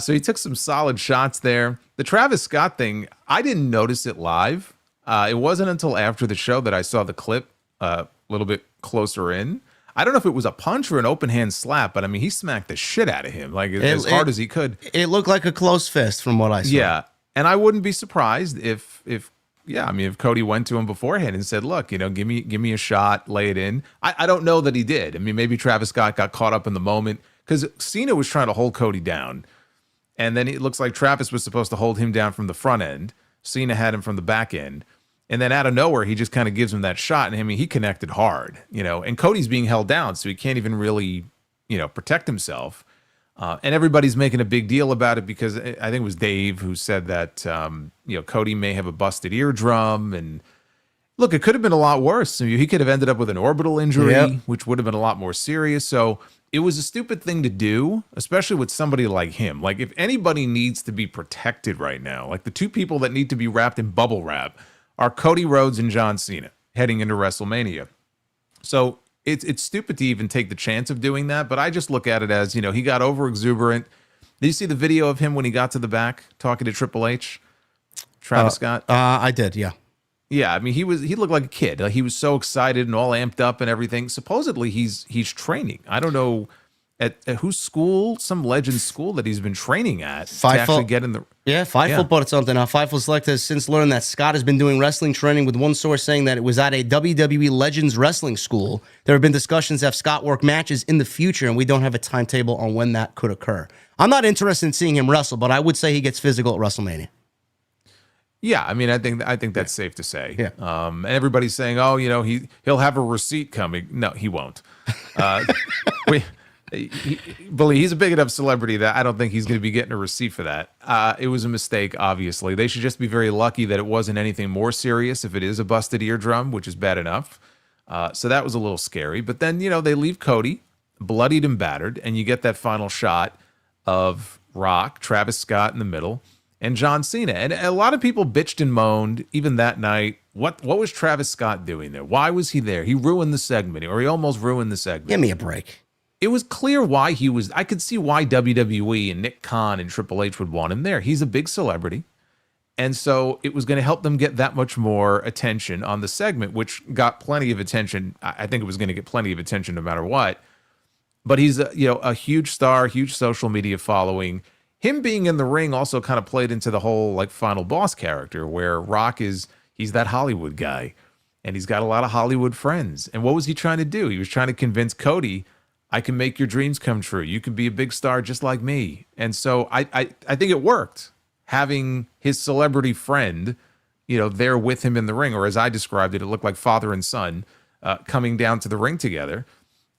So he took some solid shots there. The Travis Scott thing, I didn't notice it live. It wasn't until after the show that I saw the clip a little bit closer in. I don't know if it was a punch or an open hand slap, but I mean, he smacked the shit out of him, like as hard as he could. It looked like a close fist from what I saw. Yeah. And I wouldn't be surprised if Cody went to him beforehand and said, look, give me a shot, lay it in. I don't know that he did. I mean, maybe Travis Scott got caught up in the moment because Cena was trying to hold Cody down. And then it looks like Travis was supposed to hold him down from the front end. Cena had him from the back end. And then out of nowhere, he just kind of gives him that shot. And I mean, he connected hard, and Cody's being held down, so he can't even really, protect himself. And everybody's making a big deal about it because I think it was Dave who said that, Cody may have a busted eardrum. And look, it could have been a lot worse. I mean, he could have ended up with an orbital injury, which would have been a lot more serious. So it was a stupid thing to do, especially with somebody like him. Like, if anybody needs to be protected right now, like the 2 people that need to be wrapped in bubble wrap are Cody Rhodes and John Cena heading into WrestleMania. So it's stupid to even take the chance of doing that, but I just look at it as, he got over exuberant. Did you see the video of him when he got to the back talking to Triple H? Travis Scott? I did, yeah. Yeah, I mean, he looked like a kid. He was so excited and all amped up and everything. Supposedly he's training. I don't know at whose school, some legend school that he's been training at to actually get in the... Yeah, Fightful put something out. Fightful Select has since learned that Scott has been doing wrestling training, with one source saying that it was at a WWE Legends wrestling school. There have been discussions to have Scott work matches in the future, and we don't have a timetable on when that could occur. I'm not interested in seeing him wrestle, but I would say he gets physical at WrestleMania. Yeah, I mean, I think that's safe to say. Yeah. And everybody's saying, oh, he'll have a receipt coming. No, he won't. He's a big enough celebrity that I don't think he's going to be getting a receipt for that. It was a mistake, obviously. They should just be very lucky that it wasn't anything more serious if it is a busted eardrum, which is bad enough. So that was a little scary. But then, they leave Cody bloodied and battered, and you get that final shot of Rock, Travis Scott in the middle, and John Cena. And a lot of people bitched and moaned, even that night. What was Travis Scott doing there? Why was he there? He ruined the segment, or he almost ruined the segment. Give me a break. It was clear why he was. I could see why WWE and Nick Khan and Triple H would want him there. He's a big celebrity. And so it was going to help them get that much more attention on the segment, which got plenty of attention. I think it was going to get plenty of attention no matter what. But he's a huge star, huge social media following. Him being in the ring also kind of played into the whole like final boss character, where Rock he's that Hollywood guy, and he's got a lot of Hollywood friends. And what was he trying to do? He was trying to convince Cody, I can make your dreams come true. You can be a big star just like me. And so I think it worked, having his celebrity friend, there with him in the ring, or as I described it, it looked like father and son coming down to the ring together.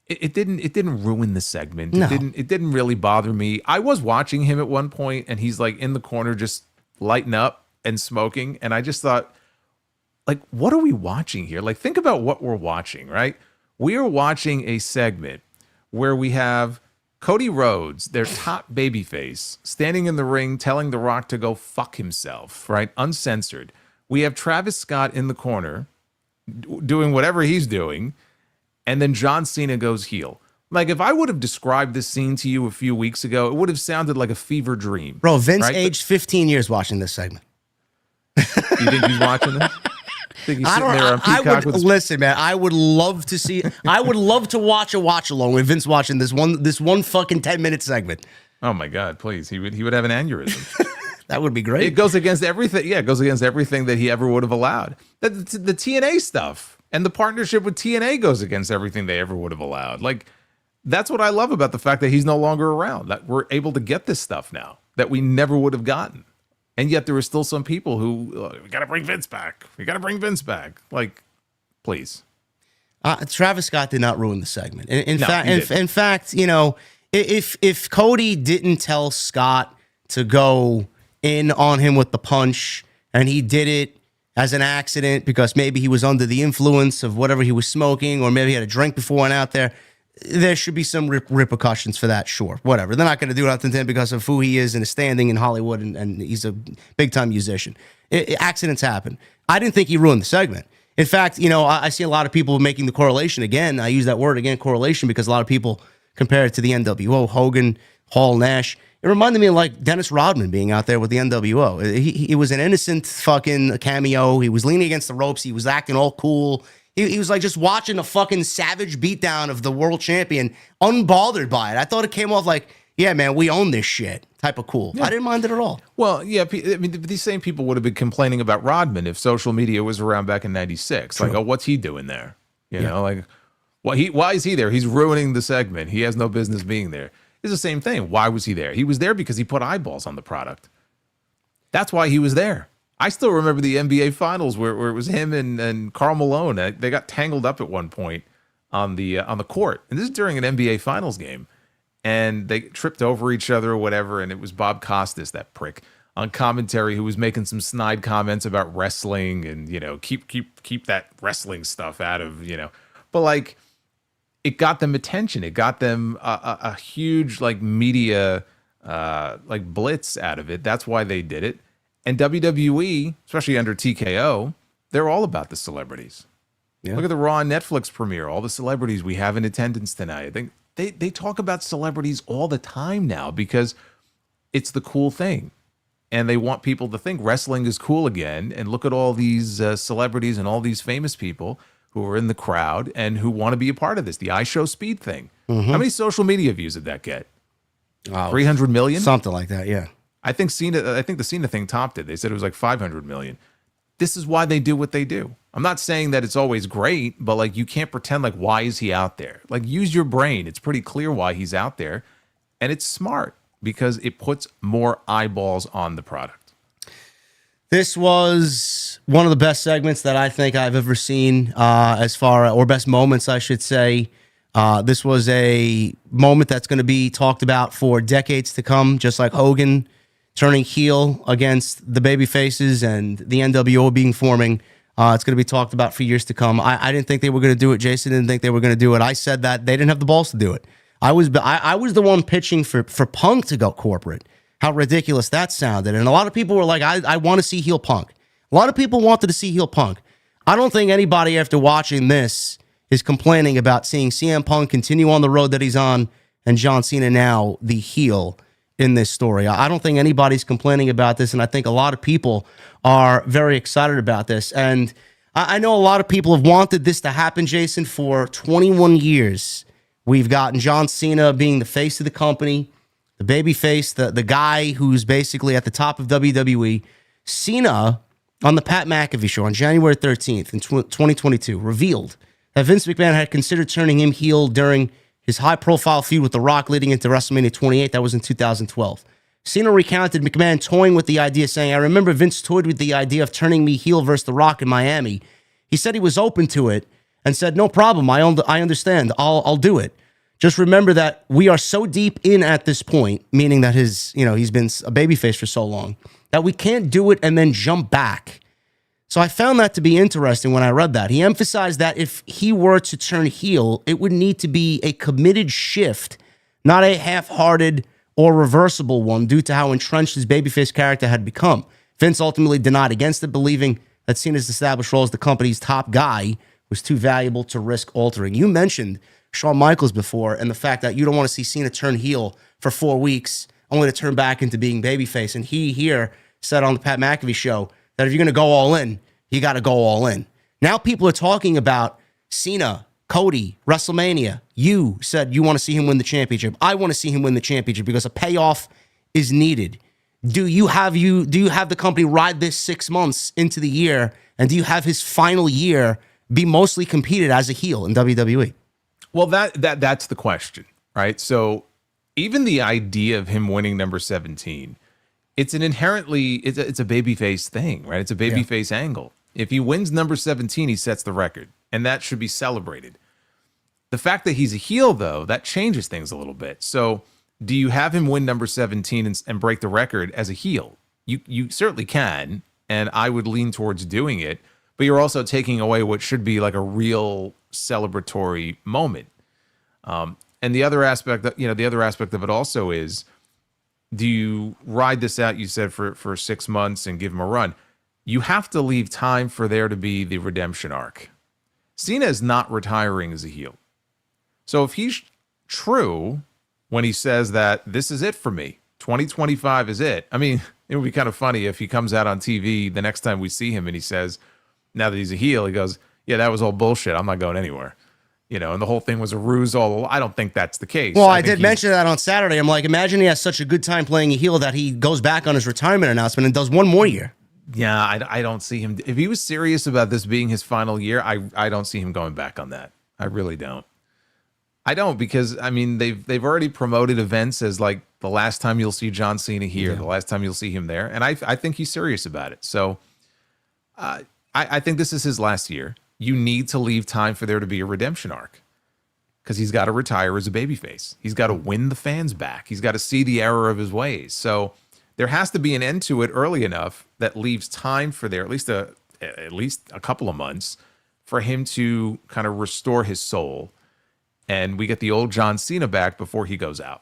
It didn't ruin the segment. No. It didn't really bother me. I was watching him at one point, and he's like in the corner just lighting up and smoking, and I just thought, like, what are we watching here? Like, think about what we're watching, right? We are watching a segment where we have Cody Rhodes, their top babyface, standing in the ring telling The Rock to go fuck himself, right? Uncensored. We have Travis Scott in the corner doing whatever he's doing, and then John Cena goes heel. Like, if I would have described this scene to you a few weeks ago, it would have sounded like a fever dream. Bro, Vince right? aged 15 years watching this segment. You think he's watching this? Think he's sitting there on Peacock with his... Listen, man, I would love to see. I would love to watch a watch along with Vince watching this one fucking 10-minute segment. Oh my God, please! He would have an aneurysm. That would be great. It goes against everything. Yeah, it goes against everything that he ever would have allowed. The TNA stuff and the partnership with TNA goes against everything they ever would have allowed. Like, that's what I love about the fact that he's no longer around. That we're able to get this stuff now that we never would have gotten. And yet there are still some people who, we got to bring Vince back. We got to bring Vince back. Like, please. Travis Scott did not ruin the segment. In No, fact, you know, if Cody didn't tell Scott to go in on him with the punch, and he did it as an accident because maybe he was under the influence of whatever he was smoking, or maybe he had a drink before he went out there should be some repercussions for that, sure. Whatever. They're not going to do nothing to him because of who he is and his standing in Hollywood, and he's a big-time musician. Accidents happen. I didn't think he ruined the segment. In fact, you know, I see a lot of people making the correlation again. I use that word again, correlation, because a lot of people compare it to the NWO, Hogan, Hall, Nash. It reminded me of like Dennis Rodman being out there with the NWO. He was an innocent fucking cameo. He was leaning against the ropes. He was acting all cool. He was like just watching a fucking savage beatdown of the world champion, unbothered by it. I thought it came off like, yeah, man, we own this shit type of cool. Yeah. I didn't mind it at all. Well, yeah, I mean, these same people would have been complaining about Rodman if social media was around back in '96. Like, oh, what's he doing there? You know, like, why is he there? He's ruining the segment. He has no business being there. It's the same thing. Why was he there? He was there because he put eyeballs on the product. That's why he was there. I still remember the NBA Finals where it was him and Karl Malone. They got tangled up at one point on the court, and this is during an NBA Finals game, and they tripped over each other or whatever. And it was Bob Costas, that prick, on commentary, who was making some snide comments about wrestling and, you know, keep that wrestling stuff out of, you know. But like, it got them attention. It got them a huge like media like blitz out of it. That's why they did it. And WWE, especially under TKO, they're all about the celebrities. Yeah. Look at the Raw Netflix premiere, all the celebrities we have in attendance tonight. I think they talk about celebrities all the time now because it's the cool thing. And they want people to think wrestling is cool again. And look at all these celebrities and all these famous people who are in the crowd and who want to be a part of this. The I Show Speed thing. Mm-hmm. How many social media views did that get? 300 million? Something like that, yeah. I think the Cena thing topped it. They said it was like 500 million. This is why they do what they do. I'm not saying that it's always great, but like, you can't pretend like, why is he out there? Like, use your brain. It's pretty clear why he's out there. And it's smart because it puts more eyeballs on the product. This was one of the best segments that I think I've ever seen, or best moments, I should say. This was a moment that's going to be talked about for decades to come, just like Hogan turning heel against the baby faces and the NWO being forming. It's going to be talked about for years to come. I didn't think they were going to do it. Jason didn't think they were going to do it. I said that they didn't have the balls to do it. I was the one pitching for Punk to go corporate. How ridiculous that sounded. And a lot of people were like, I want to see heel Punk. A lot of people wanted to see heel Punk. I don't think anybody after watching this is complaining about seeing CM Punk continue on the road that he's on and John Cena now the heel in this story. I don't think anybody's complaining about this, and I think a lot of people are very excited about this. And I know a lot of people have wanted this to happen, Jason, for 21 years. We've gotten John Cena being the face of the company, the baby face, the guy who's basically at the top of WWE. Cena, on the Pat McAfee show on January 13th in 2022, revealed that Vince McMahon had considered turning him heel during his high-profile feud with The Rock leading into WrestleMania 28. That was in 2012. Cena recounted McMahon toying with the idea, saying, I remember Vince toyed with the idea of turning me heel versus The Rock in Miami. He said he was open to it and said, no problem, I understand, I'll do it. Just remember that we are so deep in at this point, meaning that he's been a babyface for so long, that we can't do it and then jump back. So I found that to be interesting when I read that. He emphasized that if he were to turn heel, it would need to be a committed shift not a half-hearted or reversible one due to how entrenched his babyface character had become. Vince ultimately denied against it, believing that Cena's established role as the company's top guy was too valuable to risk altering. You mentioned Shawn Michaels before and the fact that you don't want to see Cena turn heel for 4 weeks, only to turn back into being babyface. And he here said on the Pat McAfee show that if you're going to go all in, you got to go all in. Now people are talking about Cena, Cody, WrestleMania. You said you want to see him win the championship. I want to see him win the championship because a payoff is needed. Do you have the company ride this 6 months into the year, and do you have his final year be mostly competed as a heel in WWE? Well, that's the question, right? So even the idea of him winning number 17, it's an inherently it's a babyface thing, right? It's a babyface angle. If he wins number 17, he sets the record, and that should be celebrated. The fact that he's a heel, though, that changes things a little bit. So do you have him win number 17 and break the record as a heel? You certainly can, and I would lean towards doing it, but you're also taking away what should be like a real celebratory moment. And the other aspect of it also is, do you ride this out, you said, for 6 months and give him a run? You have to leave time for there to be the redemption arc. Cena is not retiring as a heel. So if he's true when he says that this is it for me, 2025 is it. I mean, it would be kind of funny if he comes out on TV the next time we see him and he says, now that he's a heel, he goes, yeah, that was all bullshit. I'm not going anywhere. And the whole thing was a ruse all along. I don't think that's the case. Well, I did mention that on Saturday. I'm like, imagine he has such a good time playing a heel that he goes back on his retirement announcement and does one more year. Yeah, I don't see him. If he was serious about this being his final year, I don't see him going back on that. I really don't. I don't, because I mean they've already promoted events as like the last time you'll see John Cena here, the last time you'll see him there, and I think he's serious about it. So I think this is his last year. You need to leave time for there to be a redemption arc, because he's got to retire as a babyface. He's got to win the fans back. He's got to see the error of his ways. So there has to be an end to it early enough that leaves time for there at least a couple of months for him to kind of restore his soul. And we get the old John Cena back before he goes out.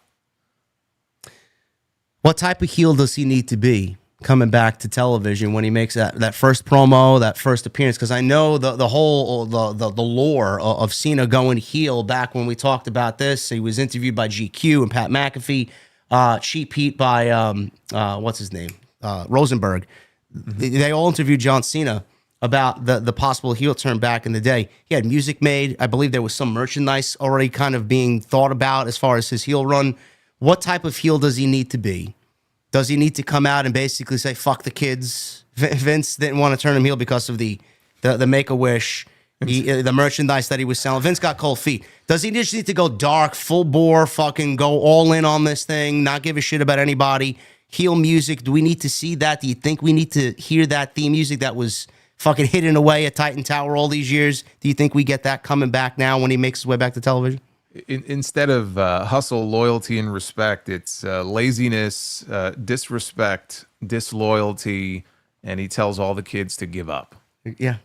What type of heel does he need to be coming back to television when he makes that first promo, that first appearance? Because I know the whole lore of Cena going heel. Back when we talked about this, he was interviewed by GQ and Pat McAfee, Cheap Pete by what's his name, Rosenberg. Mm-hmm. They all interviewed John Cena about the possible heel turn back in the day. He had music made. I believe there was some merchandise already kind of being thought about as far as his heel run. What type of heel does he need to be? Does he need to come out and basically say, fuck the kids? Vince didn't want to turn him heel because of the Make-A-Wish, the merchandise that he was selling. Vince got cold feet. Does he just need to go dark, full bore, fucking go all in on this thing, not give a shit about anybody? Heel music, do we need to see that? Do you think we need to hear that theme music that was fucking hidden away at Titan Tower all these years? Do you think we get that coming back now when he makes his way back to television? Instead of hustle, loyalty, and respect, it's laziness, disrespect, disloyalty, and he tells all the kids to give up. Yeah.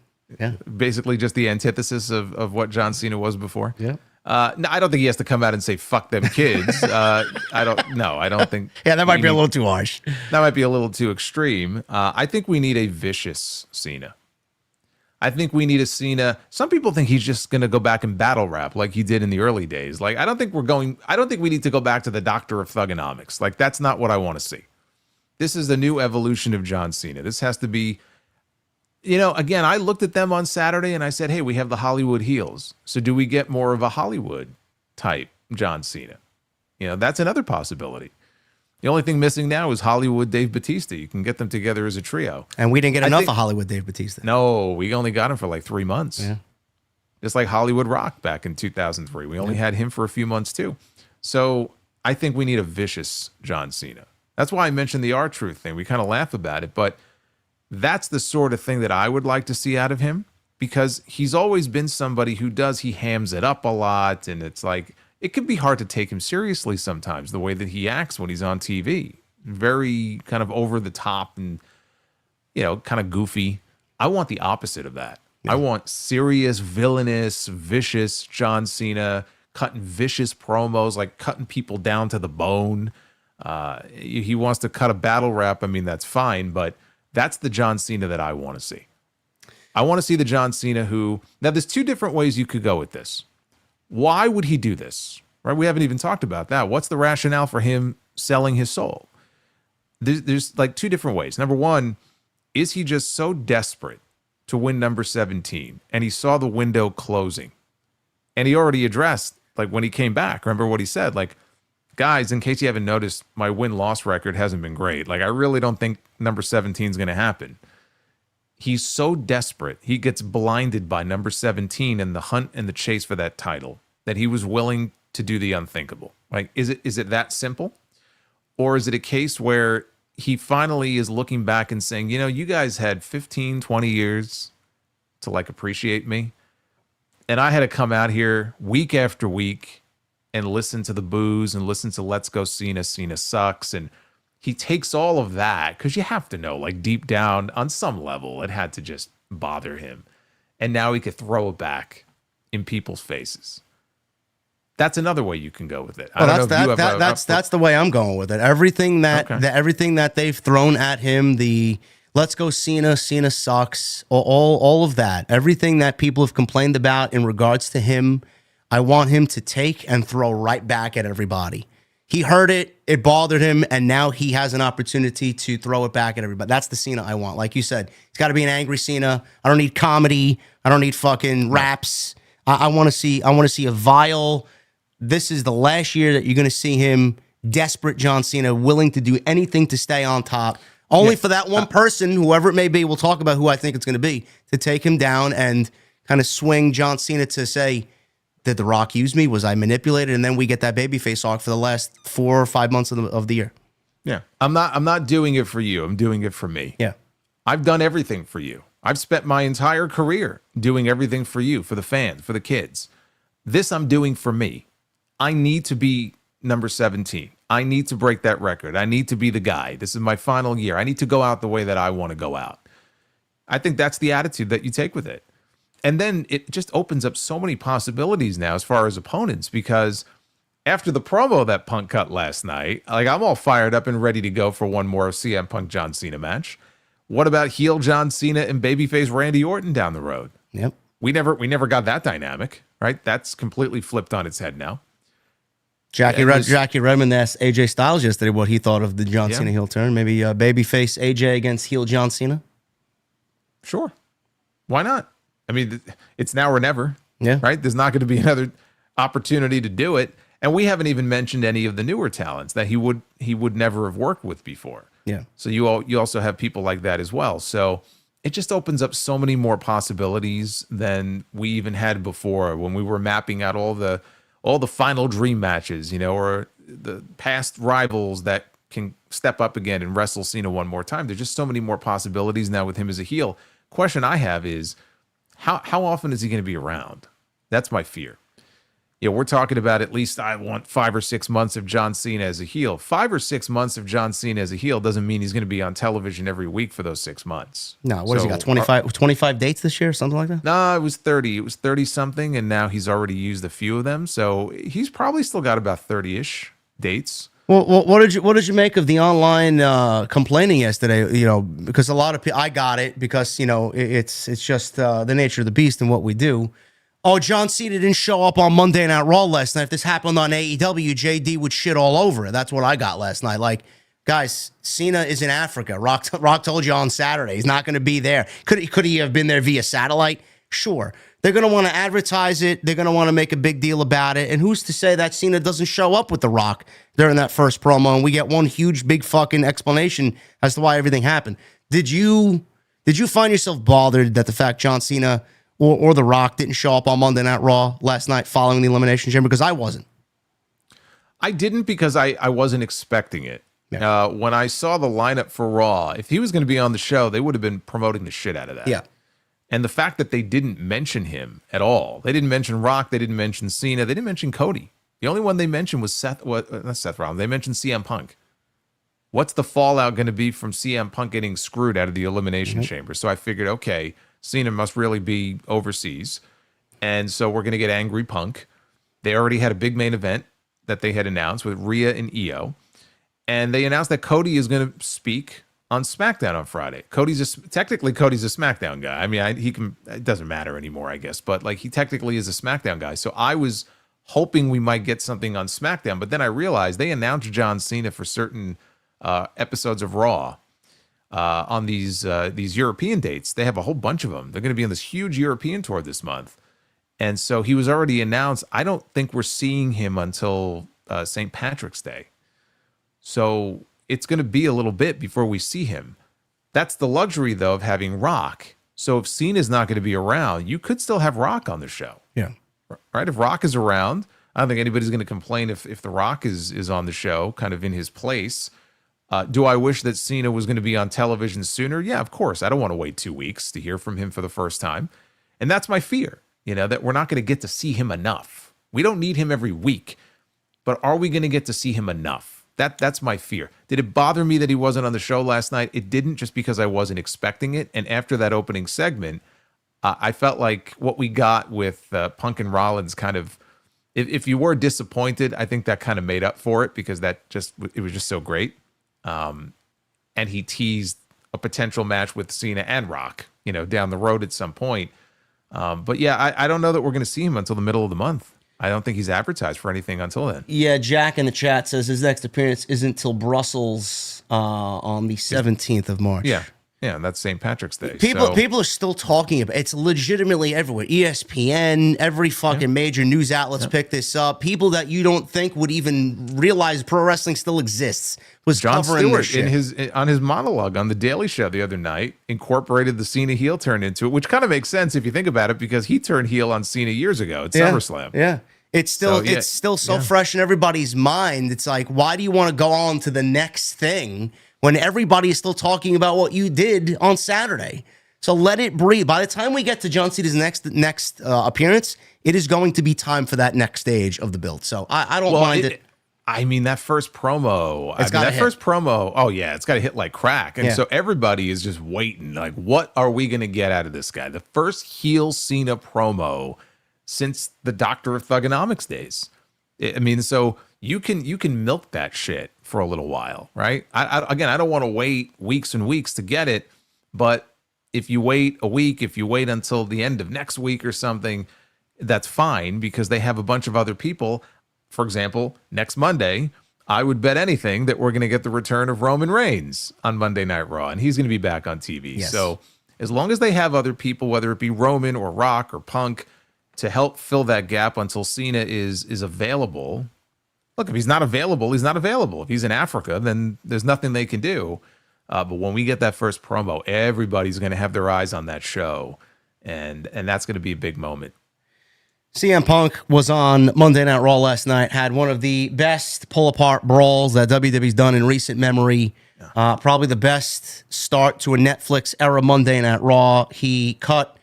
Basically just the antithesis of what John Cena was before. Yeah. No, I don't think he has to come out and say, fuck them kids. I don't think. Yeah, that might be a little too harsh. That might be a little too extreme. I think we need a vicious Cena. I think we need a Cena. Some people think he's just going to go back and battle rap like he did in the early days. Like, I don't think we need to go back to the Doctor of Thugonomics. Like, that's not what I want to see. This is the new evolution of John Cena. This has to be, again, I looked at them on Saturday and I said, hey, we have the Hollywood heels. So do we get more of a Hollywood type John Cena? That's another possibility. The only thing missing now is Hollywood Dave Bautista. You can get them together as a trio. And we didn't get enough of Hollywood Dave Bautista. No, we only got him for like 3 months. Yeah. Just like Hollywood Rock back in 2003. We only had him for a few months too. So I think we need a vicious John Cena. That's why I mentioned the R-Truth thing. We kind of laugh about it, but that's the sort of thing that I would like to see out of him, because he's always been somebody who he hams it up a lot, and it's like, it can be hard to take him seriously sometimes, the way that he acts when he's on TV. Very kind of over the top and, kind of goofy. I want the opposite of that. Yeah. I want serious, villainous, vicious John Cena, cutting vicious promos, like cutting people down to the bone. He wants to cut a battle rap. I mean, that's fine, but that's the John Cena that I want to see. I want to see the John Cena who, now there's two different ways you could go with this. Why would he do this? Right? We haven't even talked about that. What's the rationale for him selling his soul? There's like two different ways. Number one, is he just so desperate to win number 17 and he saw the window closing and he already addressed, like when he came back, remember what he said? Like, guys, in case you haven't noticed, my win-loss record hasn't been great. Like, I really don't think number 17 is going to happen. He's so desperate. He gets blinded by number 17 and the hunt and the chase for that title that he was willing to do the unthinkable. Like, is it that simple? Or is it a case where he finally is looking back and saying, you know, you guys had 15, 20 years to like appreciate me. And I had to come out here week after week and listen to the boos and listen to Let's Go Cena, Cena sucks. And he takes all of that because you have to know, like deep down on some level, it had to just bother him. And now he could throw it back in people's faces. That's another way you can go with it. That's the way I'm going with it. Everything that they've thrown at him, the Let's Go Cena, Cena sucks, all of that, everything that people have complained about in regards to him, I want him to take and throw right back at everybody. He heard it, it bothered him, and now he has an opportunity to throw it back at everybody. That's the Cena I want. Like you said, he's got to be an angry Cena. I don't need comedy. I don't need fucking raps. I want to see a vile. This is the last year that you're going to see him, desperate John Cena, willing to do anything to stay on top. Only for that one person, whoever it may be, we'll talk about who I think it's going to be, to take him down and kind of swing John Cena to say, did The Rock use me? Was I manipulated? And then we get that babyface arc for the last 4 or 5 months of the year. Yeah. I'm not doing it for you. I'm doing it for me. Yeah. I've done everything for you. I've spent my entire career doing everything for you, for the fans, for the kids. This I'm doing for me. I need to be number 17. I need to break that record. I need to be the guy. This is my final year. I need to go out the way that I want to go out. I think that's the attitude that you take with it. And then it just opens up so many possibilities now as far as opponents, because after the promo that Punk cut last night, like I'm all fired up and ready to go for one more CM Punk John Cena match. What about heel John Cena and babyface Randy Orton down the road? Yep. We never got that dynamic, right? That's completely flipped on its head now. Jackie Redmond asked AJ Styles yesterday what he thought of the John Cena heel turn. Maybe babyface AJ against heel John Cena? Sure. Why not? I mean, it's now or never. Yeah. Right? There's not going to be another opportunity to do it. And we haven't even mentioned any of the newer talents that he would never have worked with before. Yeah. So you also have people like that as well. So it just opens up so many more possibilities than we even had before when we were mapping out all the final dream matches, you know, or the past rivals that can step up again and wrestle Cena one more time. There's just so many more possibilities now with him as a heel. Question I have is, how often is he going to be around? That's my fear. You know, we're talking about at least I want 5 or 6 months of John Cena as a heel. 5 or 6 months of John Cena as a heel doesn't mean he's going to be on television every week for those 6 months. No, what has he got, 25 dates this year, something like that? No, it was 30. It was 30-something, and now he's already used a few of them. So he's probably still got about 30-ish dates. Well, what did you make of the online complaining yesterday? You know, because a lot of people, I got it because, you know, it's just the nature of the beast and what we do. Oh, John Cena didn't show up on Monday Night Raw last night. If this happened on AEW, JD would shit all over it. That's what I got last night. Like, guys, Cena is in Africa. Rock told you on Saturday. He's not going to be there. Could he have been there via satellite? Sure. They're going to want to advertise it. They're going to want to make a big deal about it. And who's to say that Cena doesn't show up with The Rock during that first promo and we get one huge, big fucking explanation as to why everything happened? Did you find yourself bothered that the fact John Cena or The Rock didn't show up on Monday Night Raw last night following the Elimination Chamber? Because I wasn't. I didn't because I wasn't expecting it. Yeah. When I saw the lineup for Raw, if he was going to be on the show, they would have been promoting the shit out of that. Yeah. And the fact that they didn't mention him at all, they didn't mention Rock, they didn't mention Cena, they didn't mention Cody. The only one they mentioned was not Seth Rollins. They mentioned CM Punk. What's the fallout going to be from CM Punk getting screwed out of the Elimination Chamber? So I figured, okay, Cena must really be overseas. And so we're going to get angry Punk. They already had a big main event that they had announced with Rhea and Io. And they announced that Cody is going to speak on SmackDown on Friday. Technically Cody's a SmackDown guy. I mean, it doesn't matter anymore, I guess, but like he technically is a SmackDown guy. So I was hoping we might get something on SmackDown, but then I realized they announced John Cena for certain episodes of Raw on these European dates. They have a whole bunch of them. They're going to be on this huge European tour this month. And so he was already announced. I don't think we're seeing him until St. Patrick's Day. So it's going to be a little bit before we see him. That's the luxury, though, of having Rock. So if Cena's not going to be around, you could still have Rock on the show. Yeah. Right? If Rock is around, I don't think anybody's going to complain if The Rock is on the show, kind of in his place. Do I wish that Cena was going to be on television sooner? Yeah, of course. I don't want to wait 2 weeks to hear from him for the first time. And that's my fear, that we're not going to get to see him enough. We don't need him every week, but are we going to get to see him enough? That's my fear. Did it bother me that he wasn't on the show last night? It didn't, just because I wasn't expecting it. And after that opening segment, I felt like what we got with Punk and Rollins kind of, if you were disappointed, I think that kind of made up for it, because it was just so great. And he teased a potential match with Cena and Rock, down the road at some point. But yeah, I don't know that we're going to see him until the middle of the month. I don't think he's advertised for anything until then. Yeah, Jack in the chat says his next appearance isn't till Brussels on the 17th of March. Yeah, and that's St. Patrick's Day. People are still talking about it. It's legitimately everywhere. ESPN, every fucking major news outlets pick this up. People that you don't think would even realize pro wrestling still exists was Jon covering this Stewart shit. on his monologue on the Daily Show the other night incorporated the Cena heel turn into it, which kind of makes sense if you think about it, because he turned heel on Cena years ago at SummerSlam. Yeah. It's still so fresh in everybody's mind. It's like, why do you want to go on to the next thing when everybody is still talking about what you did on Saturday? So let it breathe. By the time we get to John Cena's next appearance, it is going to be time for that next stage of the build. So I don't mind it. I mean, that first promo, first promo, oh yeah, it's got to hit like crack. And so everybody is just waiting. Like, what are we going to get out of this guy? The first heel Cena promo since the Doctor of Thugonomics days. I mean, so you can milk that shit for a little while, right? I don't want to wait weeks and weeks to get it, but if you wait a week, if you wait until the end of next week or something, that's fine, because they have a bunch of other people. For example, next Monday, I would bet anything that we're going to get the return of Roman Reigns on Monday Night Raw, and he's going to be back on TV. Yes. So as long as they have other people, whether it be Roman or Rock or Punk, to help fill that gap until Cena is available. Look, if he's not available, he's not available. If he's in Africa, then there's nothing they can do. But when we get that first promo, everybody's going to have their eyes on that show, and that's going to be a big moment. CM Punk was on Monday Night Raw last night, had one of the best pull-apart brawls that WWE's done in recent memory. Probably the best start to a Netflix-era Monday Night Raw. He cut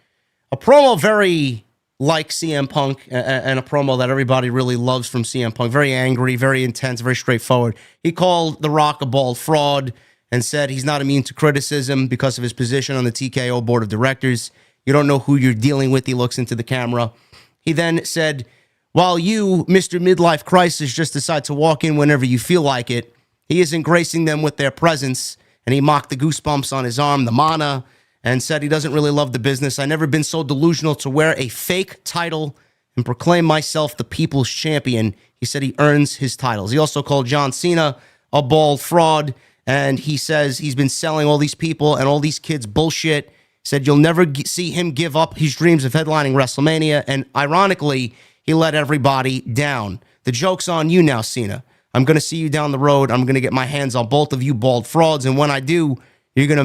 a promo very like CM Punk, and a promo that everybody really loves from CM Punk. Very angry, very intense, very straightforward. He called The Rock a bald fraud and said he's not immune to criticism because of his position on the TKO board of directors. You don't know who you're dealing with. He looks into the camera. He then said, while you, Mr. Midlife Crisis, just decide to walk in whenever you feel like it, he isn't gracing them with their presence. And he mocked the goosebumps on his arm, the mana, and said he doesn't really love the business. I've never been so delusional to wear a fake title and proclaim myself the people's champion. He said he earns his titles. He also called John Cena a bald fraud, and he says he's been selling all these people and all these kids bullshit. He said you'll never see him give up his dreams of headlining WrestleMania, and ironically, he let everybody down. The joke's on you now, Cena. I'm going to see you down the road. I'm going to get my hands on both of you bald frauds, and when I do, you're going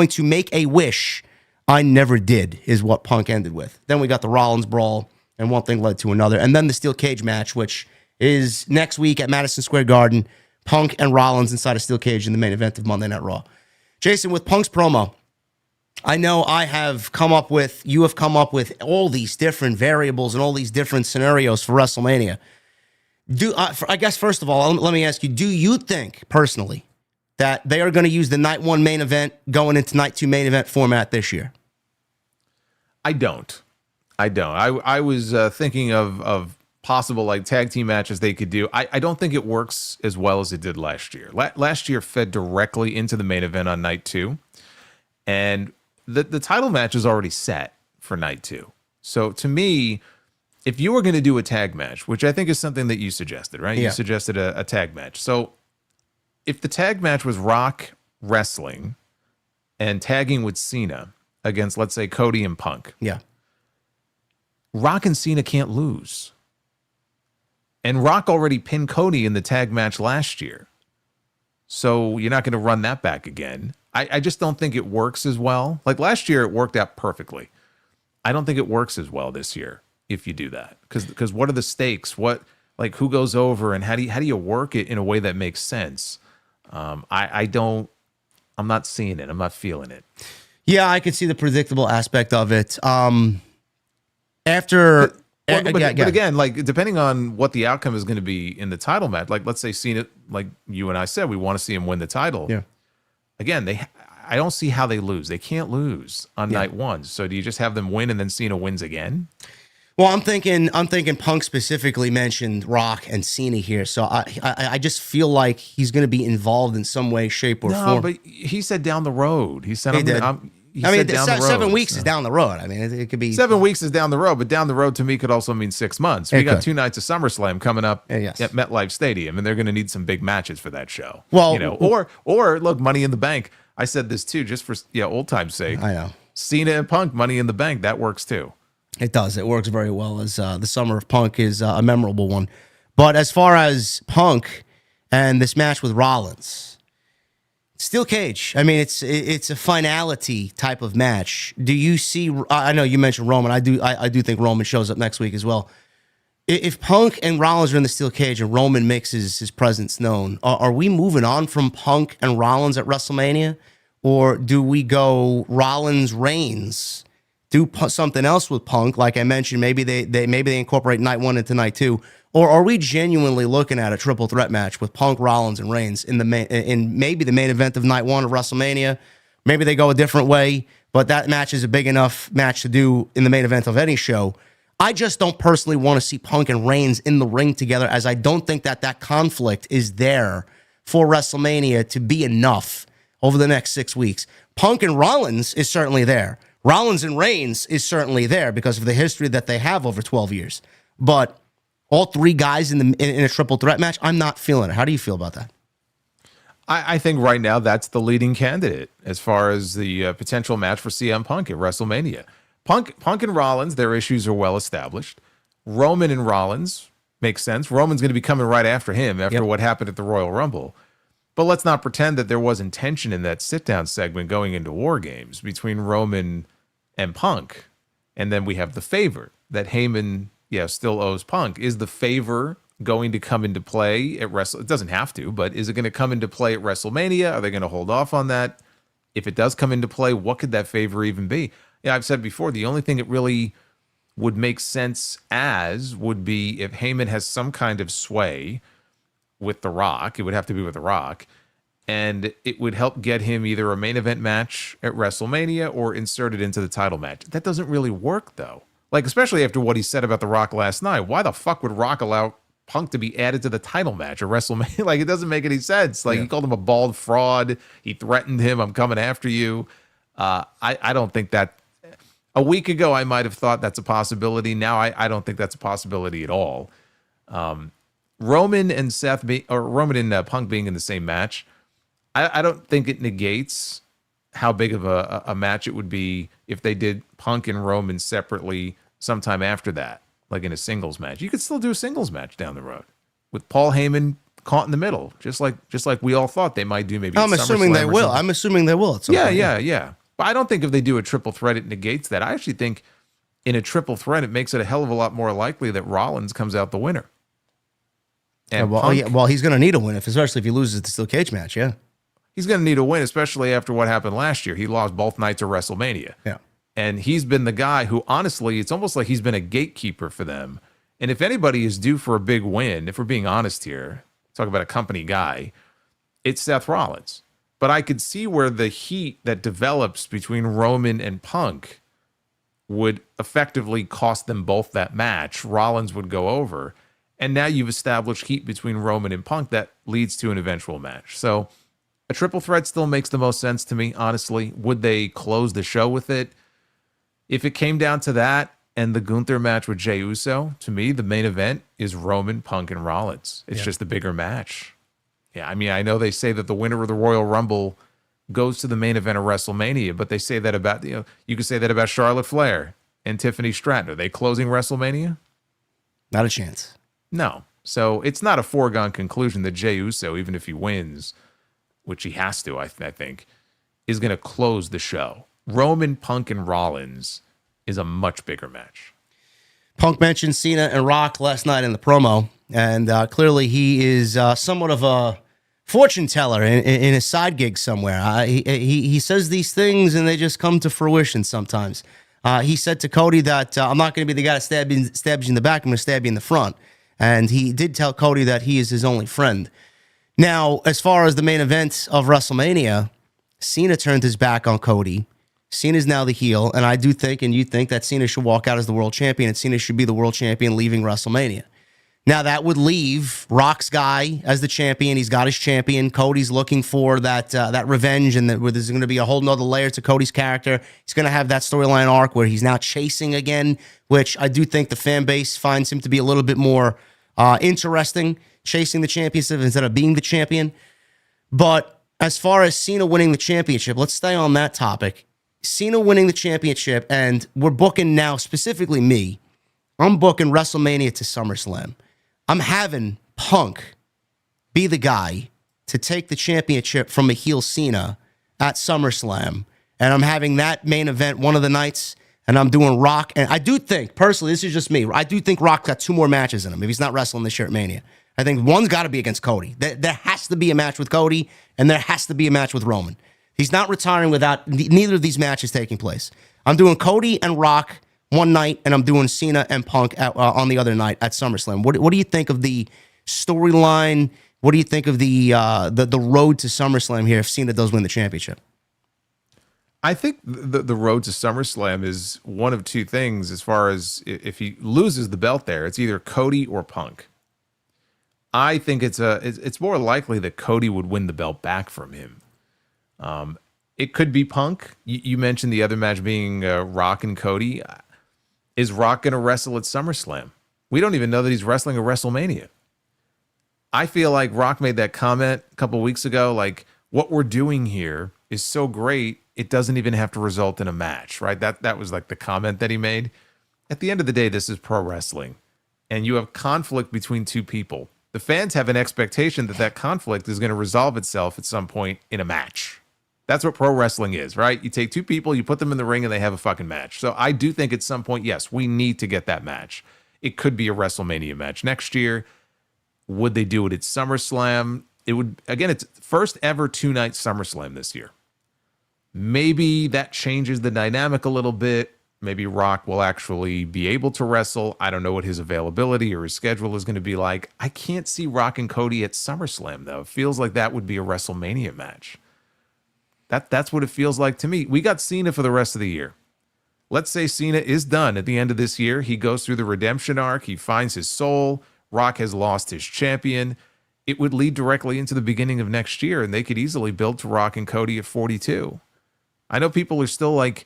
to make a wish I never did, is what Punk ended with. Then we got the Rollins brawl, and one thing led to another. And then the steel cage match, which is next week at Madison Square Garden. Punk and Rollins inside a steel cage in the main event of Monday Night Raw. Jason, with Punk's promo, I know you have come up with all these different variables and all these different scenarios for WrestleMania. I guess, first of all, let me ask you, do you think, personally, that they are going to use the night one main event going into night two main event format this year? I don't. I was thinking of possible like tag team matches they could do. I don't think it works as well as it did last year. Last year fed directly into the main event on night 2. And the title match is already set for night 2. So to me, if you were going to do a tag match, which I think is something that you suggested, right? Yeah. You suggested a tag match. So if the tag match was Rock wrestling and tagging with Cena against, let's say, Cody and Punk. Yeah. Rock and Cena can't lose. And Rock already pinned Cody in the tag match last year. So you're not going to run that back again. I just don't think it works as well. Like last year, it worked out perfectly. I don't think it works as well this year if you do that. Because what are the stakes? What, like, who goes over and how do you work it in a way that makes sense? I'm not seeing it. I'm not feeling it. Yeah, I could see the predictable aspect of it. But again, like depending on what the outcome is going to be in the title match, like let's say Cena, like you and I said, we want to see him win the title. Yeah. Again, I don't see how they lose. They can't lose on night 1. So do you just have them win and then Cena wins again? Well, I'm thinking Punk specifically mentioned Rock and Cena here, so I just feel like he's going to be involved in some way, shape, or form. No, but he said down the road. He said, He did. I mean, 7 weeks is down the road. I mean, it could be 7 weeks is down the road, but down the road to me could also mean 6 months. We got 2 nights of SummerSlam coming up Yes. at MetLife Stadium, and they're going to need some big matches for that show. Well, you know, or look, Money in the Bank. I said this too, just for old time's sake. I know. Cena and Punk, Money in the Bank, that works too. It does. It works very well as the Summer of Punk is a memorable one. But as far as Punk and this match with Rollins, steel cage. I mean, it's a finality type of match. Do you see? I know you mentioned Roman. I do think Roman shows up next week as well. If Punk and Rollins are in the steel cage and Roman makes his presence known, are we moving on from Punk and Rollins at WrestleMania, or do we go Rollins Reigns? Do something else with Punk, like I mentioned. Maybe they incorporate night 1 into night 2, or are we genuinely looking at a triple threat match with Punk, Rollins, and Reigns in maybe the main event of night 1 of WrestleMania? Maybe they go a different way, but that match is a big enough match to do in the main event of any show. I just don't personally want to see Punk and Reigns in the ring together, as I don't think that conflict is there for WrestleMania to be enough over the next 6 weeks. Punk and Rollins is certainly there. Rollins and Reigns is certainly there because of the history that they have over 12 years. But all 3 guys in a triple threat match, I'm not feeling it. How do you feel about that? I think right now that's the leading candidate as far as the potential match for CM Punk at WrestleMania. Punk and Rollins, their issues are well established. Roman and Rollins makes sense. Roman's going to be coming right after him after what happened at the Royal Rumble. But let's not pretend that there wasn't tension in that sit-down segment going into War Games between Roman and Punk. And then we have the favor that Heyman, still owes Punk. Is the favor going to come into play at It doesn't have to, but is it going to come into play at WrestleMania? Are they going to hold off on that? If it does come into play, what could that favor even be? Yeah, I've said before, the only thing it really would make sense would be if Heyman has some kind of sway with The Rock. It would have to be with The Rock. And it would help get him either a main event match at WrestleMania or inserted into the title match. That doesn't really work, though. Like, especially after what he said about The Rock last night. Why the fuck would Rock allow Punk to be added to the title match at WrestleMania? Like, it doesn't make any sense. Like, he called him a bald fraud. He threatened him. I'm coming after you. I don't think that... A week ago, I might have thought that's a possibility. Now, I don't think that's a possibility at all. Roman and Punk being in the same match, I don't think it negates how big of a match it would be if they did Punk and Roman separately sometime after that, like in a singles match. You could still do a singles match down the road with Paul Heyman caught in the middle, just like we all thought they might do. Maybe I'm assuming they will. I'm assuming they will. Yeah. But I don't think if they do a triple threat, it negates that. I actually think in a triple threat, it makes it a hell of a lot more likely that Rollins comes out the winner. And well, he's going to need a win, especially if he loses the steel cage match. Yeah, he's going to need a win, especially after what happened last year. He lost both nights of WrestleMania. Yeah, and he's been the guy who, honestly, it's almost like he's been a gatekeeper for them. And if anybody is due for a big win, if we're being honest here, talk about a company guy, it's Seth Rollins. But I could see where the heat that develops between Roman and Punk would effectively cost them both that match. Rollins would go over. And now you've established heat between Roman and Punk that leads to an eventual match. So a triple threat still makes the most sense to me, honestly. Would they close the show with it? If it came down to that and the Gunther match with Jey Uso, to me, the main event is Roman, Punk, and Rollins. It's just a bigger match. Yeah, I mean, I know they say that the winner of the Royal Rumble goes to the main event of WrestleMania, but they say that about, you could say that about Charlotte Flair and Tiffany Stratton. Are they closing WrestleMania? Not a chance. No. So it's not a foregone conclusion that Jey Uso, even if he wins, which he has to, I think, is going to close the show. Roman, Punk, and Rollins is a much bigger match. Punk mentioned Cena and Rock last night in the promo, and clearly he is somewhat of a fortune teller in a side gig somewhere. He says these things, and they just come to fruition sometimes. He said to Cody that I'm not going to be the guy that stabs you in the back. I'm going to stab you in the front. And he did tell Cody that he is his only friend. Now, as far as the main event of WrestleMania, Cena turned his back on Cody. Cena's now the heel, and I do think, and you think, that Cena should walk out as the world champion, and Cena should be the world champion leaving WrestleMania. Now, that would leave Rock's guy as the champion. He's got his champion. Cody's looking for that revenge, and there's going to be a whole nother layer to Cody's character. He's going to have that storyline arc where he's now chasing again, which I do think the fan base finds him to be a little bit more interesting, chasing the championship instead of being the champion. But as far as Cena winning the championship, let's stay on that topic. Cena winning the championship, and we're booking now, specifically me, I'm booking WrestleMania to SummerSlam. I'm having Punk be the guy to take the championship from a heel Cena at SummerSlam. And I'm having that main event one of the nights, and I'm doing Rock. And I do think, personally, this is just me, I do think Rock got 2 more matches in him if he's not wrestling this year at Mania. I think one's got to be against Cody. There has to be a match with Cody, and there has to be a match with Roman. He's not retiring without neither of these matches taking place. I'm doing Cody and Rock one night, and I'm doing Cena and Punk on the other night at SummerSlam. What do you think of the storyline? What do you think of the road to SummerSlam here if Cena does win the championship? I think the road to SummerSlam is one of 2 things as far as if he loses the belt there. It's either Cody or Punk. I think it's more likely that Cody would win the belt back from him. It could be Punk. You mentioned the other match being Rock and Cody. Is Rock going to wrestle at SummerSlam? We don't even know that he's wrestling at WrestleMania. I feel like Rock made that comment a couple weeks ago, like, what we're doing here is so great, it doesn't even have to result in a match, right? That was like the comment that he made. At the end of the day, this is pro wrestling, and you have conflict between 2 people. The fans have an expectation that conflict is going to resolve itself at some point in a match. That's what pro wrestling is, right? You take 2 people, you put them in the ring, and they have a fucking match. So I do think at some point, yes, we need to get that match. It could be a WrestleMania match next year. Would they do it at SummerSlam? It would, again, it's first ever 2-night SummerSlam this year. Maybe that changes the dynamic a little bit. Maybe Rock will actually be able to wrestle. I don't know what his availability or his schedule is going to be like. I can't see Rock and Cody at SummerSlam, though. It feels like that would be a WrestleMania match. That's what it feels like to me. We got Cena for the rest of the year. Let's say Cena is done at the end of this year. He goes through the redemption arc. He finds his soul. Rock has lost his champion. It would lead directly into the beginning of next year, and they could easily build to Rock and Cody at 42. I know people are still like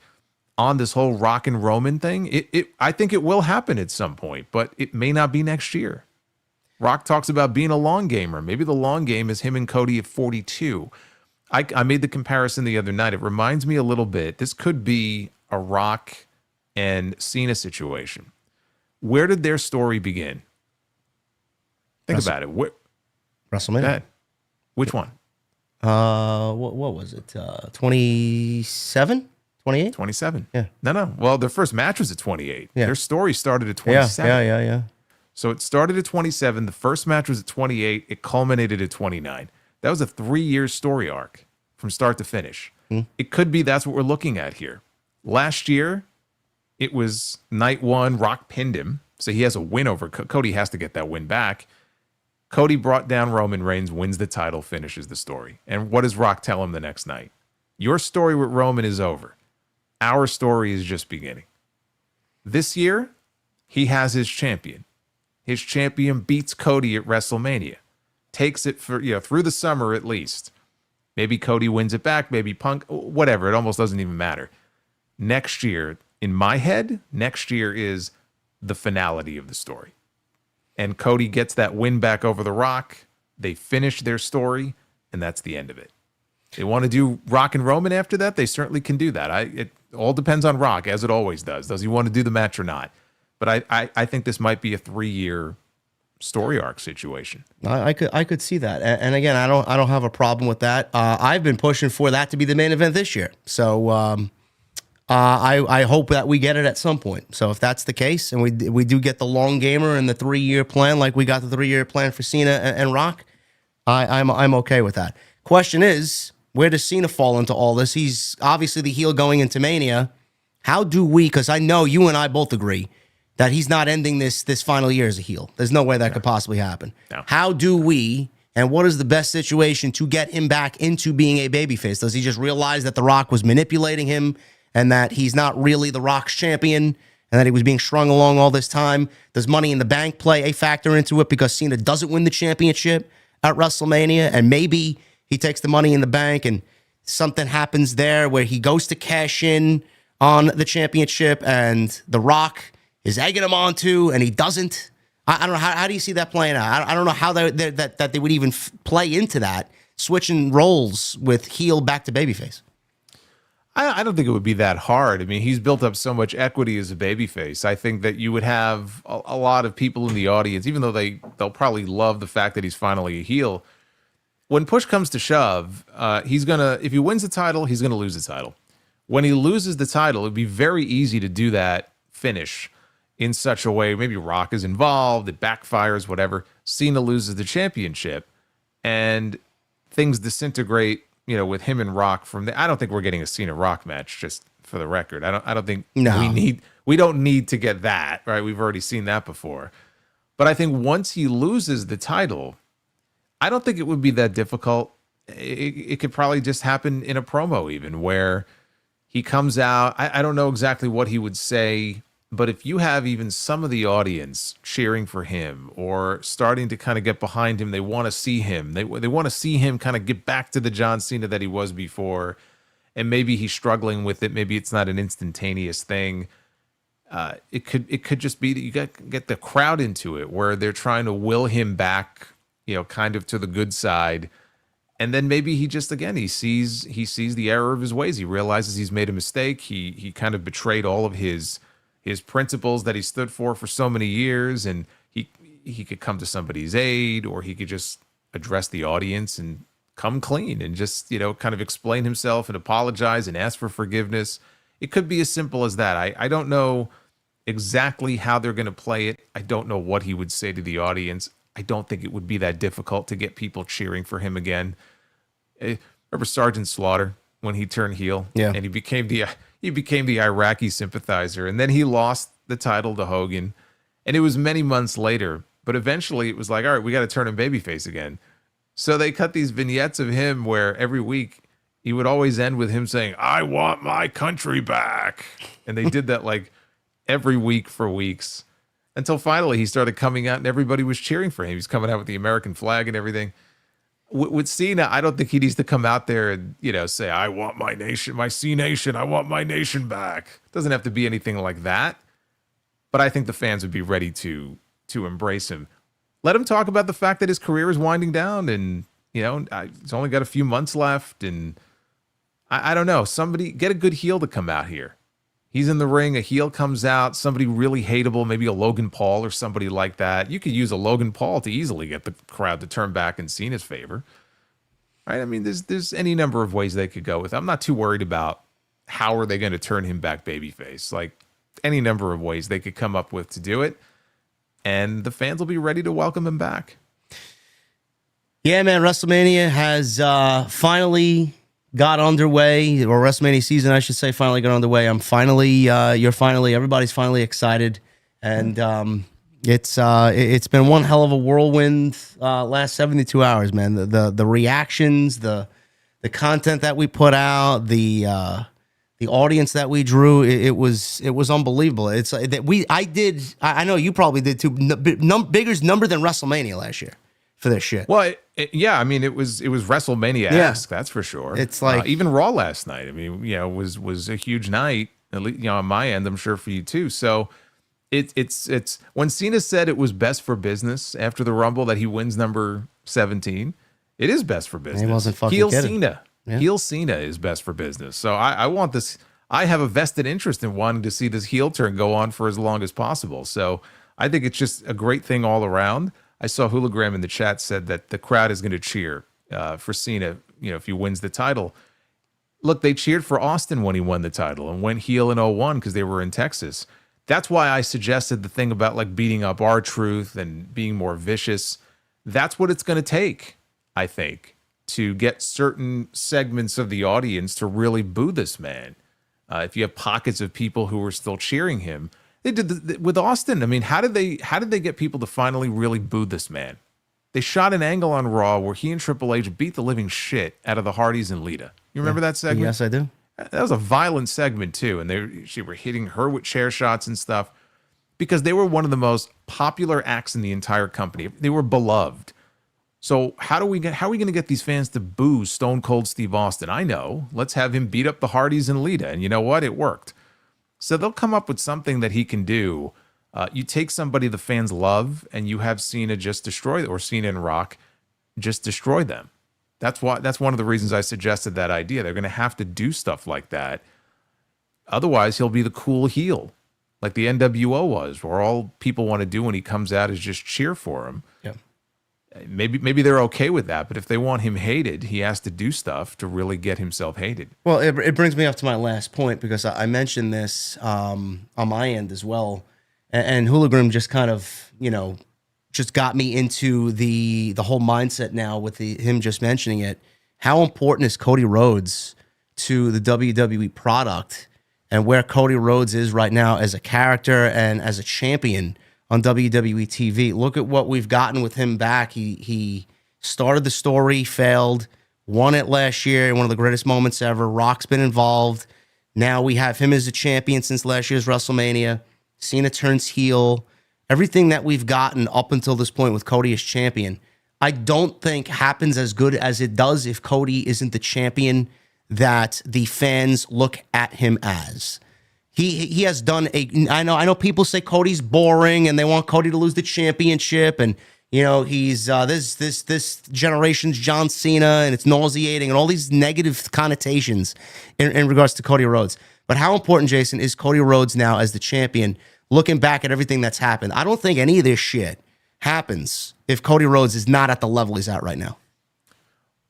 on this whole Rock and Roman thing. I think it will happen at some point, but it may not be next year. Rock talks about being a long gamer. Maybe the long game is him and Cody at 42. I made the comparison the other night. It reminds me a little bit. This could be a Rock and Cena situation. Where did their story begin? Think about it. WrestleMania. Which one? What was it? 27? 28? 27. Yeah. No. Well, their first match was at 28. Yeah. Their story started at 27. Yeah. So it started at 27. The first match was at 28. It culminated at 29. That was a 3-year story arc from start to finish. It could be that's what we're looking at here. Last year, it was night 1. Rock pinned him. So he has a win over Cody. Has to get that win back. Cody brought down Roman Reigns, wins the title, finishes the story. And what does Rock tell him the next night? Your story with Roman is over. Our story is just beginning. This year, he has his champion. His champion beats Cody at WrestleMania. Takes it for, through the summer at least. Maybe Cody wins it back, maybe Punk, whatever. It almost doesn't even matter. Next year, in my head, next year is the finality of the story. And Cody gets that win back over The Rock. They finish their story, and that's the end of it. They want to do Rock and Roman after that? They certainly can do that. It all depends on Rock, as it always does. Does he want to do the match or not? But I think this might be a 3-year story arc situation. I could see that, and again, I don't have a problem with that. I've been pushing for that to be the main event this year, so I hope that we get it at some point. So if that's the case, and we do get the long gamer and the 3-year plan, like we got the 3-year plan for Cena and Rock, I'm okay with that. Question is, where does Cena fall into all this? He's obviously the heel going into Mania. How do we? Because I know you and I both agree that he's not ending this final year as a heel. There's no way that could possibly happen. No. How do we, and what is the best situation to get him back into being a babyface? Does he just realize that The Rock was manipulating him and that he's not really The Rock's champion and that he was being strung along all this time? Does Money in the Bank play a factor into it because Cena doesn't win the championship at WrestleMania, and maybe he takes the Money in the Bank and something happens there where he goes to cash in on the championship and The Rock is egging him on to, and he doesn't? I don't know. How do you see that playing out? I don't know how that they would even play into that, switching roles with heel back to babyface. I don't think it would be that hard. I mean, he's built up so much equity as a babyface. I think that you would have a lot of people in the audience, even though they'll probably love the fact that he's finally a heel. When push comes to shove, if he wins the title, he's gonna lose the title. When he loses the title, it'd be very easy to do that finish in such a way. Maybe Rock is involved, it backfires, whatever. Cena loses the championship, and things disintegrate. With him and Rock from I don't think we're getting a Cena Rock match, just for the record. I don't think we don't need to get that, right? We've already seen that before. But I think once he loses the title, I don't think it would be that difficult. It could probably just happen in a promo even, where he comes out. I don't know exactly what he would say, but if you have even some of the audience cheering for him or starting to kind of get behind him, they want to see him. They want to see him kind of get back to the John Cena that he was before, and maybe he's struggling with it. Maybe it's not an instantaneous thing. It could just be that you get the crowd into it, where they're trying to will him back, kind of to the good side. And then maybe he just, again, he sees the error of his ways. He realizes he's made a mistake. He kind of betrayed all of his principles that he stood for so many years, and he could come to somebody's aid, or he could just address the audience and come clean and just, kind of explain himself and apologize and ask for forgiveness. It could be as simple as that. I don't know exactly how they're going to play it. I don't know what he would say to the audience. I don't think it would be that difficult to get people cheering for him again. Remember Sergeant Slaughter when he turned heel? Yeah. And he became the Iraqi sympathizer, and then he lost the title to Hogan, and it was many months later, but eventually it was like, all right, we got to turn him babyface again. So they cut these vignettes of him where every week he would always end with him saying, "I want my country back," and they did that like every week for weeks, until finally he started coming out and everybody was cheering for him. He's coming out with the American flag and everything. With Cena, I don't think he needs to come out there and, say, "I want my nation, my C Nation, I want my nation back." It doesn't have to be anything like that. But I think the fans would be ready to embrace him. Let him talk about the fact that his career is winding down, and, he's only got a few months left. And I don't know, somebody get a good heel to come out here. He's in the ring, a heel comes out, somebody really hateable, maybe a Logan Paul or somebody like that. You could use a Logan Paul to easily get the crowd to turn back in Cena's favor. Right? I mean, there's any number of ways they could go with it. I'm not too worried about how are they going to turn him back babyface. Like, any number of ways they could come up with to do it, and the fans will be ready to welcome him back. Yeah, man, WrestleMania has finally got underway, or WrestleMania season, I should say, finally got underway. Everybody's finally excited, and it's been one hell of a whirlwind last 72 hours, man. The reactions, the content that we put out, the the audience that we drew, it was unbelievable. It's that I know you probably did too. Bigger number than WrestleMania last year for this shit. Well, yeah, I mean, it was WrestleMania-esque, that's for sure. It's like even Raw last night. I mean, was a huge night. At least, on my end, I'm sure for you too. So it's when Cena said it was best for business after the Rumble that he wins number 17. It is best for business. He wasn't fucking heel kidding. Cena. Yeah. Heel Cena is best for business. So I want this. I have a vested interest in wanting to see this heel turn go on for as long as possible. So I think it's just a great thing all around. I saw Hologram in the chat said that the crowd is going to cheer for Cena, if he wins the title. Look, they cheered for Austin when he won the title and went heel in 01 because they were in Texas. That's why I suggested the thing about like beating up R-Truth and being more vicious. That's what it's going to take, I think, to get certain segments of the audience to really boo this man. If you have pockets of people who are still cheering him, they did with Austin. I mean, how did they get people to finally really boo this man? They shot an angle on Raw where he and Triple H beat the living shit out of the Hardys and Lita. You remember that segment? Yes, I do. That was a violent segment too, and she were hitting her with chair shots and stuff because they were one of the most popular acts in the entire company. They were beloved. So how are we going to get these fans to boo Stone Cold Steve Austin? I know. Let's have him beat up the Hardys and Lita. And you know what? It worked. So they'll come up with something that he can do. You take somebody the fans love and you have Cena just destroy, or Cena and Rock just destroy them. That's one of the reasons I suggested that idea. They're going to have to do stuff like that. Otherwise, he'll be the cool heel like the NWO was, where all people want to do when he comes out is just cheer for him. Yeah. Maybe they're okay with that, but if they want him hated, he has to do stuff to really get himself hated. Well, it brings me up to my last point because I mentioned this on my end as well, and Hologram just kind of just got me into the whole mindset now with him just mentioning it. How important is Cody Rhodes to the WWE product and where Cody Rhodes is right now as a character and as a champion on WWE TV? Look at what we've gotten with him back. He started the story, failed, won it last year, one of the greatest moments ever. Rock's been involved. Now we have him as a champion since last year's WrestleMania. Cena turns heel. Everything that we've gotten up until this point with Cody as champion, I don't think happens as good as it does if Cody isn't the champion that the fans look at him as. He has done I know people say Cody's boring and they want Cody to lose the championship, and he's this generation's John Cena and it's nauseating and all these negative connotations in regards to Cody Rhodes. But how important, Jason, is Cody Rhodes now as the champion, looking back at everything that's happened? I don't think any of this shit happens if Cody Rhodes is not at the level he's at right now.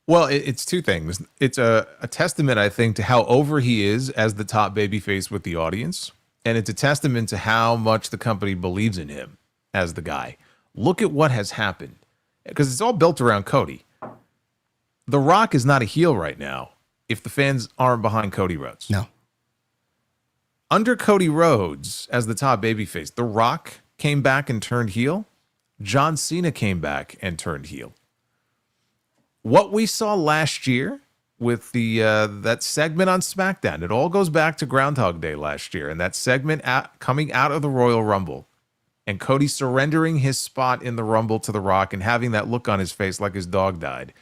Well, it's two things. It's a testament, I think, to how over he is as the top babyface with the audience. And it's a testament to how much the company believes in him as the guy. Look at what has happened. Because it's all built around Cody. The Rock is not a heel right now if the fans aren't behind Cody Rhodes. No. Under Cody Rhodes as the top babyface, The Rock came back and turned heel. John Cena came back and turned heel. What we saw last year with the that segment on SmackDown, it all goes back to Groundhog Day last year, and that segment coming out of the Royal Rumble, and Cody surrendering his spot in the Rumble to The Rock and having that look on his face like his dog died.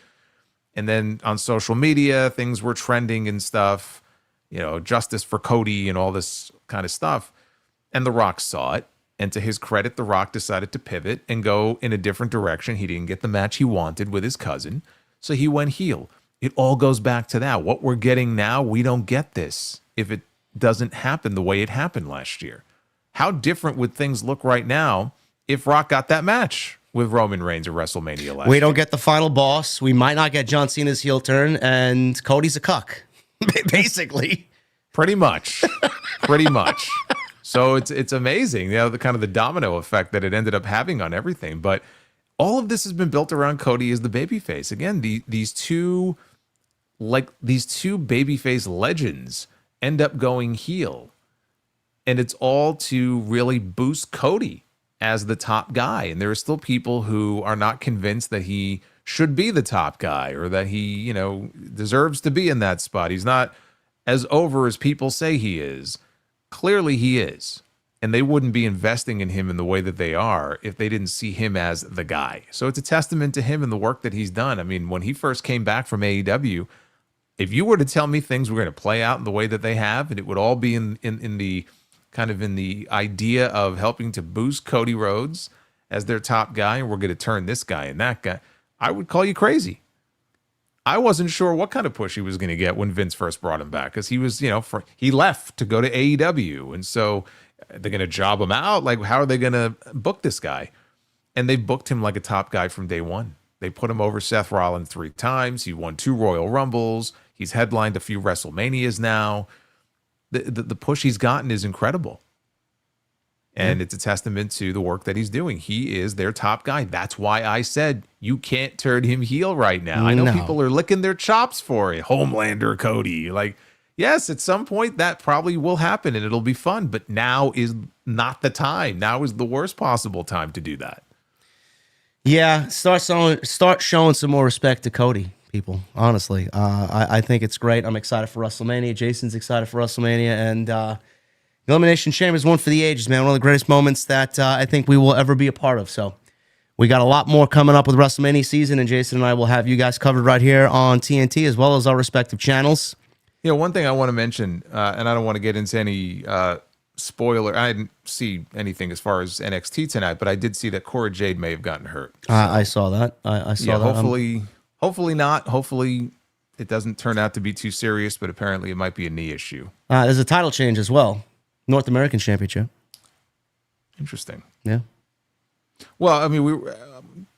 And then on social media, things were trending and stuff, justice for Cody and all this kind of stuff. And The Rock saw it. And to his credit, The Rock decided to pivot and go in a different direction. He didn't get the match he wanted with his cousin, so he went heel. It all goes back to that. What we're getting now, we don't get this if it doesn't happen the way it happened last year. How different would things look right now if Rock got that match with Roman Reigns at WrestleMania last year? We don't get the final boss. We might not get John Cena's heel turn, and Cody's a cuck, basically. Pretty much. Pretty much. So it's amazing, the kind of the domino effect that it ended up having on everything. But all of this has been built around Cody as the babyface. Again, these two babyface legends end up going heel. And it's all to really boost Cody as the top guy. And there are still people who are not convinced that he should be the top guy or that he, deserves to be in that spot. He's not as over as people say he is, clearly he is. And they wouldn't be investing in him in the way that they are if they didn't see him as the guy. So it's a testament to him and the work that he's done. I mean, when he first came back from AEW, if you were to tell me things were going to play out in the way that they have, and it would all be in the kind of in the idea of helping to boost Cody Rhodes as their top guy, and we're going to turn this guy and that guy, I would call you crazy. I wasn't sure what kind of push he was going to get when Vince first brought him back, because he was, he left to go to AEW, and so they're going to job him out. Like, how are they going to book this guy? And they booked him like a top guy from day one. They put him over Seth Rollins 3 times. He won 2 Royal Rumbles. He's headlined a few WrestleManias now. The push he's gotten is incredible. And it's a testament to the work that he's doing. He is their top guy. That's why I said you can't turn him heel right now. I know people are licking their chops for it. Homelander Cody. Like, yes, at some point that probably will happen and it'll be fun. But now is not the time. Now is the worst possible time to do that. Yeah, start showing some more respect to Cody, people. Honestly, I think it's great. I'm excited for WrestleMania. Jason's excited for WrestleMania, and the Elimination Chamber is one for the ages, man. One of the greatest moments that I think we will ever be a part of. So we got a lot more coming up with WrestleMania season, and Jason and I will have you guys covered right here on TNT as well as our respective channels. You know, one thing I want to mention, and I don't want to get into any spoiler. I didn't see anything as far as NXT tonight, but I did see that Cora Jade may have gotten hurt. So, I saw that. I saw that. Hopefully not. Hopefully it doesn't turn out to be too serious, but apparently it might be a knee issue. There's a title change as well. North American Championship. Interesting. Yeah. Well, I mean, we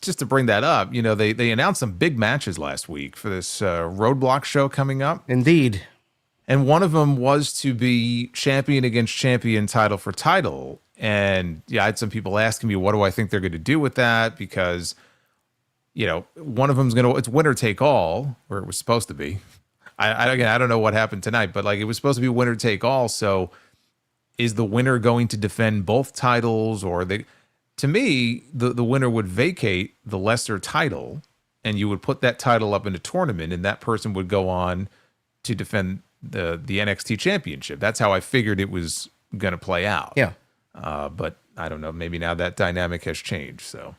just to bring that up, they announced some big matches last week for this Roadblock show coming up. Indeed. And one of them was to be champion against champion, title for title. And yeah, I had some people asking me, what do I think they're going to do with that? Because, one of them's it's winner take all, or it was supposed to be. I don't know what happened tonight, but it was supposed to be winner take all. So is the winner going to defend both titles, or to me, the winner would vacate the lesser title and you would put that title up in a tournament and that person would go on to defend the NXT championship. That's how I figured it was going to play out. Yeah. But I don't know. Maybe now that dynamic has changed. So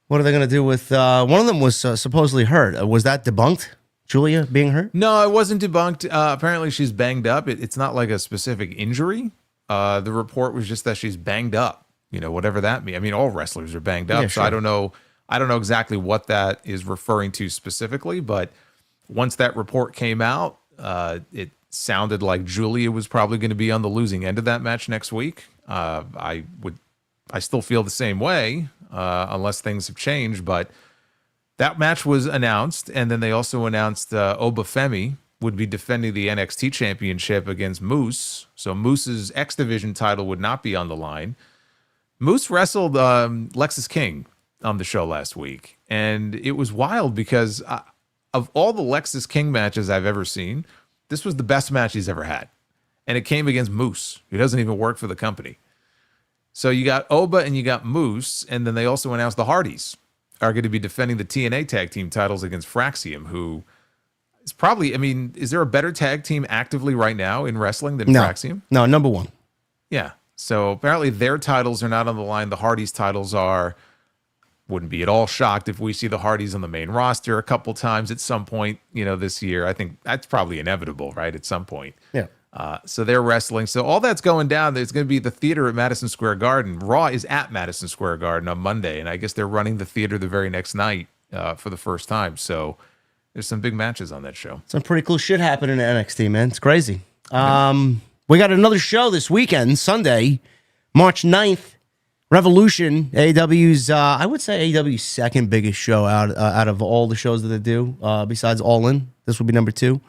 what are they going to do with one of them was supposedly hurt. Was that debunked? Julia being hurt? No, it wasn't debunked. Apparently she's banged up. It's not like a specific injury. The report was just that she's banged up, whatever that means. I mean, all wrestlers are banged up. Yeah, sure. So I don't know exactly what that is referring to specifically, but once that report came out, it sounded like Julia was probably going to be on the losing end of that match next week. I still feel the same way, unless things have changed, but that match was announced, and then they also announced Obafemi would be defending the NXT championship against Moose. So Moose's X Division title would not be on the line. Moose wrestled Lexis King on the show last week, and it was wild because of all the Lexis King matches I've ever seen, this was the best match he's ever had. And it came against Moose, who doesn't even work for the company. So you got Oba and you got Moose, and then they also announced the Hardys are going to be defending the TNA tag team titles against Fraxium, who is probably, is there a better tag team actively right now in wrestling than Fraxium? No, number one. Yeah. So apparently their titles are not on the line. The Hardys titles are. Wouldn't be at all shocked if we see the Hardys on the main roster a couple times at some point, this year. I think that's probably inevitable, right? At some point. Yeah. So they're wrestling. So all that's going down. There's going to be the theater at Madison Square Garden. Raw is at Madison Square Garden on Monday, and I guess they're running the theater the very next night for the first time. So there's some big matches on that show. Some pretty cool shit happening in NXT, man. It's crazy. We got another show this weekend, Sunday, March 9th. Revolution, AEW's, I would say AEW's second biggest show out of all the shows that they do, besides All In. This will be number 2.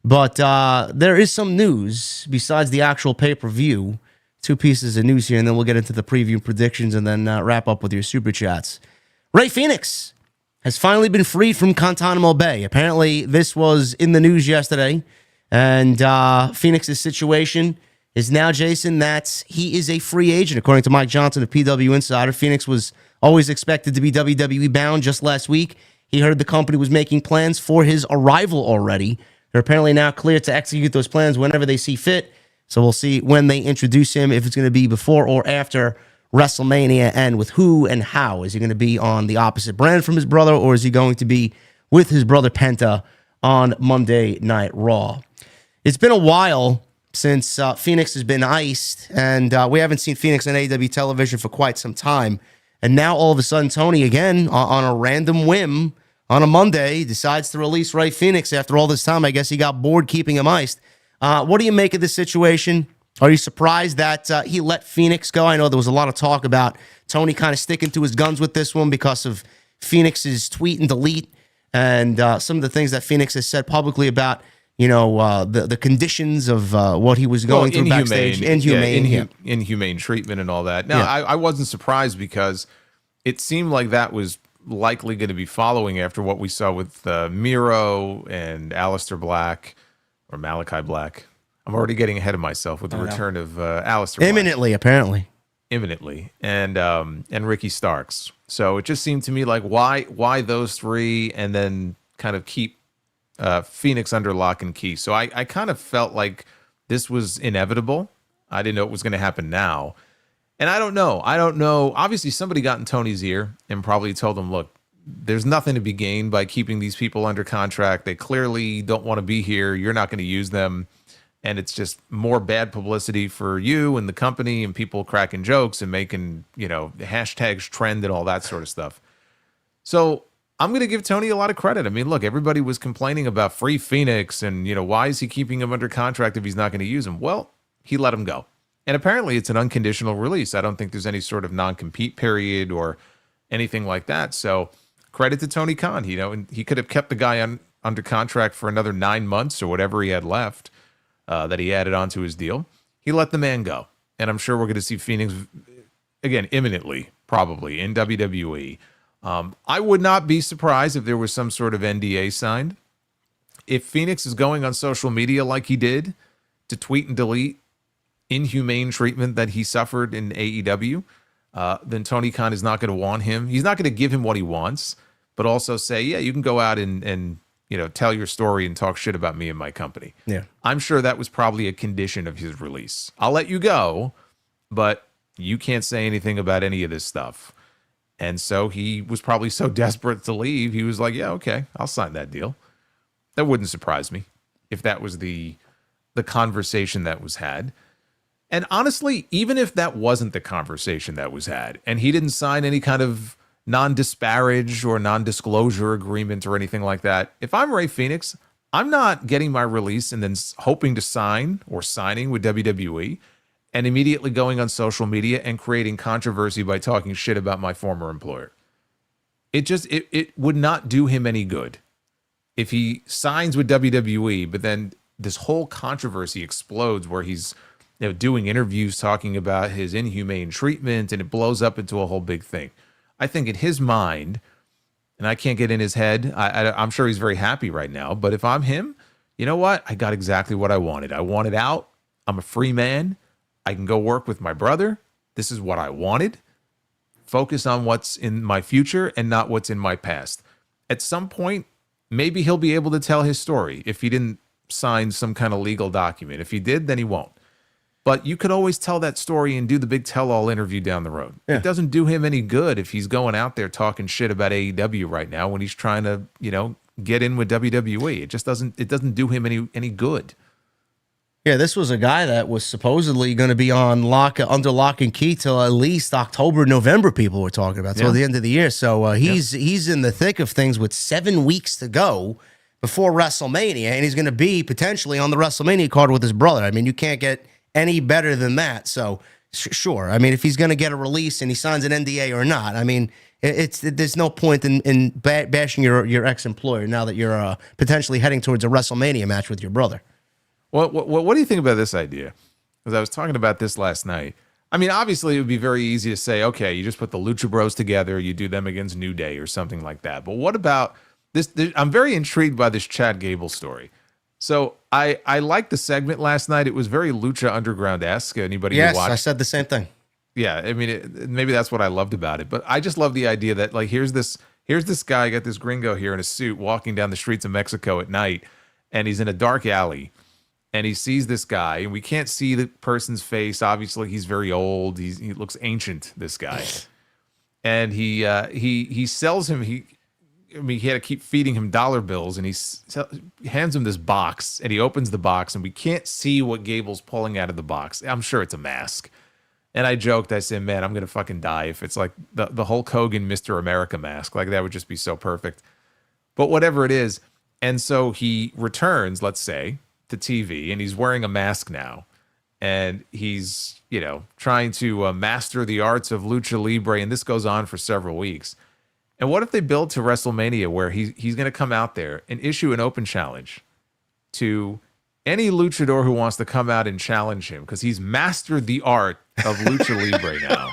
But there is some news besides the actual pay-per-view. 2 pieces of news here, and then we'll get into the preview predictions and then wrap up with your super chats. Rey Fenix has finally been freed from Guantanamo Bay. Apparently, this was in the news yesterday, and Phoenix's situation is now, Jason, that he is a free agent. According to Mike Johnson of PW Insider, Phoenix was always expected to be WWE bound. Just last week, he heard the company was making plans for his arrival already. They're apparently now cleared to execute those plans whenever they see fit. So we'll see when they introduce him, if it's going to be before or after WrestleMania, and with who and how. Is he going to be on the opposite brand from his brother, or is he going to be with his brother Penta on Monday Night Raw? It's been a while since Fenix has been iced, and we haven't seen Fenix on AEW television for quite some time. And now all of a sudden, Tony, again, on a random whim, on a Monday, decides to release Rey Fenix after all this time. I guess he got bored keeping him iced. What do you make of this situation? Are you surprised that he let Fenix go? I know there was a lot of talk about Tony kind of sticking to his guns with this one because of Fenix's tweet and delete and some of the things that Fenix has said publicly about, the conditions of what he was going through backstage. Inhumane treatment and all that. Now, I wasn't surprised because it seemed like that was likely going to be following after what we saw with Miro and Aleister Black or Malachi Black. I'm already getting ahead of myself with the return of Aleister Black. Imminently, apparently. Imminently. And Ricky Starks. So it just seemed to me like why those three and then kind of keep Fenix under lock and key. So I kind of felt like this was inevitable. I didn't know it was going to happen now. And I don't know. Obviously, somebody got in Tony's ear and probably told him, look, there's nothing to be gained by keeping these people under contract. They clearly don't want to be here. You're not going to use them. And it's just more bad publicity for you and the company and people cracking jokes and making, hashtags trend and all that sort of stuff. So I'm going to give Tony a lot of credit. I mean, look, everybody was complaining about free Fenix and, why is he keeping him under contract if he's not going to use him? Well, he let him go. And apparently it's an unconditional release. I don't think there's any sort of non-compete period or anything like that. So credit to Tony Khan. And he could have kept the guy under contract for another 9 months or whatever he had left that he added onto his deal. He let the man go. And I'm sure we're going to see Fenix, again, imminently, probably, in WWE. I would not be surprised if there was some sort of NDA signed. If Fenix is going on social media like he did to tweet and delete inhumane treatment that he suffered in AEW, then Tony Khan is not going to want him. He's not going to give him what he wants, but also say, yeah, you can go out and tell your story and talk shit about me and my company. Yeah. I'm sure that was probably a condition of his release. I'll let you go, but you can't say anything about any of this stuff. And so he was probably so desperate to leave, he was like, yeah, okay, I'll sign that deal. That wouldn't surprise me if that was the conversation that was had. And honestly, even if that wasn't the conversation that was had, and he didn't sign any kind of non-disparage or non-disclosure agreement or anything like that, if I'm Rey Fenix, I'm not getting my release and then hoping to sign or signing with WWE and immediately going on social media and creating controversy by talking shit about my former employer. It would not do him any good if he signs with WWE, but then this whole controversy explodes where he's doing interviews talking about his inhumane treatment and it blows up into a whole big thing. I think in his mind, and I can't get in his head, I'm sure he's very happy right now, but if I'm him, you know what? I got exactly what I wanted. I wanted out. I'm a free man. I can go work with my brother. This is what I wanted. Focus on what's in my future and not what's in my past. At some point, maybe he'll be able to tell his story if he didn't sign some kind of legal document. If he did, then he won't. But you could always tell that story and do the big tell-all interview down the road. Yeah. It doesn't do him any good if he's going out there talking shit about AEW right now when he's trying to, get in with WWE. It just doesn't do him any good. Yeah, this was a guy that was supposedly going to be on under lock and key till at least October, November. People were talking about till the end of the year. So he's in the thick of things with 7 weeks to go before WrestleMania, and he's going to be potentially on the WrestleMania card with his brother. I mean, you can't get any better than that. So sure. I mean, if he's going to get a release and he signs an NDA or not, I mean, there's no point in bashing your ex-employer now that you're potentially heading towards a WrestleMania match with your brother. What do you think about this idea? Because I was talking about this last night. I mean, obviously, it would be very easy to say, okay, you just put the Lucha Bros together, you do them against New Day or something like that. But what about this? I'm very intrigued by this Chad Gable story. So I liked the segment last night. It was very Lucha Underground-esque. Anybody who watched? Yes, I said the same thing. Yeah, I mean, maybe that's what I loved about it. But I just love the idea that, like, here's this guy, got this gringo here in a suit walking down the streets of Mexico at night, and he's in a dark alley, and he sees this guy, and we can't see the person's face. Obviously, he's very old. He looks ancient, this guy. And he sells him. He had to keep feeding him dollar bills, and he hands him this box, and he opens the box, and we can't see what Gable's pulling out of the box. I'm sure it's a mask. And I joked, I said, man, I'm going to fucking die if it's like the Hulk Hogan Mr. America mask. Like, that would just be so perfect. But whatever it is. And so he returns, let's say, to TV, and he's wearing a mask now, and he's trying to master the arts of lucha libre, and this goes on for several weeks. And what if they build to WrestleMania where he's going to come out there and issue an open challenge to any luchador who wants to come out and challenge him, because he's mastered the art of lucha libre now.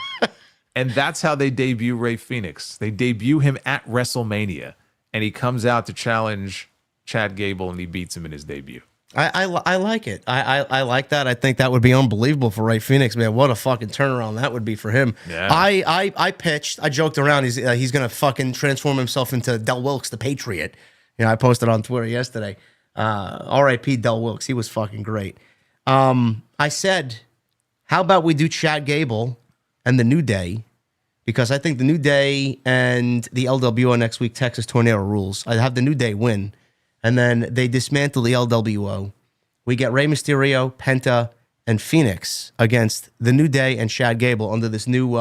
And that's how they debut Rey Fenix. They debut him at WrestleMania, and he comes out to challenge Chad Gable, and he beats him in his debut. I like it. I like that. I think that would be unbelievable for Rey Fenix, man. What a fucking turnaround that would be for him. Yeah. I pitched. I joked around. He's gonna fucking transform himself into Del Wilkes, the Patriot. I posted on Twitter yesterday. R.I.P. Del Wilkes. He was fucking great. I said, how about we do Chad Gable and the New Day? Because I think the New Day and the LWO next week, Texas Tornado rules. I'd have the New Day win. And then they dismantle the LWO. We get Rey Mysterio, Penta, and Fenix against the New Day and Chad Gable under this new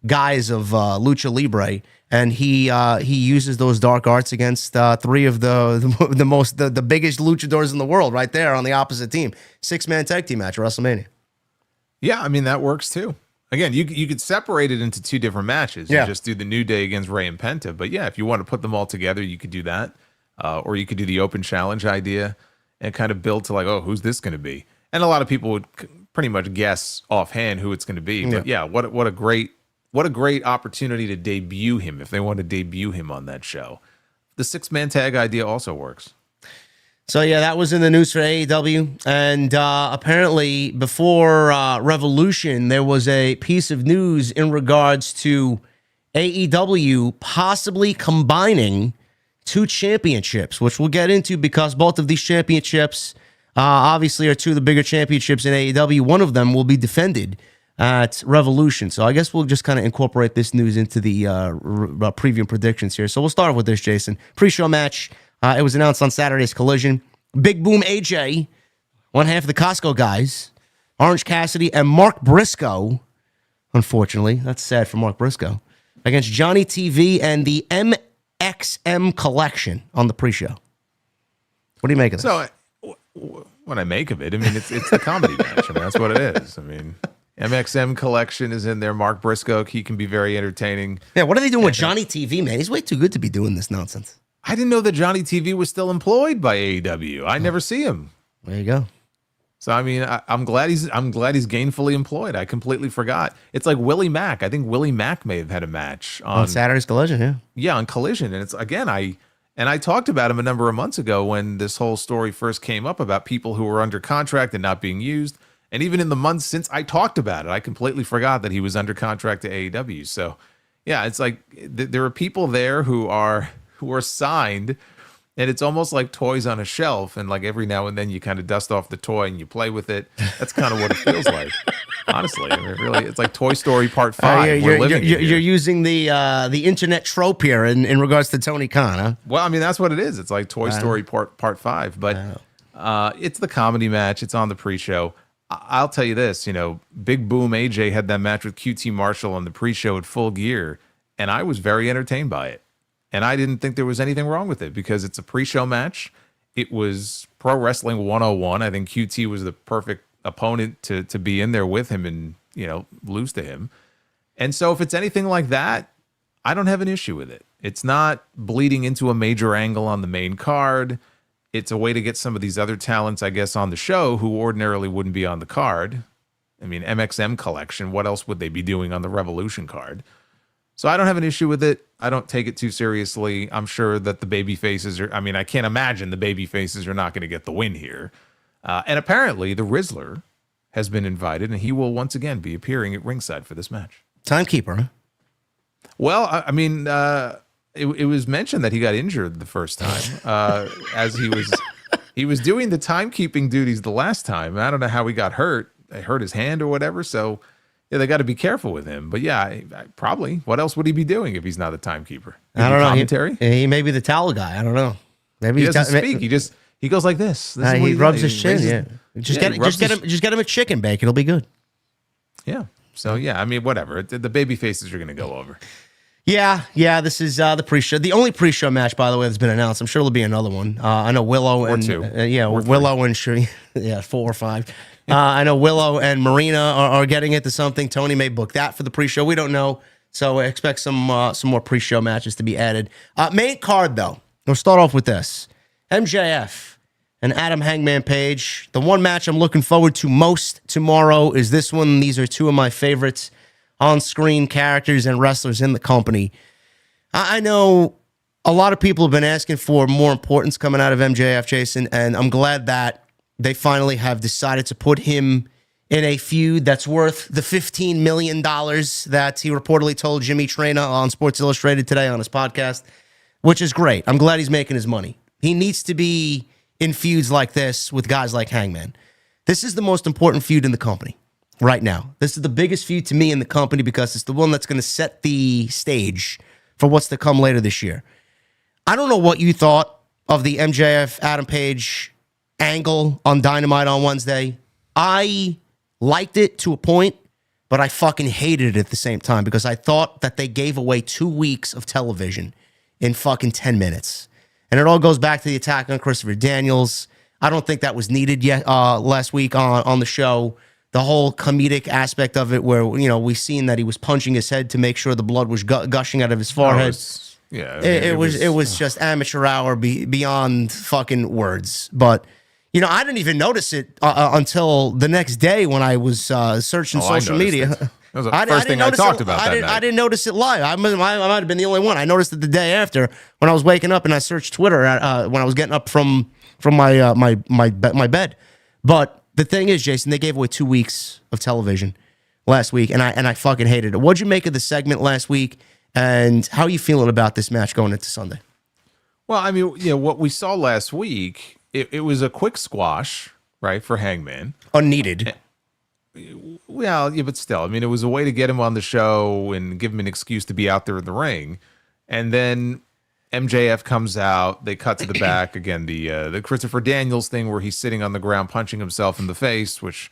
guise of Lucha Libre. And he uses those dark arts against three of the biggest luchadors in the world right there on the opposite team. 6-man tag team match at WrestleMania. Yeah, I mean, that works too. Again, you could separate it into two different matches. Yeah. You just do the New Day against Rey and Penta. But yeah, if you want to put them all together, you could do that. Or you could do the open challenge idea and kind of build to like, oh, who's this going to be? And a lot of people would pretty much guess offhand who it's going to be. But yeah, what a great opportunity to debut him if they want to debut him on that show. The 6-man tag idea also works. So yeah, that was in the news for AEW. And apparently before Revolution, there was a piece of news in regards to AEW possibly combining 2 championships, which we'll get into because both of these championships obviously are 2 of the bigger championships in AEW. One of them will be defended at Revolution. So I guess we'll just kind of incorporate this news into the preview and predictions here. So we'll start with this, Jason. Pre-show match. It was announced on Saturday's Collision. Big Boom AJ, one half of the Costco guys, Orange Cassidy, and Mark Briscoe. Unfortunately, that's sad for Mark Briscoe. Against Johnny TV and the MXM Collection on the pre-show. What do you make of this? So, what I make of it, I mean, it's the comedy match. I mean, that's what it is. I mean, MXM Collection is in there. Mark Briscoe, he can be very entertaining. Yeah, what are they doing with Johnny TV, man? He's way too good to be doing this nonsense. I didn't know that Johnny TV was still employed by AEW. I never see him. There you go. So I mean, I'm glad he's gainfully employed. I completely forgot. It's like Willie Mack. I think Willie Mack may have had a match on Saturday's Collision. Yeah, yeah, on Collision, and it's again I talked about him a number of months ago when this whole story first came up about people who were under contract and not being used. And even in the months since I talked about it, I completely forgot that he was under contract to AEW. So yeah, it's like there are people there who are signed. And it's almost like toys on a shelf, and like every now and then you kind of dust off the toy and you play with it. That's kind of what it feels like, honestly. I mean, really, it's like Toy Story Part 5. You're using the internet trope here in regards to Tony Khan, huh? Well, I mean, that's what it is. It's like Toy Story Part 5, but it's the comedy match. It's on the pre-show. I'll tell you this, Big Boom AJ had that match with QT Marshall on the pre-show at Full Gear, and I was very entertained by it. And I didn't think there was anything wrong with it because it's a pre-show match. It was Pro Wrestling 101. I think QT was the perfect opponent to be in there with him and, lose to him. And so if it's anything like that, I don't have an issue with it. It's not bleeding into a major angle on the main card. It's a way to get some of these other talents, I guess, on the show who ordinarily wouldn't be on the card. I mean, MXM Collection, what else would they be doing on the Revolution card? So I don't have an issue with it. I don't take it too seriously. I'm sure that the baby faces I can't imagine the baby faces are not going to get the win here. And apparently the Rizzler has been invited, and he will once again be appearing at ringside for this match. Timekeeper, huh? Well, I mean, it was mentioned that he got injured the first time as he was He was doing the timekeeping duties the last time. I don't know how he got hurt. They hurt his hand or whatever. So, yeah, they got to be careful with him. But yeah, probably. What else would he be doing if he's not the timekeeper? I don't know. Commentary? He may be the towel guy. I don't know. Maybe he doesn't speak. He goes like this. He rubs his chin. Yeah. Just get him a chicken bake. It'll be good. Yeah. So yeah, I mean, whatever. The baby faces are going to go over. Yeah. This is the pre-show. The only pre-show match, by the way, that's been announced. I'm sure there'll be another one. I know Willow or and two. Willow and 4 or 5. I know Willow and Marina are getting into something. Tony may book that for the pre-show. We don't know, so expect some more pre-show matches to be added. Main card though. We'll start off with this: MJF and Adam Hangman Page. The one match I'm looking forward to most tomorrow is this one. These are two of my favorites on-screen characters and wrestlers in the company. I know a lot of people have been asking for more importance coming out of MJF, Jason, and I'm glad that they finally have decided to put him in a feud that's worth the $15 million that he reportedly told Jimmy Traina on Sports Illustrated today on his podcast, which is great. I'm glad he's making his money. He needs to be in feuds like this with guys like Hangman. This is the most important feud in the company right now. This is the biggest feud to me in the company because it's the one that's going to set the stage for what's to come later this year. I don't know what you thought of the MJF Adam Page angle on Dynamite on Wednesday. I liked it to a point, but I fucking hated it at the same time because I thought that they gave away 2 weeks of television in fucking 10 minutes. And it all goes back to the attack on Christopher Daniels. I don't think that was needed yet last week on the show. The whole comedic aspect of it where, we seen that he was punching his head to make sure the blood was gushing out of his forehead. It was just amateur hour beyond fucking words. But, I didn't even notice it until the next day when I was searching social media. That was the first thing I talked about that night. I didn't notice it live. I might have been the only one. I noticed it the day after when I was waking up and I searched Twitter when I was getting up from my bed. But the thing is, Jason, they gave away 2 weeks of television last week, and I fucking hated it. What'd you make of the segment last week, and how are you feeling about this match going into Sunday? Well, I mean, what we saw last week, it was a quick squash, right, for Hangman. Unneeded. Well, yeah, but still, I mean, it was a way to get him on the show and give him an excuse to be out there in the ring. And then MJF comes out. They cut to the back again. The Christopher Daniels thing where he's sitting on the ground punching himself in the face, which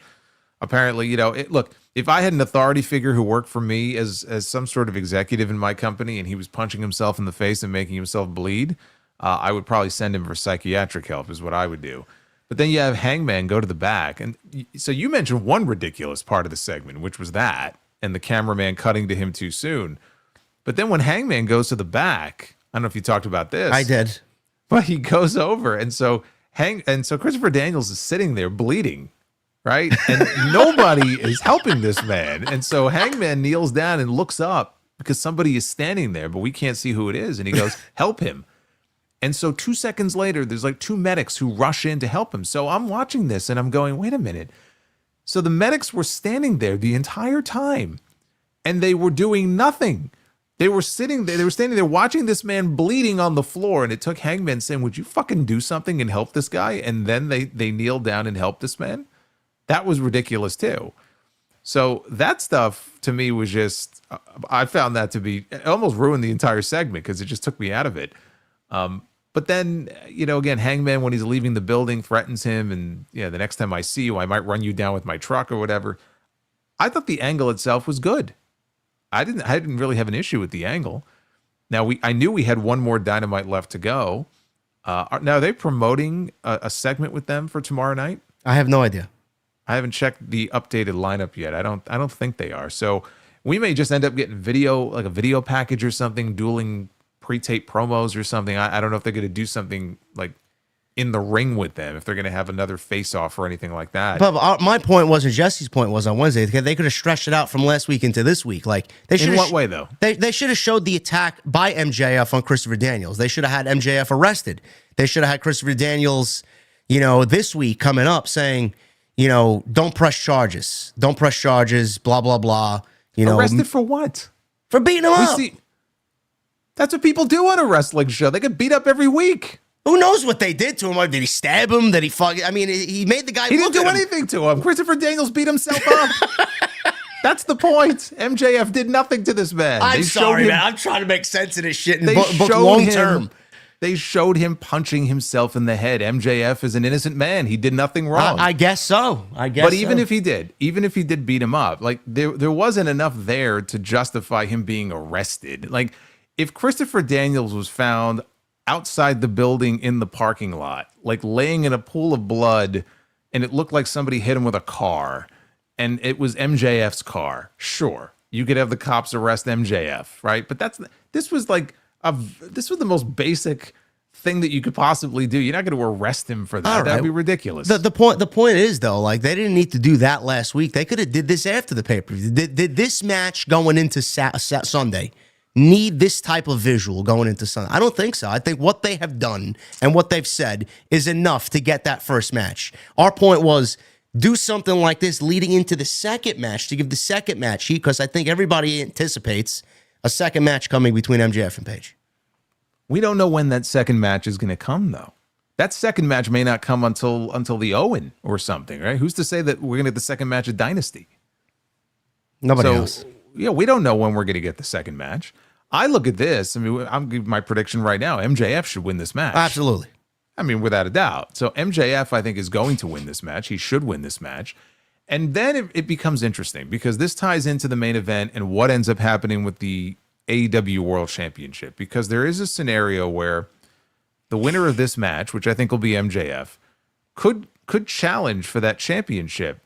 apparently, look, if I had an authority figure who worked for me as some sort of executive in my company and he was punching himself in the face and making himself bleed, I would probably send him for psychiatric help is what I would do. But then you have Hangman go to the back. And so you mentioned one ridiculous part of the segment, which was that, and the cameraman cutting to him too soon. But then when Hangman goes to the back, I don't know if you talked about this. I did. But he goes over. And so Christopher Daniels is sitting there bleeding, right? And nobody is helping this man. And so Hangman kneels down and looks up because somebody is standing there, but we can't see who it is. And he goes, help him. And so 2 seconds later, there's like 2 medics who rush in to help him. So I'm watching this and I'm going, wait a minute. So the medics were standing there the entire time and they were doing nothing. They were sitting there, they were standing there watching this man bleeding on the floor. And it took Hangman saying, would you fucking do something and help this guy? And then they kneeled down and helped this man. That was ridiculous too. So that stuff to me was just, I found that to be, it almost ruined the entire segment because it just took me out of it. But then, again, Hangman, when he's leaving the building, threatens him. And the next time I see you, I might run you down with my truck or whatever. I thought the angle itself was good. I didn't really have an issue with the angle. Now, I knew we had one more Dynamite left to go. Now, are they promoting a segment with them for tomorrow night? I have no idea. I haven't checked the updated lineup yet. I don't think they are. So we may just end up getting a video package or something, dueling pre-tape promos or something. I don't know if they're going to do something like in the ring with them, if they're going to have another face-off or anything like that. But my point was, and Jesse's point was on Wednesday, they could have stretched it out from last week into this week. Like they should. In what way, though? They should have showed the attack by MJF on Christopher Daniels. They should have had MJF arrested. They should have had Christopher Daniels, this week coming up saying, don't press charges. Don't press charges, blah, blah, blah. Arrested for what? For beating him up. That's what people do on a wrestling show. They get beat up every week. Who knows what they did to him? Did he stab him? Did he fuck? I mean, he made the guy. He didn't do anything to him. Christopher Daniels beat himself up. That's the point. MJF did nothing to this man. I'm sorry, man. I'm trying to make sense of this shit and they book long term. They showed him punching himself in the head. MJF is an innocent man. He did nothing wrong. I guess so. But even if he did beat him up, like there wasn't enough there to justify him being arrested. Like if Christopher Daniels was found outside the building in the parking lot, like laying in a pool of blood, and it looked like somebody hit him with a car, and it was MJF's car, sure, you could have the cops arrest MJF, right? But this was the most basic thing that you could possibly do. You're not going to arrest him for that. Right. That'd be ridiculous. The point is, though, like they didn't need to do that last week. They could have did this after the pay-per-view. Did this match going into Sunday need this type of visual going into Sunday? I don't think so. I think what they have done and what they've said is enough to get that first match. Our point was do something like this leading into the second match to give the second match heat, because I think everybody anticipates a second match coming between MJF and Page. We don't know when that second match is going to come, though. That second match may not come until the Owen or something, right? Who's to say that we're going to get the second match of Dynasty? Nobody else. Yeah, we don't know when we're going to get the second match. I look at this. I mean, I'm giving my prediction right now. MJF should win this match. Absolutely. I mean, without a doubt. So MJF, I think, is going to win this match. He should win this match. And then it becomes interesting because this ties into the main event and what ends up happening with the AEW World Championship. Because there is a scenario where the winner of this match, which I think will be MJF, could challenge for that championship.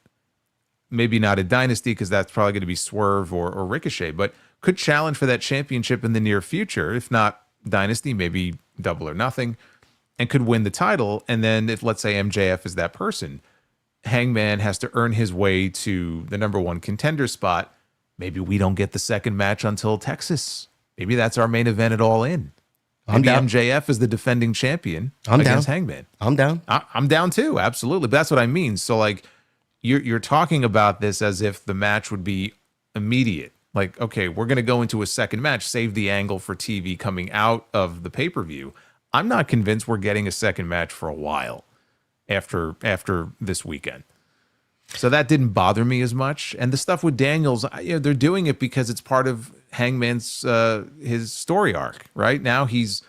Maybe not a Dynasty because that's probably going to be Swerve or Ricochet, but could challenge for that championship in the near future. If not Dynasty, maybe Double or Nothing, and could win the title. And then if, let's say, MJF is that person, Hangman has to earn his way to the number one contender spot. Maybe we don't get the second match until Texas. Maybe that's our main event at All In. Maybe MJF is the defending champion against Hangman. I'm down. I'm down too, absolutely. But that's what I mean. So like you're talking about this as if the match would be immediate. Like, okay, we're going to go into a second match, save the angle for TV coming out of the pay-per-view. I'm not convinced we're getting a second match for a while after this weekend. So that didn't bother me as much. And the stuff with Daniels, they're doing it because it's part of Hangman's his story arc, right? Now he's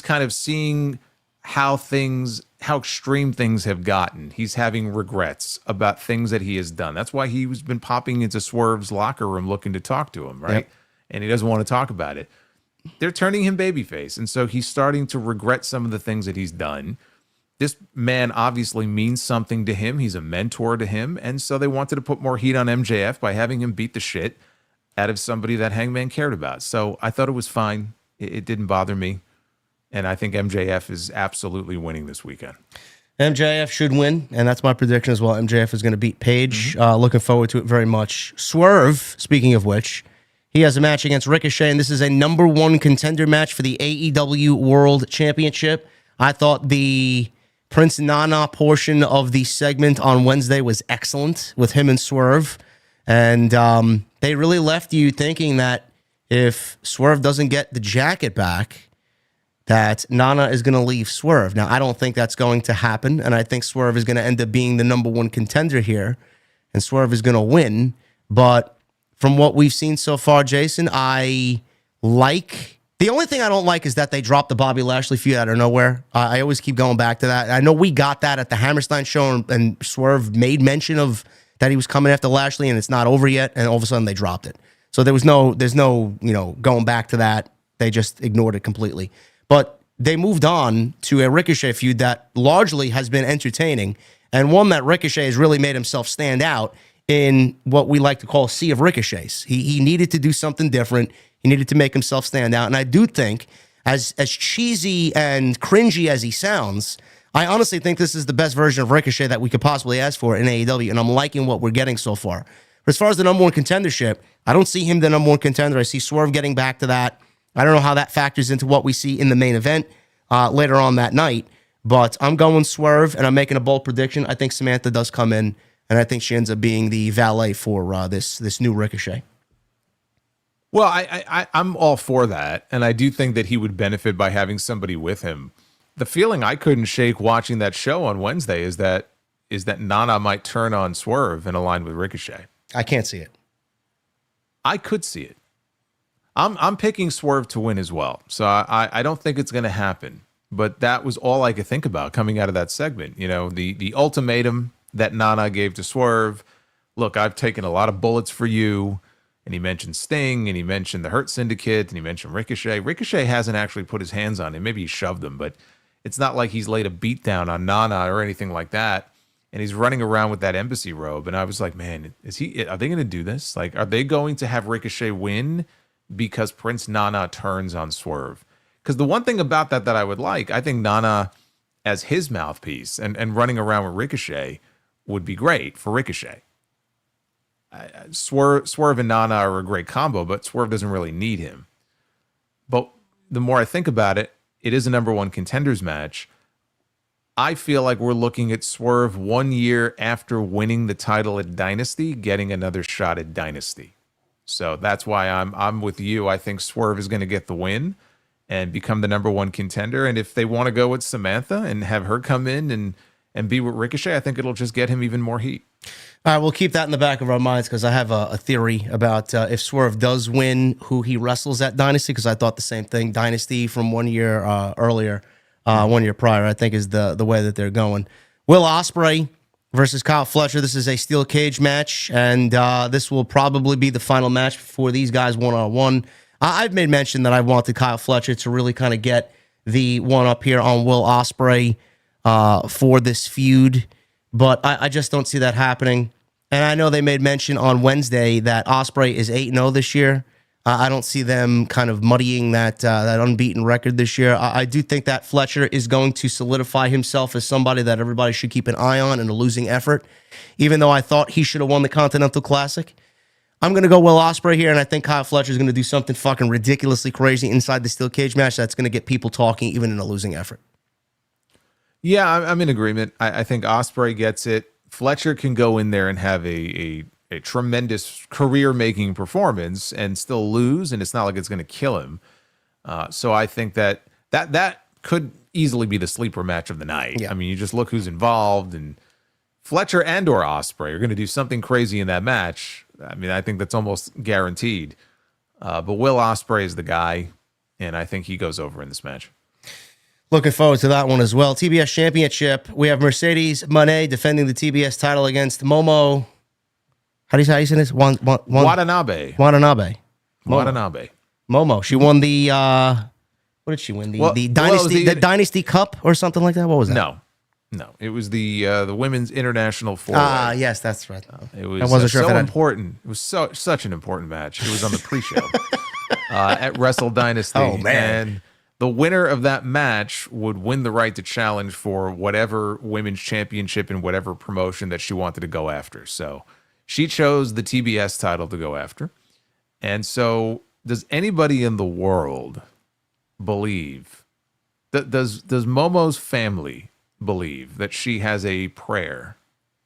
kind of seeing how extreme things have gotten. He's having regrets about things that he has done. That's why he's been popping into Swerve's locker room looking to talk to him, right? Yep. And he doesn't want to talk about it. They're turning him babyface, and so he's starting to regret some of the things that he's done. This man obviously means something to him. He's a mentor to him, and so they wanted to put more heat on MJF by having him beat the shit out of somebody that Hangman cared about. So I thought it was fine. It didn't bother me. And I think MJF is absolutely winning this weekend. MJF should win, and that's my prediction as well. MJF is going to beat Page. Looking forward to it very much. Swerve, speaking of which, he has a match against Ricochet, and this is a number one contender match for the AEW World Championship. I thought the Prince Nana portion of the segment on Wednesday was excellent with him and Swerve. And they really left you thinking that if Swerve doesn't get the jacket back, that Nana is going to leave Swerve. Now, I don't think that's going to happen, and I think Swerve is going to end up being the number one contender here, and Swerve is going to win. But from what we've seen so far, Jason, I like... The only thing I don't like is that they dropped the Bobby Lashley feud out of nowhere. I always keep going back to that. I know we got that at the Hammerstein show, and Swerve made mention of that he was coming after Lashley, and it's not over yet, and all of a sudden they dropped it. So there's no going back to that. They just ignored it completely. But they moved on to a Ricochet feud that largely has been entertaining, and one that Ricochet has really made himself stand out in what we like to call a sea of ricochets. He needed to do something different. He needed to make himself stand out. And I do think, as cheesy and cringy as he sounds, I honestly think this is the best version of Ricochet that we could possibly ask for in AEW, and I'm liking what we're getting so far. But as far as the number one contendership, I don't see him the number one contender. I see Swerve getting back to that. I don't know how that factors into what we see in the main event later on that night, but I'm going Swerve, and I'm making a bold prediction. I think Samantha does come in, and I think she ends up being the valet for this new Ricochet. Well, I'm all for that, and I do think that he would benefit by having somebody with him. The feeling I couldn't shake watching that show on Wednesday is that Nana might turn on Swerve and align with Ricochet. I can't see it. I could see it. I'm picking Swerve to win as well. So I don't think it's going to happen. But that was all I could think about coming out of that segment. You know, the ultimatum that Nana gave to Swerve. Look, I've taken a lot of bullets for you. And he mentioned Sting, and he mentioned the Hurt Syndicate, and he mentioned Ricochet. Ricochet hasn't actually put his hands on him. Maybe he shoved him, but it's not like he's laid a beatdown on Nana or anything like that. And he's running around with that embassy robe. And I was like, man, are they going to do this? Like, are they going to have Ricochet win because Prince Nana turns on Swerve? Because the one thing about that I would like, I think Nana as his mouthpiece and running around with Ricochet would be great for Ricochet. Swerve and Nana are a great combo, but Swerve doesn't really need him. But the more I think about it, it is a number one contenders match. I feel like we're looking at Swerve 1 year after winning the title at Dynasty, getting another shot at Dynasty. So that's why I'm with you. I think Swerve is going to get the win and become the number one contender. And if they want to go with Samantha and have her come in and be with Ricochet, I think it'll just get him even more heat. All right, we'll keep that in the back of our minds because I have a theory about if Swerve does win, who he wrestles at Dynasty, because I thought the same thing. Dynasty from 1 year earlier, 1 year prior, I think is the way that they're going. Will Osprey versus Kyle Fletcher. This is a steel cage match, and this will probably be the final match for these guys one-on-one. I've made mention that I wanted Kyle Fletcher to really kind of get the one up here on Will Osprey for this feud, but I just don't see that happening. And I know they made mention on Wednesday that Osprey is 8-0 this year. I don't see them kind of muddying that unbeaten record this year. I do think that Fletcher is going to solidify himself as somebody that everybody should keep an eye on in a losing effort, even though I thought he should have won the Continental Classic. I'm going to go Will Osprey here, and I think Kyle Fletcher is going to do something fucking ridiculously crazy inside the steel cage match that's going to get people talking even in a losing effort. Yeah, I'm in agreement. I think Osprey gets it. Fletcher can go in there and have a tremendous career-making performance and still lose, and it's not like it's going to kill him. So I think that could easily be the sleeper match of the night. Yeah. I mean, you just look who's involved, and Fletcher and or Osprey are going to do something crazy in that match. I mean, I think that's almost guaranteed. But Will Osprey is the guy, and I think he goes over in this match. Looking forward to that one as well. TBS Championship. We have Mercedes Moné defending the TBS title against Momo. How do you say this? Watanabe. Momo. She won the what did she win? The Dynasty Cup or something like that? What was that? No. It was the Women's International Four-Way. Yes, that's right. It was I wasn't sure so important. It was such an important match. It was on the pre-show at Wrestle Dynasty. Oh, man. And the winner of that match would win the right to challenge for whatever women's championship in whatever promotion that she wanted to go after. So she chose the TBS title to go after. And so does anybody in the world believe that does Momo's family believe that she has a prayer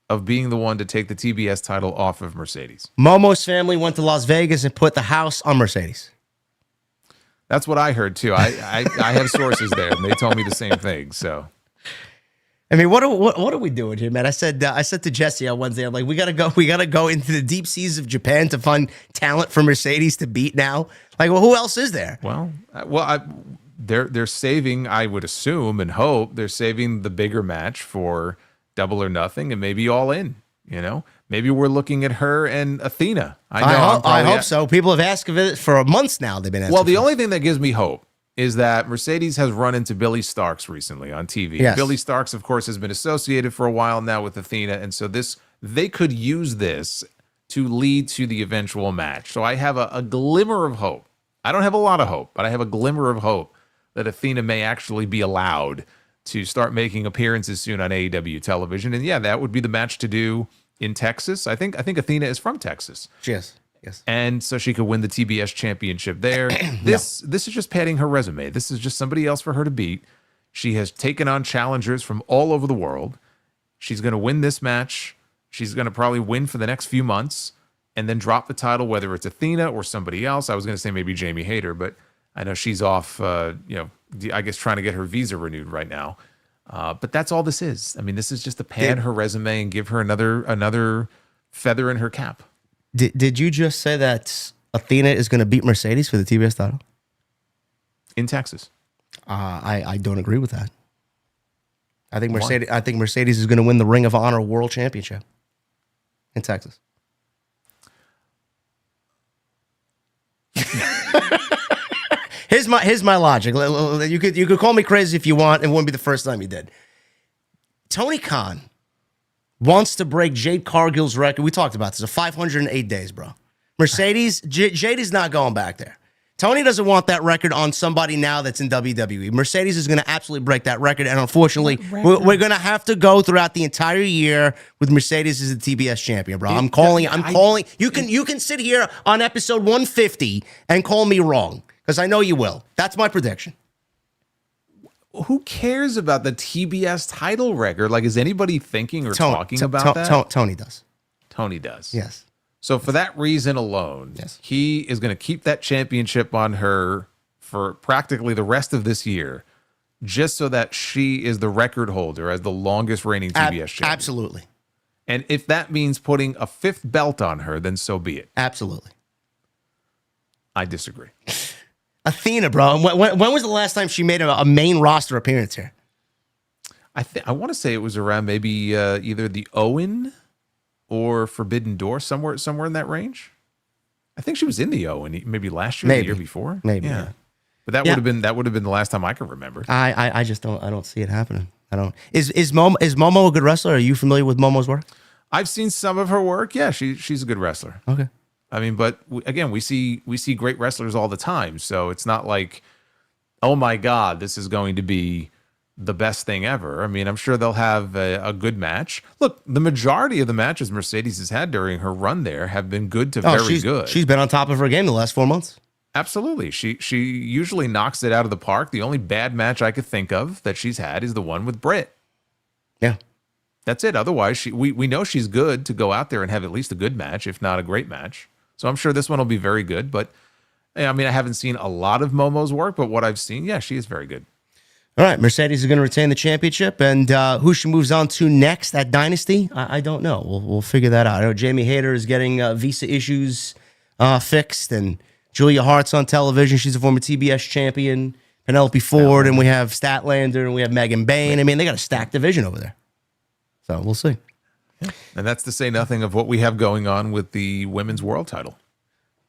of being the one to take the TBS title off of Mercedes? Momo's family went to Las Vegas and put the house on Mercedes. That's what I heard too. I have sources there, and they told me the same thing. So, I mean, what are we doing here, man? I said to Jesse on Wednesday, I'm like, we gotta go into the deep seas of Japan to find talent for Mercedes to beat now. Like, well, who else is there? They're saving, I would assume and hope, they're saving the bigger match for Double or Nothing and maybe All In. You know, maybe we're looking at her and Athena. I hope so. People have asked of it for months now. They've been asking. Well, the only thing that gives me hope is that Mercedes has run into Billy Starks recently on TV. Yes. Billy Starks, of course, has been associated for a while now with Athena, and so they could use this to lead to the eventual match. So I have a glimmer of hope. I don't have a lot of hope, but I have a glimmer of hope that Athena may actually be allowed to start making appearances soon on AEW television. And yeah, that would be the match to do in Texas. I think Athena is from Texas. She is. Yes. And so she could win the TBS championship there. This is just padding her resume. This is just somebody else for her to beat. She has taken on challengers from all over the world. She's going to win this match. She's going to probably win for the next few months and then drop the title, whether it's Athena or somebody else. I was going to say maybe Jamie Hayter, but I know she's off, I guess, trying to get her visa renewed right now. But that's all this is. I mean, this is just to pad her resume and give her another feather in her cap. Did you just say that Athena is going to beat Mercedes for the TBS title? In Texas. I don't agree with that. I think Mercedes is going to win the Ring of Honor World Championship in Texas. Here's my logic. You could call me crazy if you want. It wouldn't be the first time you did. Tony Khan wants to break Jade Cargill's record. We talked about this. 508 days, bro. Mercedes, Jade is not going back there. Tony doesn't want that record on somebody now that's in WWE. Mercedes is going to absolutely break that record, and unfortunately, we're going to have to go throughout the entire year with Mercedes as the TBS champion, bro. I'm calling. You can sit here on episode 150 and call me wrong because I know you will. That's my prediction. Who cares about the TBS title record? Like, is anybody thinking or talking about that? Tony does. Tony does. Yes. So for that reason alone, he is going to keep that championship on her for practically the rest of this year, just so that she is the record holder as the longest reigning TBS champion. Absolutely. And if that means putting a 5th belt on her, then so be it. Absolutely. I disagree. Athena, bro. When was the last time she made a main roster appearance here? I want to say it was around maybe either the Owen or Forbidden Door, somewhere in that range. I think she was in the Owen maybe last year, or the year before. Maybe. Yeah. But that would have been the last time I can remember. I just don't see it happening. I don't. Is Momo a good wrestler? Are you familiar with Momo's work? I've seen some of her work. Yeah, she's a good wrestler. Okay. I mean, but again, we see great wrestlers all the time, so it's not like, oh my God, this is going to be the best thing ever. I mean, I'm sure they'll have a good match. Look, the majority of the matches Mercedes has had during her run there have been good to very good. She's been on top of her game the last 4 months. Absolutely. She usually knocks it out of the park. The only bad match I could think of that she's had is the one with Britt. Yeah. That's it. Otherwise, we know she's good to go out there and have at least a good match, if not a great match. So I'm sure this one will be very good. But, I mean, I haven't seen a lot of Momo's work, but what I've seen, yeah, she is very good. All right, Mercedes is going to retain the championship, and who she moves on to next at Dynasty, I don't know. We'll figure that out. I know Jamie Hayter is getting visa issues fixed, and Julia Hart's on television. She's a former TBS champion. Penelope Ford, and we have Statlander, and we have Megan Bain. I mean, they got a stacked division over there. So we'll see. Yeah. And that's to say nothing of what we have going on with the Women's World Title.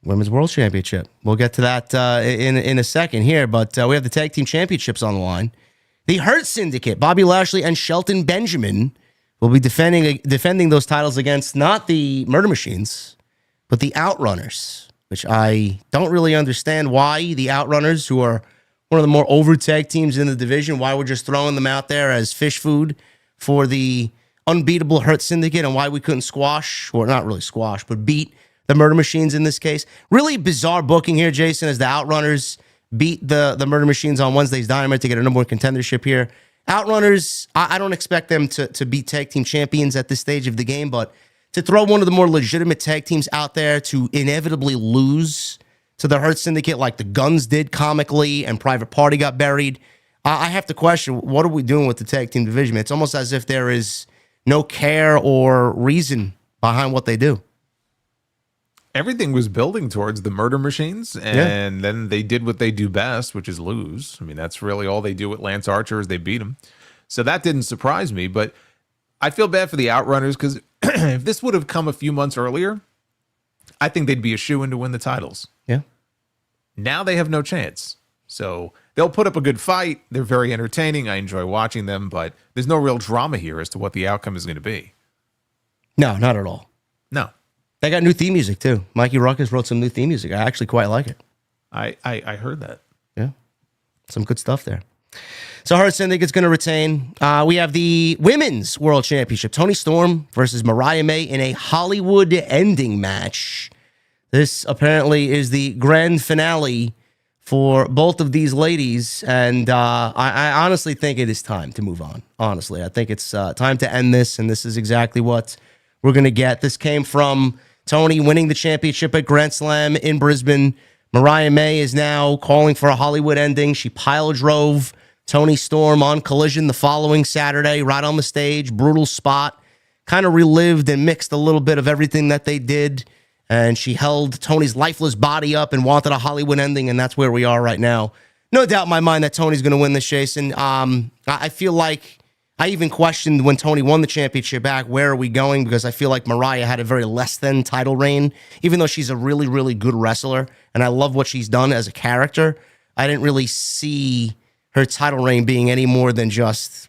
Women's World Championship. We'll get to that in a second here, but we have the Tag Team Championships on the line. The Hurt Syndicate, Bobby Lashley and Shelton Benjamin, will be defending those titles against not the Murder Machines, but the Outrunners, which I don't really understand why the Outrunners, who are one of the more over tag teams in the division, why we're just throwing them out there as fish food for the unbeatable Hurt Syndicate, and why we couldn't squash, or not really squash, but beat the Murder Machines in this case. Really bizarre booking here, Jason, as the Outrunners beat the Murder Machines on Wednesday's Dynamite to get a number one contendership here. Outrunners, I don't expect them to be tag team champions at this stage of the game, but to throw one of the more legitimate tag teams out there to inevitably lose to the Hurt Syndicate like the Guns did comically and Private Party got buried, I have to question, what are we doing with the tag team division? It's almost as if there is no care or reason behind what they do. Everything was building towards the Murder Machines, and then they did what they do best, which is lose. I mean, that's really all they do with Lance Archer is they beat him. So that didn't surprise me, but I feel bad for the Outrunners because if this would have come a few months earlier, I think they'd be a shoo-in to win the titles. Yeah. Now they have no chance. So they'll put up a good fight. They're very entertaining. I enjoy watching them, but there's no real drama here as to what the outcome is going to be. No, not at all. No. They got new theme music, too. Mikey Ruckus wrote some new theme music. I actually quite like it. I heard that. Yeah. Some good stuff there. So Hurt Syndicate's going to retain. We have the Women's World Championship. Toni Storm versus Mariah May in a Hollywood ending match. This apparently is the grand finale for both of these ladies. And I honestly think it is time to move on. Honestly, I think it's time to end this. And this is exactly what we're going to get. This came from Tony winning the championship at Grand Slam in Brisbane, Mariah May is now calling for a Hollywood ending. She pile drove Toni Storm on Collision the following Saturday, right on the stage, brutal spot. Kind of relived and mixed a little bit of everything that they did. And she held Tony's lifeless body up and wanted a Hollywood ending, and that's where we are right now. No doubt in my mind that Tony's going to win this, Jason. I feel like I even questioned when Tony won the championship back, where are we going? Because I feel like Mariah had a very less than title reign, even though she's a really, really good wrestler, and I love what she's done as a character. I didn't really see her title reign being any more than just,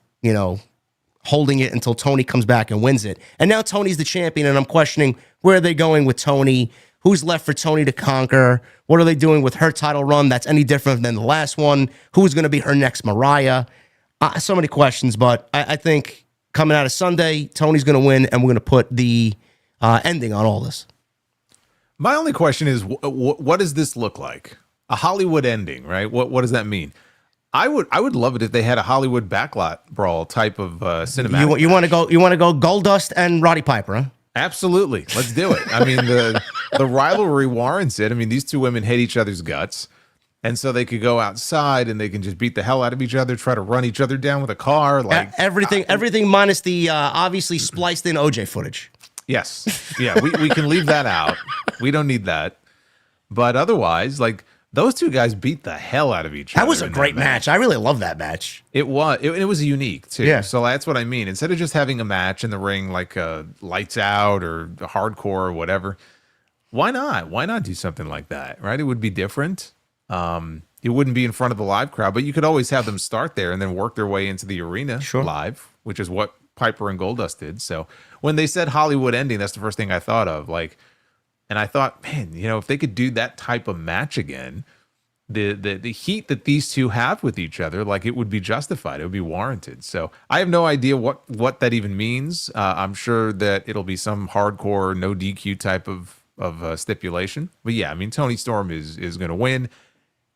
holding it until Tony comes back and wins it. And now Tony's the champion, and I'm questioning where are they going with Tony? Who's left for Tony to conquer? What are they doing with her title run that's any different than the last one? Who's going to be her next Mariah? So many questions, but I think coming out of Sunday, Tony's going to win, and we're going to put the ending on all this. My only question is, what does this look like? A Hollywood ending, right? What does that mean? I would love it if they had a Hollywood backlot brawl type of cinematic. You want to go Goldust and Roddy Piper, huh? Absolutely, let's do it. I mean, the rivalry warrants it. I mean, these two women hate each other's guts, and so they could go outside and they can just beat the hell out of each other, try to run each other down with a car, like everything minus the obviously spliced in OJ footage. Yes, yeah, we can leave that out. We don't need that. But otherwise, like, those two guys beat the hell out of each other. That was a great match. I really love that match. It was. It was unique, too. Yeah. So that's what I mean. Instead of just having a match in the ring like Lights Out or Hardcore or whatever, why not? Why not do something like that, right? It would be different. It wouldn't be in front of the live crowd, but you could always have them start there and then work their way into the arena live, which is what Piper and Goldust did. So when they said Hollywood ending, that's the first thing I thought of. And I thought, man, if they could do that type of match again, the heat that these two have with each other, like, it would be justified. It would be warranted. So I have no idea what that even means. I'm sure that it'll be some hardcore, no DQ type of stipulation. But yeah, I mean, Toni Storm is going to win.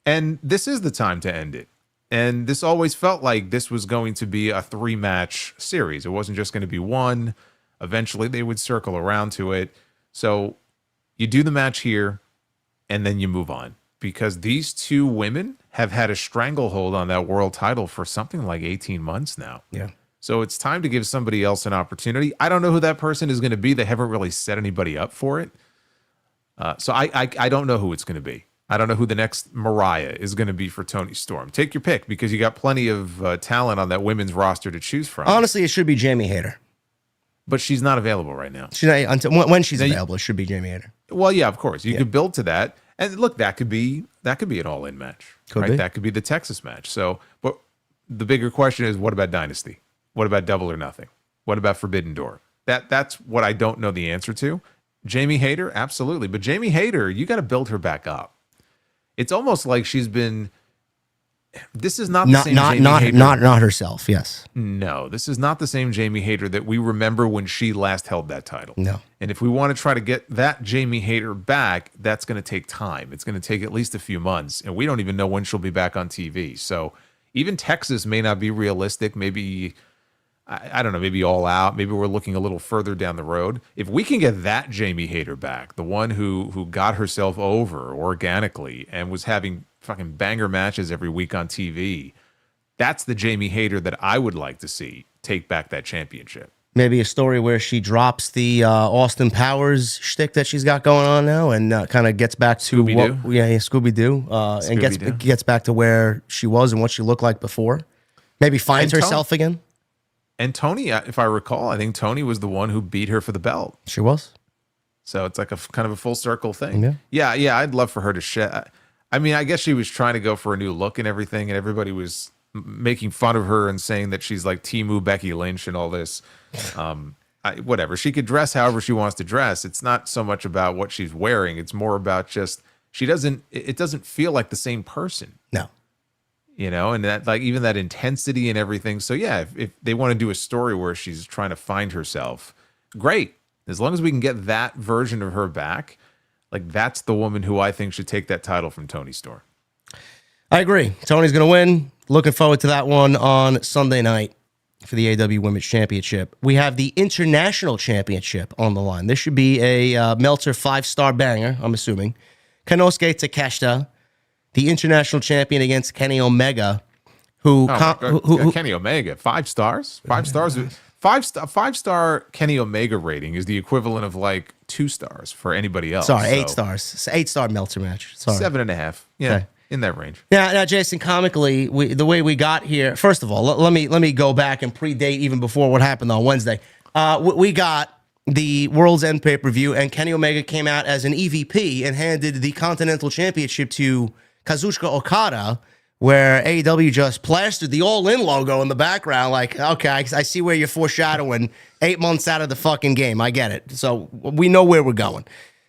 And this is the time to end it. And this always felt like this was going to be a 3-match series. It wasn't just going to be one. Eventually, they would circle around to it. So you do the match here, and then you move on. Because these two women have had a stranglehold on that world title for something like 18 months now. Yeah. So it's time to give somebody else an opportunity. I don't know who that person is going to be. They haven't really set anybody up for it. So I don't know who it's going to be. I don't know who the next Mariah is going to be for Toni Storm. Take your pick, because you got plenty of talent on that women's roster to choose from. Honestly, it should be Jamie Hayter. But she's not available right now. When she's available, it should be Jamie Hayter. Well, yeah, of course. You could build to that. And look, that could be an all-in match. Could be. That could be the Texas match. So, but the bigger question is, what about Dynasty? What about Double or Nothing? What about Forbidden Door? That's what I don't know the answer to. Jamie Hayter, absolutely. But Jamie Hayter, you got to build her back up. It's almost like she's been. This is not the same Jamie Hayter. Not herself. Yes. No, this is not the same Jamie Hayter that we remember when she last held that title. No. And if we want to try to get that Jamie Hayter back, that's going to take time. It's going to take at least a few months, and we don't even know when she'll be back on TV. So even Texas may not be realistic. Maybe, I don't know, maybe All Out. Maybe we're looking a little further down the road. If we can get that Jamie Hayter back, the one who got herself over organically and was having fucking banger matches every week on TV, that's the Jamie Hayter that I would like to see take back that championship. Maybe a story where she drops the Austin Powers shtick that she's got going on now, and kind of gets back to Scooby-Doo, and gets back to where she was and what she looked like before. Maybe finds herself again. And Toni, if I recall, I think Toni was the one who beat her for the belt. She was. So it's like a kind of a full circle thing. Yeah. I'd love for her to shed. I mean, I guess she was trying to go for a new look and everything, and everybody was making fun of her and saying that she's like Temu Becky Lynch and all this. Whatever. She could dress however she wants to dress. It's not so much about what she's wearing. It's more about just it doesn't feel like the same person. No. And that, like, even that intensity and everything. So yeah, if they want to do a story where she's trying to find herself, great. As long as we can get that version of her back, like, that's the woman who I think should take that title from Toni Storm. I agree. Tony's going to win. Looking forward to that one on Sunday night for the AEW Women's Championship. We have the International Championship on the line. This should be a Meltzer 5-star banger, I'm assuming. Konosuke Takeshita, the international champion, against Kenny Omega, who Kenny Omega, 5 stars, 5 stars, 5-star Kenny Omega rating is the equivalent of like 2 stars for anybody else. Sorry, 8 stars. It's 8-star Meltzer match. Sorry, 7.5. Yeah, okay. In that range. Now, Jason, comically, the way we got here. First of all, let me go back and predate even before what happened on Wednesday. We got the World's End pay-per-view, and Kenny Omega came out as an EVP and handed the Continental Championship to Kazuchika Okada, where AEW just plastered the All In logo in the background. Like, okay, I see where you're foreshadowing 8 months out of the fucking game. I get it. So we know where we're going.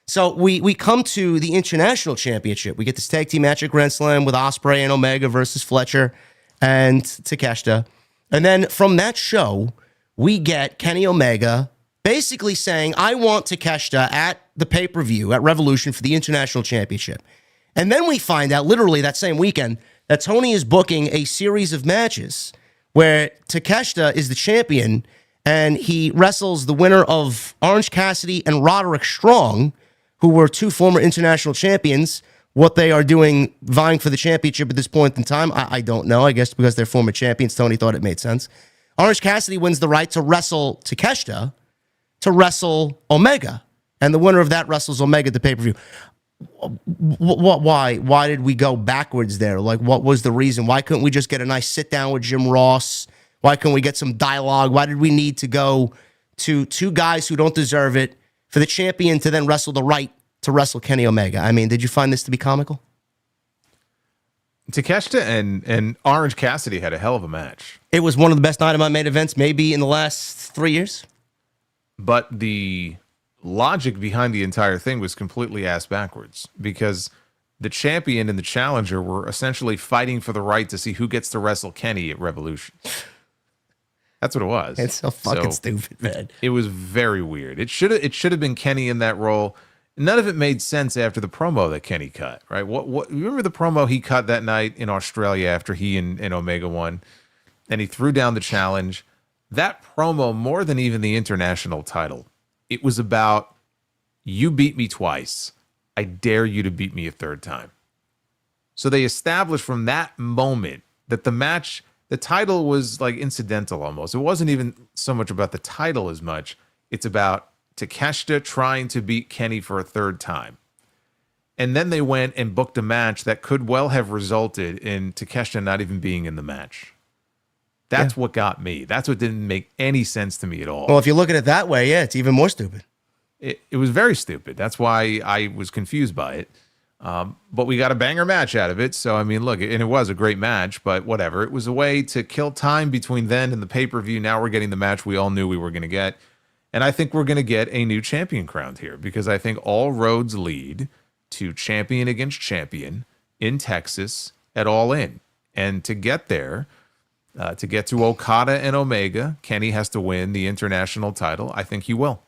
So we come to the International Championship. We get this tag team match at Grand Slam with Osprey and Omega versus Fletcher and Takeshita. And then from that show, we get Kenny Omega basically saying, I want Takeshita at the pay-per-view at Revolution for the International Championship. And then we find out, literally that same weekend, that Tony is booking a series of matches where Takeshita is the champion and he wrestles the winner of Orange Cassidy and Roderick Strong, who were 2 former international champions. What they are doing, vying for the championship at this point in time, I don't know. I guess because they're former champions, Tony thought it made sense. Orange Cassidy wins the right to wrestle Takeshita, to wrestle Omega, and the winner of that wrestles Omega at the pay-per-view. Why did we go backwards there? Like, what was the reason? Why couldn't we just get a nice sit down with Jim Ross? Why couldn't we get some dialogue? Why did we need to go to 2 guys who don't deserve it for the champion to then wrestle the right to wrestle Kenny Omega? I mean, did you find this to be comical? Takeshita and Orange Cassidy had a hell of a match. It was one of the best Dynamite main events maybe in the last 3 years. But the logic behind the entire thing was completely ass backwards, because the champion and the challenger were essentially fighting for the right to see who gets to wrestle Kenny at Revolution. That's what it was. It's so fucking stupid, man. It was very weird. It should have been Kenny in that role. None of it made sense after the promo that Kenny cut, right? What remember the promo he cut that night in Australia after he and Omega won, and he threw down the challenge. That promo, more than even the international title, it was about, you beat me twice. I dare you to beat me a 3rd time. So they established from that moment that the match, the title was like incidental almost. It wasn't even so much about the title as much. It's about Takeshita trying to beat Kenny for a 3rd time. And then they went and booked a match that could well have resulted in Takeshita not even being in the match. That's what got me. That's what didn't make any sense to me at all. Well, if you look at it that way, yeah, it's even more stupid. It was very stupid. That's why I was confused by it. But we got a banger match out of it. So, I mean, look, and it was a great match, but whatever. It was a way to kill time between then and the pay-per-view. Now we're getting the match we all knew we were going to get. And I think we're going to get a new champion crowned here, because I think all roads lead to champion against champion in Texas at All In. And to get there, to get to Okada and Omega, Kenny has to win the international title. I think he will.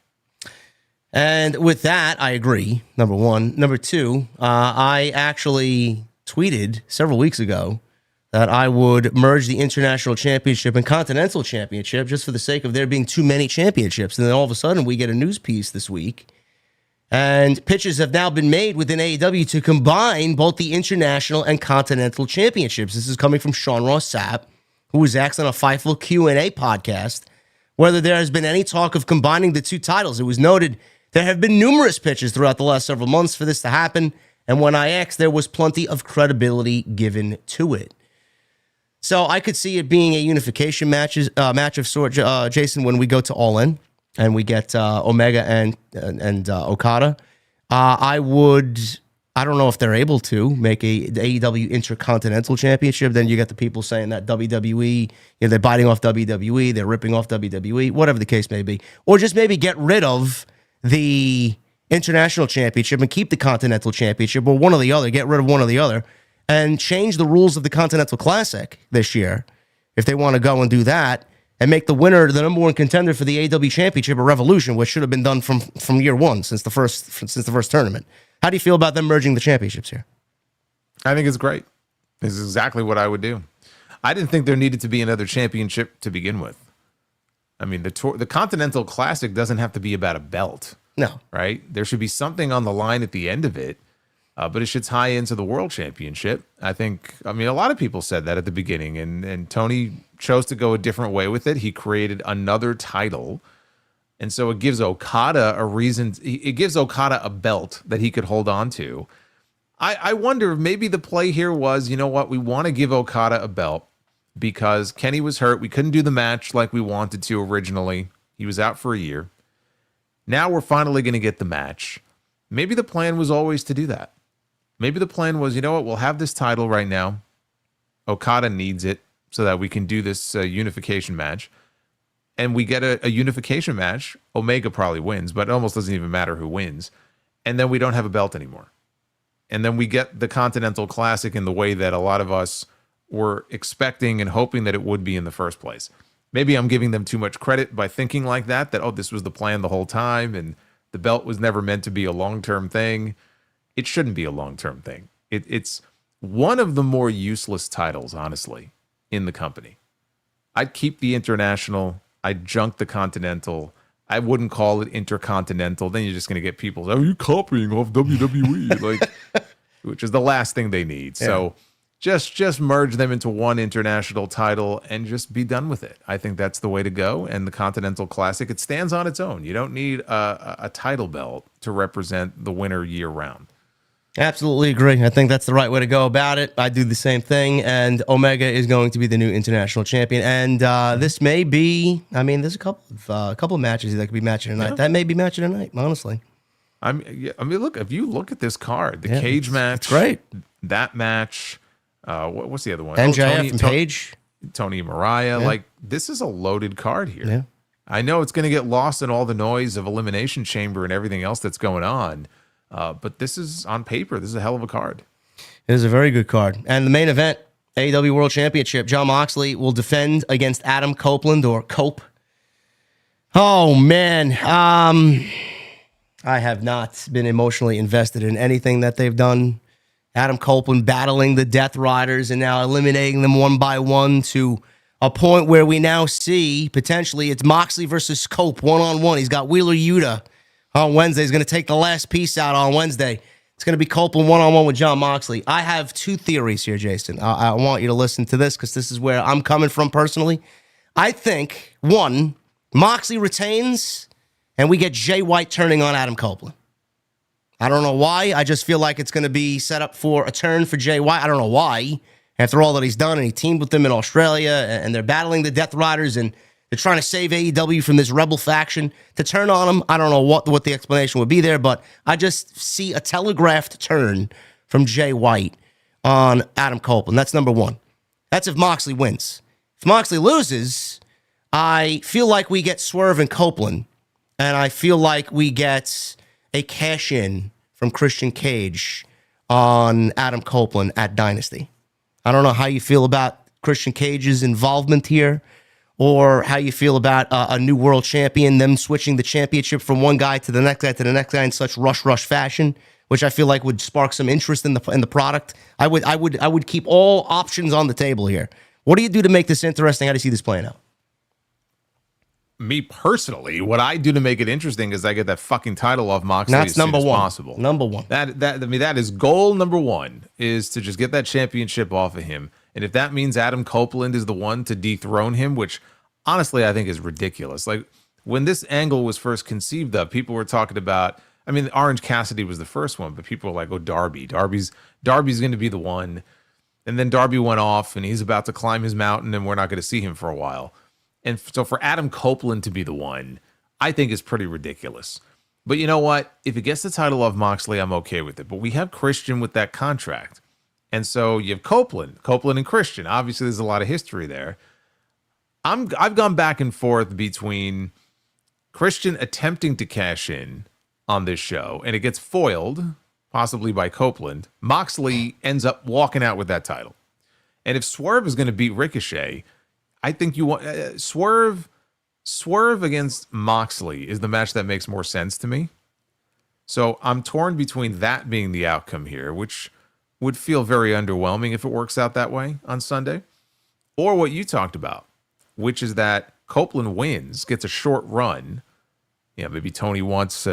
And with that, I agree, number one. Number two, I actually tweeted several weeks ago that I would merge the International Championship and Continental Championship just for the sake of there being too many championships. And then all of a sudden, we get a news piece this week. And pitches have now been made within AEW to combine both the International and Continental Championships. This is coming from Sean Ross Sapp, who was asked on a Fightful Q&A podcast whether there has been any talk of combining the 2 titles. It was noted there have been numerous pitches throughout the last several months for this to happen, and when I asked, there was plenty of credibility given to it. So I could see it being a unification match of sorts, Jason, when we go to All In and we get Omega and Okada. I don't know if they're able to make the AEW Intercontinental Championship. Then you get the people saying that WWE, they're biting off WWE, they're ripping off WWE, whatever the case may be. Or just maybe get rid of the International Championship and keep the Continental Championship, or one or the other, get rid of one or the other, and change the rules of the Continental Classic this year, if they want to go and do that, and make the winner the number 1 contender for the AEW Championship or Revolution, which should have been done from year one, since the first tournament. How do you feel about them merging the championships here? I think it's great. This is exactly what I would do. I didn't think there needed to be another championship to begin with. I mean, the Continental Classic doesn't have to be about a belt. No. Right? There should be something on the line at the end of it. but it should tie into the World Championship. I mean, a lot of people said that at the beginning, and Tony chose to go a different way with it. He created another title. And so it gives Okada a reason. It gives Okada a belt that he could hold on to. I wonder if maybe the play here was, you know what, we want to give Okada a belt because Kenny was hurt. We couldn't do the match like we wanted to originally. He was out for a year. Now we're finally going to get the match. Maybe the plan was always to do that. Maybe the plan was, you know what, we'll have this title right now. Okada needs it so that we can do this unification match. And we get a unification match. Omega probably wins, but it almost doesn't even matter who wins. And then we don't have a belt anymore. And then we get the Continental Classic in the way that a lot of us were expecting and hoping that it would be in the first place. Maybe I'm giving them too much credit by thinking like that, oh, this was the plan the whole time, and the belt was never meant to be a long-term thing. It shouldn't be a long-term thing. It's one of the more useless titles, honestly, in the company. I'd keep the International. I'd junk the Continental. I wouldn't call it Intercontinental. Then you're just going to get people, are you copying off WWE? Like, which is the last thing they need. Yeah. So just merge them into one international title and just be done with it. I think that's the way to go. And the Continental Classic, it stands on its own. You don't need a title belt to represent the winner year round. Absolutely agree. I think that's the right way to go about it. I do the same thing, and Omega is going to be the new international champion. And this may be, I mean, there's a couple of matches that could be matching tonight. Yeah. That may be matching tonight, honestly. I mean, look, if you look at this card, the cage match, it's great. That match, what's the other one? MJF and Page. Tony and Mariah. Yeah. Like, this is a loaded card here. Yeah. I know it's going to get lost in all the noise of Elimination Chamber and everything else that's going on. But this is, on paper, this is a hell of a card. It is a very good card. And the main event, AEW World Championship, Jon Moxley will defend against Adam Copeland, or Cope. Oh, man. I have not been emotionally invested in anything that they've done. Adam Copeland battling the Death Riders and now eliminating them one by one to a point where we now see, potentially, it's Moxley versus Cope one-on-one. He's got Wheeler Yuta on Wednesday. He's going to take the last piece out on Wednesday. It's going to be Copeland one-on-one with Jon Moxley. I have two theories here, Jason. I want you to listen to this because this is where I'm coming from personally. I think, one, Moxley retains and we get Jay White turning on Adam Copeland. I don't know why. I just feel like it's going to be set up for a turn for Jay White. I don't know why. After all that he's done, and he teamed with them in Australia, and they're battling the Death Riders, and they're trying to save AEW from this rebel faction. To turn on him, I don't know what the explanation would be there, but I just see a telegraphed turn from Jay White on Adam Copeland. That's number one. That's if Moxley wins. If Moxley loses, I feel like we get Swerve and Copeland, and I feel like we get a cash-in from Christian Cage on Adam Copeland at Dynasty. I don't know how you feel about Christian Cage's involvement here, or how you feel about a new world champion, them switching the championship from one guy to the next guy to the next guy in such rush fashion, which I feel like would spark some interest in the product. I would keep all options on the table here. What do you do to make this interesting? How do you see this playing out? Me personally, what I do to make it interesting is I get that fucking title off Moxley as soon as possible. Number one. That is goal number one, is to just get that championship off of him. And if that means Adam Copeland is the one to dethrone him, which honestly I think is ridiculous. Like, when this angle was first conceived of, people were talking about, I mean, Orange Cassidy was the first one, but people were like, oh, Darby's going to be the one. And then Darby went off and he's about to climb his mountain and we're not going to see him for a while. And so for Adam Copeland to be the one, I think is pretty ridiculous. But you know what? If it gets the title off Moxley, I'm okay with it. But we have Christian with that contract. And so you have Copeland and Christian. Obviously, there's a lot of history there. I've gone back and forth between Christian attempting to cash in on this show, and it gets foiled, possibly by Copeland. Moxley ends up walking out with that title. And if Swerve is going to beat Ricochet, I think you want Swerve against Moxley is the match that makes more sense to me. So I'm torn between that being the outcome here, which would feel very underwhelming if it works out that way on Sunday, or what you talked about, which is that Copeland wins, gets a short run. Yeah, maybe Tony wants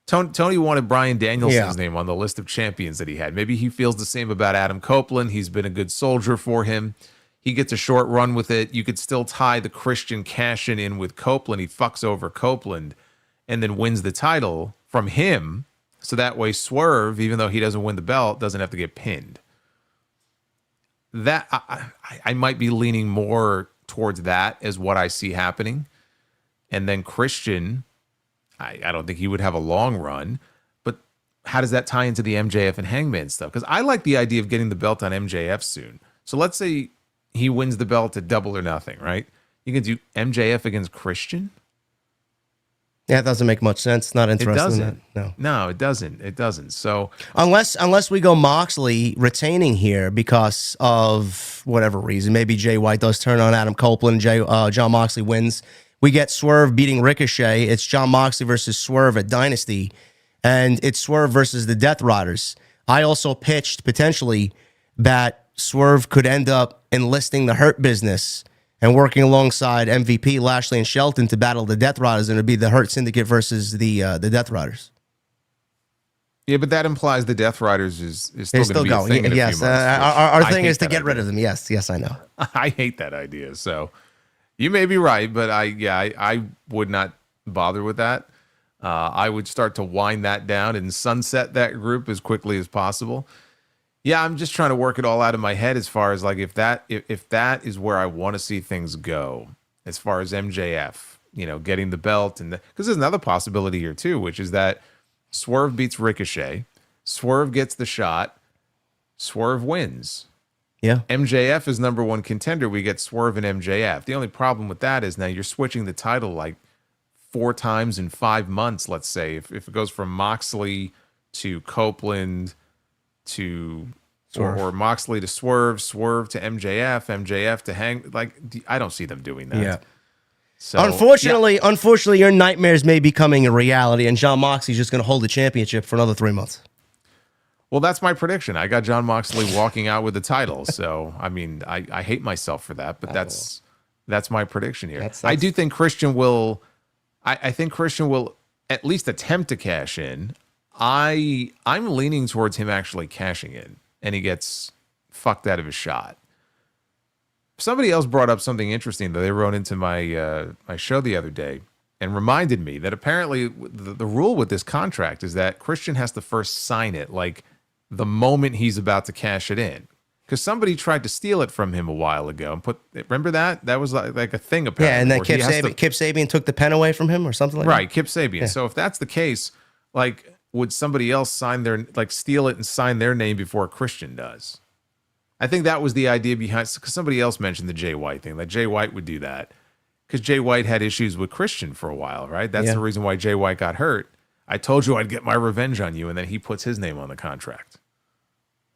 Tony wanted Bryan Danielson's Yeah. name on the list of champions that he had. Maybe he feels the same about Adam Copeland. He's been a good soldier for him. He gets a short run with it. You could still tie the Christian cash-in in with Copeland. He fucks over Copeland and then wins the title from him. So that way Swerve, even though he doesn't win the belt, doesn't have to get pinned. That I might be leaning more towards that as what I see happening. And then Christian, I don't think he would have a long run, but how does that tie into the MJF and Hangman stuff? Because I like the idea of getting the belt on MJF soon. So let's say he wins the belt at Double or Nothing, right? You can do MJF against Christian. Yeah, it doesn't make much sense. Not interested doesn't. in that. No, it doesn't. It doesn't. So Unless we go Moxley retaining here because of whatever reason, maybe Jay White does turn on Adam Copeland, John Moxley wins. We get Swerve beating Ricochet. It's John Moxley versus Swerve at Dynasty, and it's Swerve versus the Death Riders. I also pitched potentially that Swerve could end up enlisting the Hurt Business and working alongside MVP, Lashley, and Shelton to battle the Death Riders, and it'd be the Hurt Syndicate versus the Death Riders. yeah, but that implies the Death Riders is still It's going to be a thing in a yes, few months. our I thing hate is to that get idea. rid of them. Yes, I know. I hate that idea. So you may be right, but I would not bother with that. I would start to wind that down and sunset that group as quickly as possible. Yeah, I'm just trying to work it all out in my head as far as like if that is where I want to see things go, as far as MJF, getting the belt, and because there's another possibility here too, which is that Swerve beats Ricochet, Swerve gets the shot, Swerve wins. Yeah. MJF is number one contender. We get Swerve and MJF. The only problem with that is now you're switching the title like 4 times in 5 months, let's say. If it goes from Moxley to Copeland to or Moxley to Swerve, Swerve to MJF, MJF to Hang, like I don't see them doing that. Yeah. So Unfortunately, your nightmares may be becoming a reality, and John Moxley's just going to hold the championship for another 3 months. Well, that's my prediction. I got John Moxley walking out with the title. So, I mean, I hate myself for that, but that's my prediction here. I do think Christian will, I think Christian will at least attempt to cash in. I'm leaning towards him actually cashing in, and he gets fucked out of his shot. Somebody else brought up something interesting that they wrote into my my show the other day and reminded me that apparently the rule with this contract is that Christian has to first sign it, like the moment he's about to cash it in. Because somebody tried to steal it from him a while ago and remember that? That was like a thing apparently. Yeah, and then Kip Sabian took the pen away from him or something like that? Right, Kip Sabian. Yeah. So if that's the case, like, would somebody else steal it and sign their name before Christian does? I think that was the idea behind, because somebody else mentioned the Jay White thing, that Jay White would do that. Because Jay White had issues with Christian for a while, right? That's the reason why Jay White got hurt. I told you I'd get my revenge on you, and then he puts his name on the contract.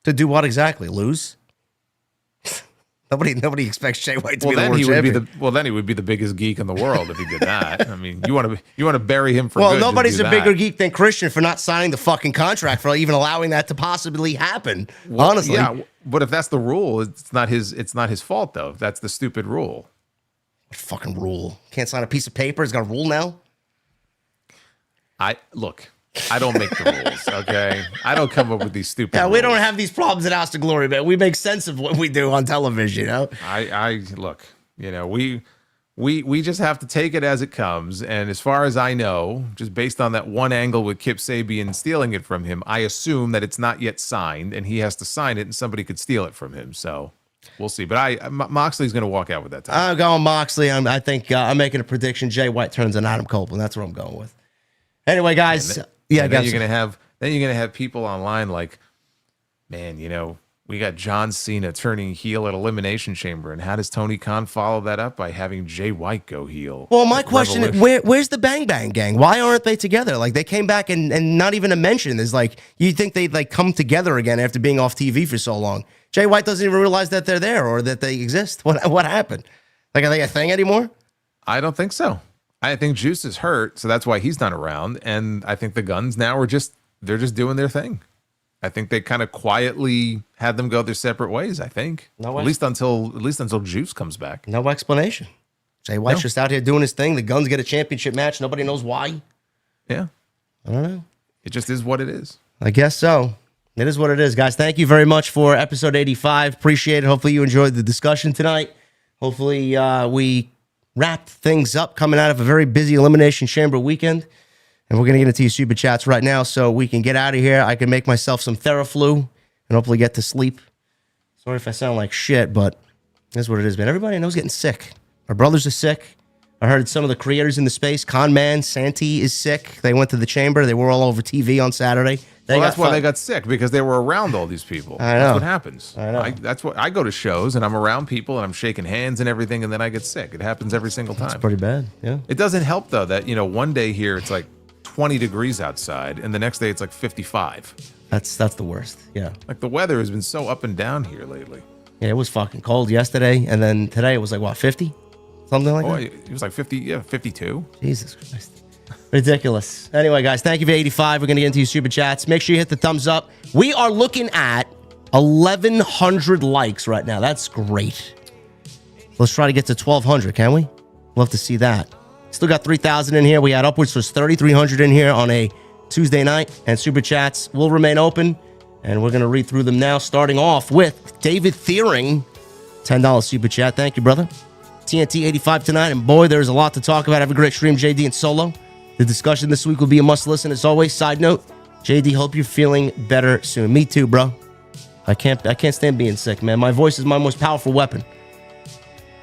To do what exactly? Lose? Nobody expects Jay White to be the world champion. Then he would be the biggest geek in the world if he did that. I mean, you want to bury him for good. Well, nobody's a bigger geek than Christian for not signing the fucking contract, for even allowing that to possibly happen. Honestly, yeah. But if that's the rule, it's not his fault though. That's the stupid rule. What fucking rule? Can't sign a piece of paper. It's got a rule now. I don't make the rules, okay? I don't come up with these stupid rules. We don't have these problems at House of Glory, man. We make sense of what we do on television, I look, we just have to take it as it comes. And as far as I know, just based on that one angle with Kip Sabian stealing it from him, I assume that it's not yet signed and he has to sign it and somebody could steal it from him. So we'll see. But Moxley's going to walk out with that time. I'm going Moxley. I think I'm making a prediction. Jay White turns on Adam Copeland. That's what I'm going with. Anyway, guys. Then you're gonna have people online like, man, we got John Cena turning heel at Elimination Chamber, and how does Tony Khan follow that up by having Jay White go heel? Well, my question is, where's the Bang Bang Gang? Why aren't they together? Like, they came back and not even a mention is like, you think they'd like come together again after being off TV for so long? Jay White doesn't even realize that they're there or that they exist. What happened? Like, are they a thing anymore? I don't think so. I think Juice is hurt, so that's why he's not around. And I think the Guns now they're just doing their thing. I think they kind of quietly had them go their separate ways, I think. At least until Juice comes back. No explanation. Jay White's just out here doing his thing. The Guns get a championship match. Nobody knows why. Yeah. I don't know. It just is what it is. I guess so. It is what it is, guys. Thank you very much for episode 85. Appreciate it. Hopefully you enjoyed the discussion tonight. Hopefully we wrapped things up coming out of a very busy Elimination Chamber weekend. And we're going to get into your super chats right now so we can get out of here. I can make myself some Theraflu and hopefully get to sleep. Sorry if I sound like shit, but that's what it is, man. Everybody knows getting sick. Our brothers are sick. I heard some of the creators in the space. Con Man, Santee is sick. They went to the chamber. They were all over TV on Saturday. That's why they got sick, because they were around all these people. I know. That's what happens. I know. That's what I go to shows and I'm around people and I'm shaking hands and everything, and then I get sick. It happens every single time. That's pretty bad. Yeah. It doesn't help though that one day here it's like 20 degrees outside, and the next day it's like 55. That's the worst. Yeah. Like the weather has been so up and down here lately. Yeah, it was fucking cold yesterday, and then today it was like what, 50? Something like that. It was like 50, yeah, 52. Jesus Christ. Ridiculous. Anyway, guys, thank you for 85. We're going to get into your super chats. Make sure you hit the thumbs up. We are looking at 1,100 likes right now. That's great. Let's try to get to 1,200, can we? Love to see that. Still got 3,000 in here. We had upwards to 3,300 in here on a Tuesday night. And super chats will remain open. And we're going to read through them now, starting off with David Thiering. $10 super chat. Thank you, brother. TNT 85 tonight. And boy, there's a lot to talk about. Have a great stream, JD and Solo. The discussion this week will be a must listen as always. Side note, JD, hope you're feeling better soon. Me too, bro. I can't stand being sick, man. My voice is my most powerful weapon.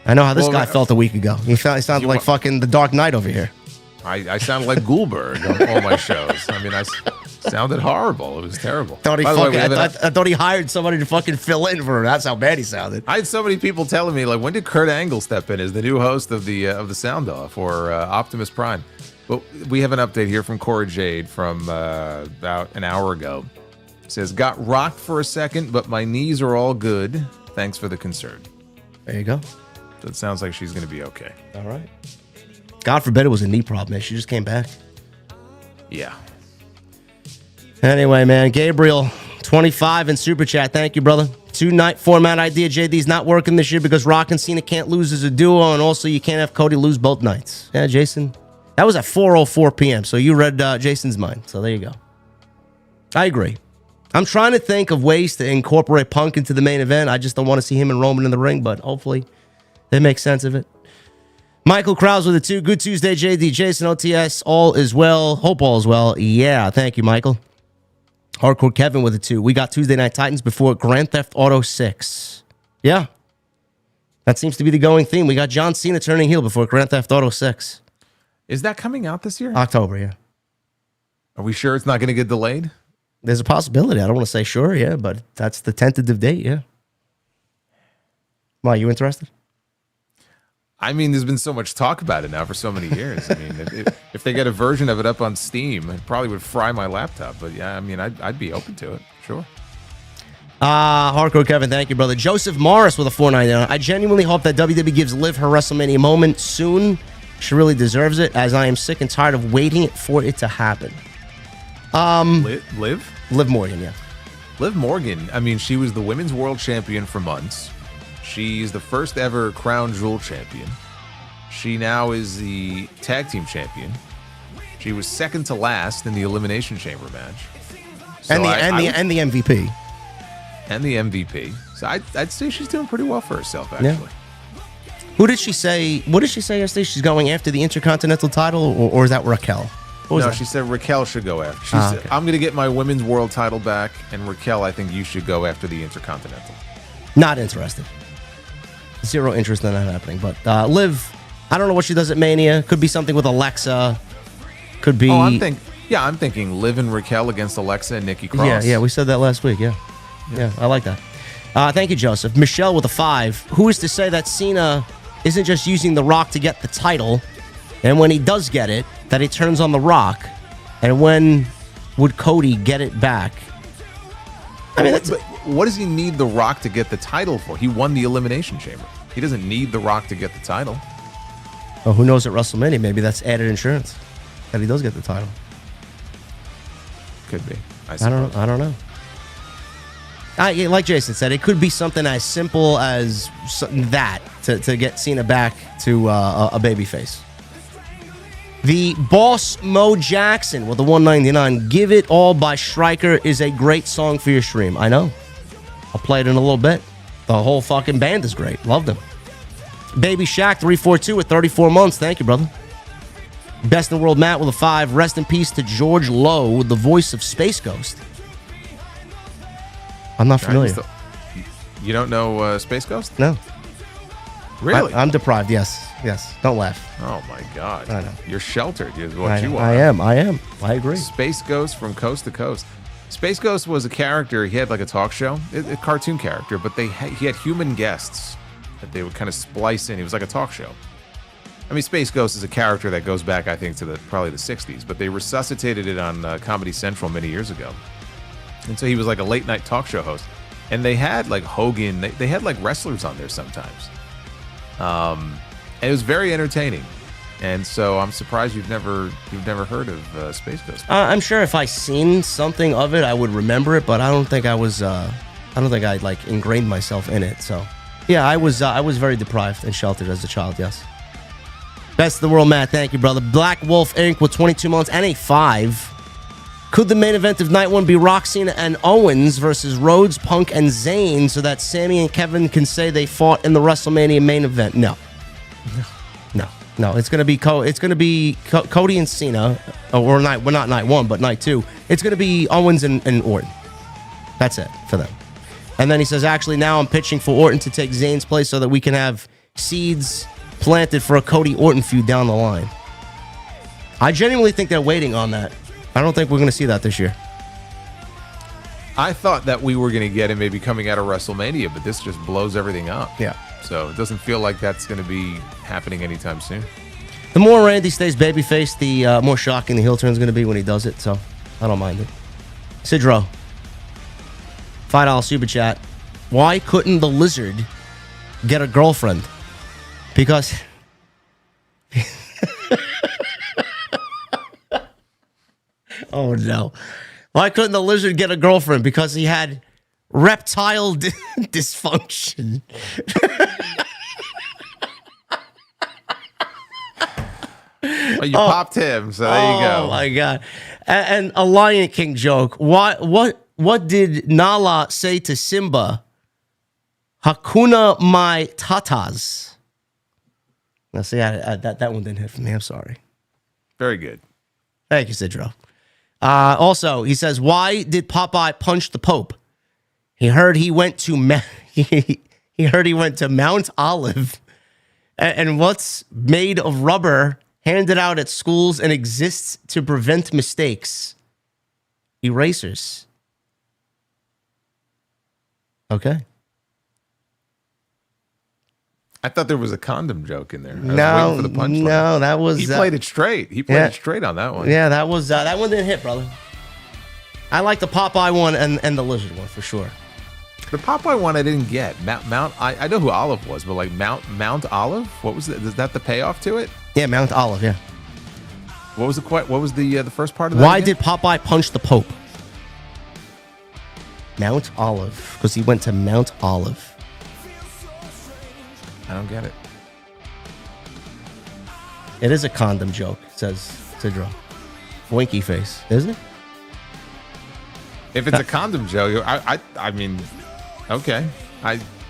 I know how this guy felt a week ago. He sounded like fucking the Dark Knight over here. I sounded like Goldberg on all my shows. I mean, I sounded horrible. It was terrible. I thought he hired somebody to fucking fill in for him. That's how bad he sounded. I had so many people telling me, like, when did Kurt Angle step in as the new host of the Sound Off or Optimus Prime? But we have an update here from Cora Jade from about an hour ago. It says, got rocked for a second, but my knees are all good. Thanks for the concern. There you go. So it sounds like she's going to be okay. All right. God forbid it was a knee problem, man. She just came back. Yeah. Anyway, man. Gabriel, 25 in Super Chat. Thank you, brother. 2-night format idea. JD's not working this year because Rock and Cena can't lose as a duo, and also you can't have Cody lose both nights. Yeah, Jason. That was at 4:04 p.m., so you read Jason's mind. So there you go. I agree. I'm trying to think of ways to incorporate Punk into the main event. I just don't want to see him and Roman in the ring, but hopefully they make sense of it. Michael Krause with a 2. Good Tuesday, JD, Jason, OTS. All is well. Hope all is well. Yeah, thank you, Michael. Hardcore Kevin with a 2. We got Tuesday Night Titans before Grand Theft Auto 6. Yeah. That seems to be the going theme. We got John Cena turning heel before Grand Theft Auto 6. Is that coming out this year? October, yeah. Are we sure it's not going to get delayed? There's a possibility. I don't want to say sure, yeah, but that's the tentative date, yeah. Why, you interested? I mean, there's been so much talk about it now for so many years. I mean, if they get a version of it up on Steam, it probably would fry my laptop. But yeah, I mean, I'd be open to it, sure. Hardcore Kevin, thank you, brother. Joseph Morris with a $4.99. I genuinely hope that WWE gives Liv her WrestleMania moment soon. She really deserves it, as I am sick and tired of waiting for it to happen. Liv? Liv Morgan, yeah. Liv Morgan, I mean, she was the women's world champion for months. She's the first ever crown jewel champion. She now is the tag team champion. She was second to last in the Elimination Chamber match. So and the MVP. And the MVP. So I'd say she's doing pretty well for herself, actually. Yeah. Who did she say? What did she say yesterday? She's going after the Intercontinental title, or is that Raquel? No, she said Raquel should go after. She said, okay. I'm going to get my women's world title back, and Raquel, I think you should go after the Intercontinental. Not interested. Zero interest in that happening. But Liv, I don't know what she does at Mania. Could be something with Alexa. Could be. Oh, I'm thinking Liv and Raquel against Alexa and Nikki Cross. Yeah, we said that last week. Yeah, I like that. Thank you, Joseph. Michelle with a 5. Who is to say that Cena isn't just using The Rock to get the title, and when he does get it, that he turns on The Rock, and when would Cody get it back? I mean, but what does he need The Rock to get the title for? He won the Elimination Chamber. He doesn't need The Rock to get the title. Well, who knows at WrestleMania? Maybe that's added insurance that he does get the title. Could be. I don't know. Like Jason said, it could be something as simple as that to get Cena back to a babyface. The Boss Mo Jackson with the 199. Give It All by Stryker is a great song for your stream. I know. I'll play it in a little bit. The whole fucking band is great. Loved them. Baby Shaq 342 with 34 months. Thank you, brother. Best in the World Matt with a 5. Rest in peace to George Lowe, the voice of Space Ghost. I'm not familiar. You don't know Space Ghost? No. Really? I'm deprived. Yes. Don't laugh. Oh my God. I know. You're sheltered is what you are. I am. I agree. Space Ghost from coast to coast. Space Ghost was a character. He had like a talk show, a cartoon character, but he had human guests that they would kind of splice in. He was like a talk show. I mean, Space Ghost is a character that goes back, I think, to probably the 60s, but they resuscitated it on Comedy Central many years ago. And so he was like a late night talk show host. And they had like Hogan, they had like wrestlers on there sometimes. And it was very entertaining. And so I'm surprised you've never heard of Space Ghost. I'm sure if I seen something of it, I would remember it, but I don't think I like ingrained myself in it. So yeah, I was very deprived and sheltered as a child. Yes. Best of the World, Matt. Thank you, brother. Black Wolf Inc. with 22 months and a 5. Could the main event of night one be Cena and Owens versus Rhodes, Punk, and Zayn so that Sammy and Kevin can say they fought in the WrestleMania main event? No. It's gonna be Cody and Cena, or not night one, but night 2. It's gonna be Owens and Orton. That's it for them. And then he says, actually, now I'm pitching for Orton to take Zayn's place so that we can have seeds planted for a Cody Orton feud down the line. I genuinely think they're waiting on that. I don't think we're going to see that this year. I thought that we were going to get him maybe coming out of WrestleMania, but this just blows everything up. Yeah. So it doesn't feel like that's going to be happening anytime soon. The more Randy stays babyface, the more shocking the heel turn is going to be when he does it. So I don't mind it. Sidro, $5 super chat. Why couldn't the lizard get a girlfriend? Because oh no. Why couldn't the lizard get a girlfriend? Because he had reptile dysfunction. Well, you popped him, so there you go. Oh my God. And a Lion King joke. What did Nala say to Simba? Hakuna my tatas. Now see, that one didn't hit for me. I'm sorry. Very good. Thank you, Sidro. Also, he says, why did Popeye punch the Pope? He heard he went to Mount Olive, and what's made of rubber handed out at schools and exists to prevent mistakes? Erasers. Okay. I thought there was a condom joke in there. I was No, waiting for the punchline. no, that was he played it straight. He played it straight on that one. Yeah, that was that one didn't hit, brother. I like the Popeye one and the lizard one for sure. The Popeye one I didn't get. I know who Olive was, but like Mount Olive. What was that? Is that the payoff to it? Yeah, Mount Olive. Yeah. What was the first part of that? Why again? did Popeye punch the Pope? Mount Olive, because he went to Mount Olive. I don't get it. It is a condom joke, says Sidro. Winky face, is it? If it's a condom joke, I mean, okay.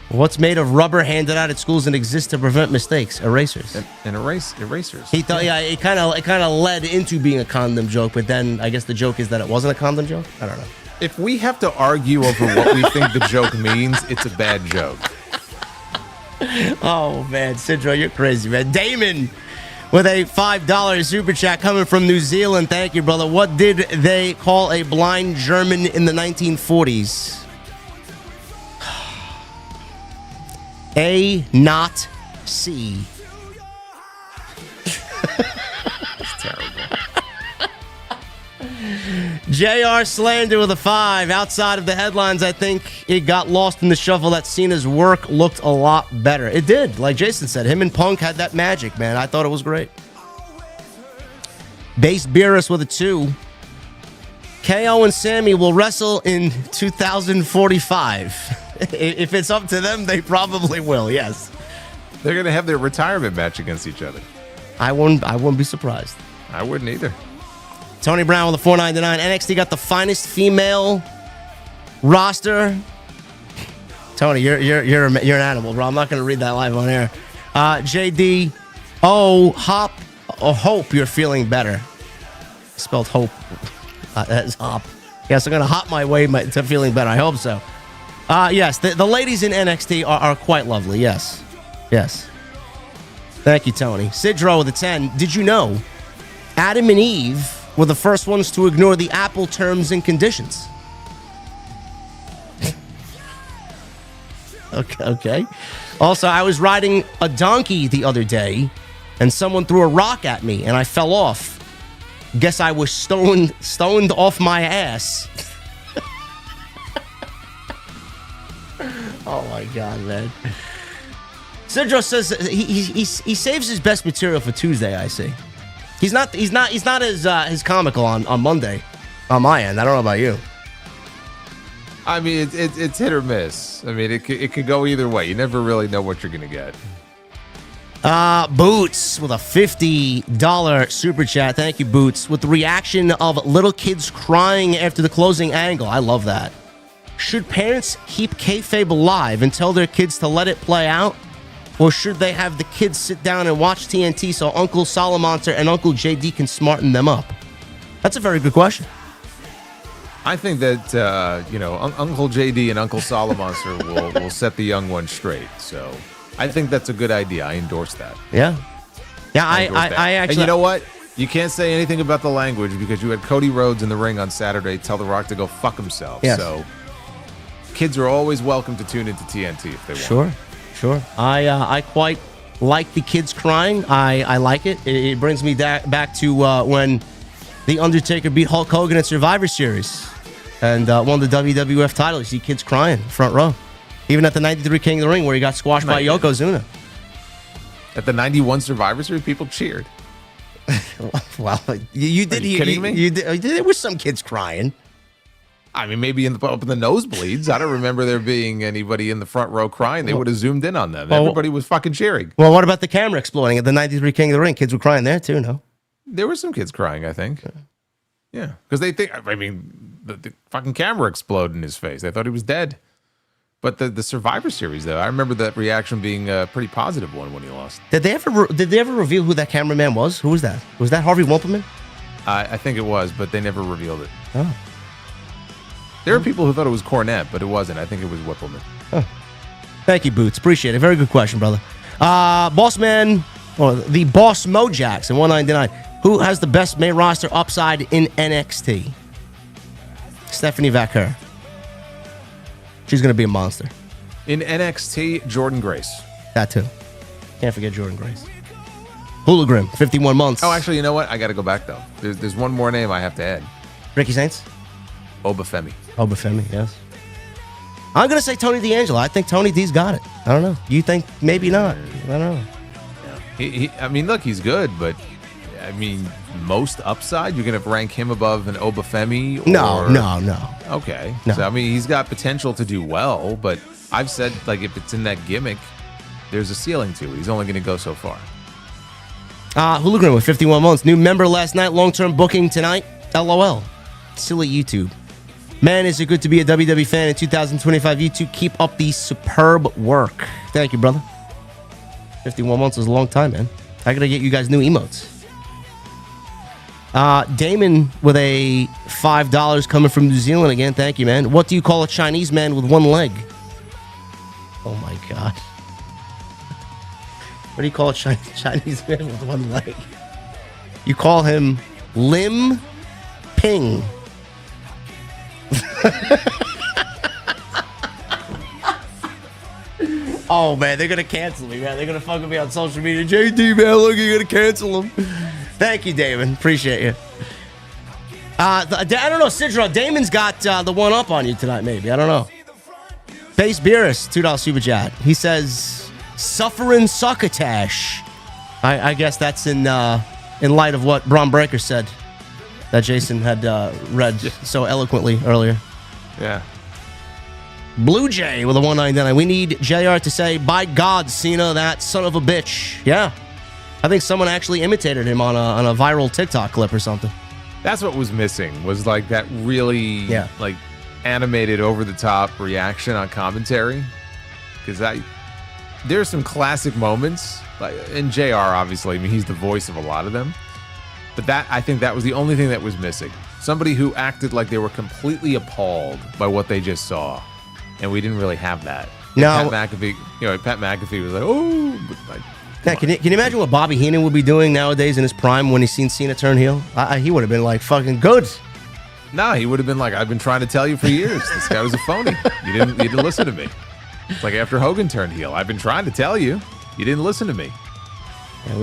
What's made of rubber handed out at schools and exists to prevent mistakes? Erasers. And erasers. He thought, yeah, it kind of led into being a condom joke, but then I guess the joke is that it wasn't a condom joke. I don't know. If we have to argue over what we think the joke means, it's a bad joke. Oh man, Sidro, you're crazy, man. Damon with a $5 super chat coming from New Zealand. Thank you, brother. What did they call a blind German in the 1940s? A, not C. It's terrible. JR Slander with a 5. Outside of the headlines, I think it got lost in the shuffle that Cena's work looked a lot better. It did. Like Jason said, him and Punk had that magic, man. I thought it was great. Base Beerus with a 2. KO and Sammy will wrestle in 2045. If it's up to them, they probably will, yes. They're going to have their retirement match against each other. I wouldn't be surprised. I wouldn't either. Tony Brown with a $4.99. NXT got the finest female roster. Tony, you're an animal, bro. I'm not going to read that live on air. JD, hope you're feeling better. Spelled hope. That's hop. Yes, I'm going to hop my way to feeling better. I hope so. Yes, the ladies in NXT are quite lovely. Yes. Thank you, Tony. Sidro with a 10. Did you know Adam and Eve were the first ones to ignore the Apple terms and conditions? Okay. Also, I was riding a donkey the other day, and someone threw a rock at me, and I fell off. Guess I was stoned off my ass. Oh my God, man. Sidro says he saves his best material for Tuesday. I see. He's not as comical on Monday, on my end. I don't know about you. I mean, it's hit or miss. I mean, it could go either way. You never really know what you're gonna get. Boots with a $50 super chat. Thank you, Boots. With the reaction of little kids crying after the closing angle. I love that. Should parents keep kayfabe alive and tell their kids to let it play out? Or should they have the kids sit down and watch TNT so Uncle Salamonster and Uncle JD can smarten them up? That's a very good question. I think that, Uncle JD and Uncle Salamonster will set the young one straight. So I think that's a good idea. I endorse that. Yeah. Yeah, I actually... And you know what? You can't say anything about the language because you had Cody Rhodes in the ring on Saturday tell The Rock to go fuck himself. Yes. So kids are always welcome to tune into TNT if they want. Sure. I quite like the kids crying. I like it. It brings me back to when The Undertaker beat Hulk Hogan at Survivor Series and won the WWF title. You see kids crying front row. Even at the 93 King of the Ring where he got squashed by Yokozuna. At the 91 Survivor Series, people cheered. Well, you did. Are you kidding me? There were some kids crying. I mean, maybe up in the nosebleeds. I don't remember there being anybody in the front row crying. They would have zoomed in on them. Everybody was fucking cheering. Well, what about the camera exploding at the 93 King of the Ring? Kids were crying there too, no? There were some kids crying, I think. Yeah, because they think, I mean, the fucking camera exploded in his face. They thought he was dead. But the Survivor Series, though, I remember that reaction being a pretty positive one when he lost. Did they ever reveal who that cameraman was? Who was that? Was that Harvey Wippleman? I think it was, but they never revealed it. Oh. There are people who thought it was Cornette, but it wasn't. I think it was Wippleman. Oh. Thank you, Boots. Appreciate it. Very good question, brother. The Boss Mojax in 199. Who has the best main roster upside in NXT? Stephanie Vaquer. She's going to be a monster. In NXT, Jordan Grace. That too. Can't forget Jordan Grace. Hooligrim, 51 months. Oh, actually, you know what? I got to go back, though. There's one more name I have to add. Ricky Saints? Obafemi, yes. I'm going to say Tony D'Angelo. I think Tony D's got it. I don't know. You think maybe not? I don't know. I mean, look, he's good, but I mean, most upside, you're going to rank him above an Obafemi? No. Okay. No. So, I mean, he's got potential to do well, but I've said, like, if it's in that gimmick, there's a ceiling to it. He's only going to go so far. Hooligrim with 51 months. New member last night. Long-term booking tonight. LOL. Silly YouTube. Man, is it good to be a WWE fan in 2025. You two keep up the superb work. Thank you, brother. 51 months is a long time, man. I got to get you guys new emotes. Damon with a $5 coming from New Zealand again. Thank you, man. What do you call a Chinese man with one leg? Oh, my God. What do you call a Chinese man with one leg? You call him Lim Ping. Oh, man, they're going to cancel me, man. They're going to fuck with me on social media. JD, man, look, you're going to cancel them. Thank you, Damon. Appreciate you. I don't know, Sidra. Damon's got the one up on you tonight, maybe. I don't know. Base Beerus, $2 super chat. He says, suffering succotash. I guess that's in light of what Braun Breaker said that Jason had read so eloquently earlier. Yeah. Blue Jay with a 199. We need JR to say, by God, Cena, that son of a bitch. Yeah. I think someone actually imitated him on a viral TikTok clip or something. That's what was missing, was like that really like animated over the top reaction on commentary. Because there's some classic moments, like in JR, obviously. I mean, he's the voice of a lot of them. But I think that was the only thing that was missing. Somebody who acted like they were completely appalled by what they just saw. And we didn't really have that. No. Pat McAfee was like, oh, like, yeah, can you imagine what Bobby Heenan would be doing nowadays in his prime when he's seen Cena turn heel? He would have been like, fucking good. No, he would have been like, I've been trying to tell you for years. This guy was a phony. You didn't listen to me. It's like after Hogan turned heel. I've been trying to tell you. You didn't listen to me. Yeah,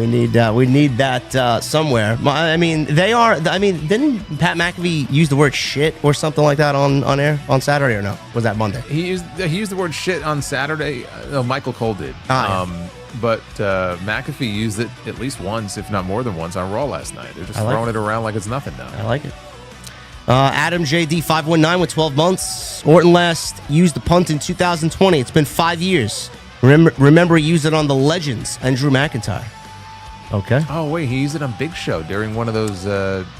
we need that somewhere. I mean, didn't Pat McAfee use the word shit or something like that on air on Saturday or no? Was that Monday? He used the word shit on Saturday. No, Michael Cole did. But McAfee used it at least once, if not more than once, on Raw last night. They're just throwing it around like it's nothing now. I like it. Adam JD 519 with 12 months. Orton last used the punt in 2020. It's been 5 years. Remember, he used it on the Legends and Drew McIntyre. Okay. Oh, wait, he used it on Big Show during one of those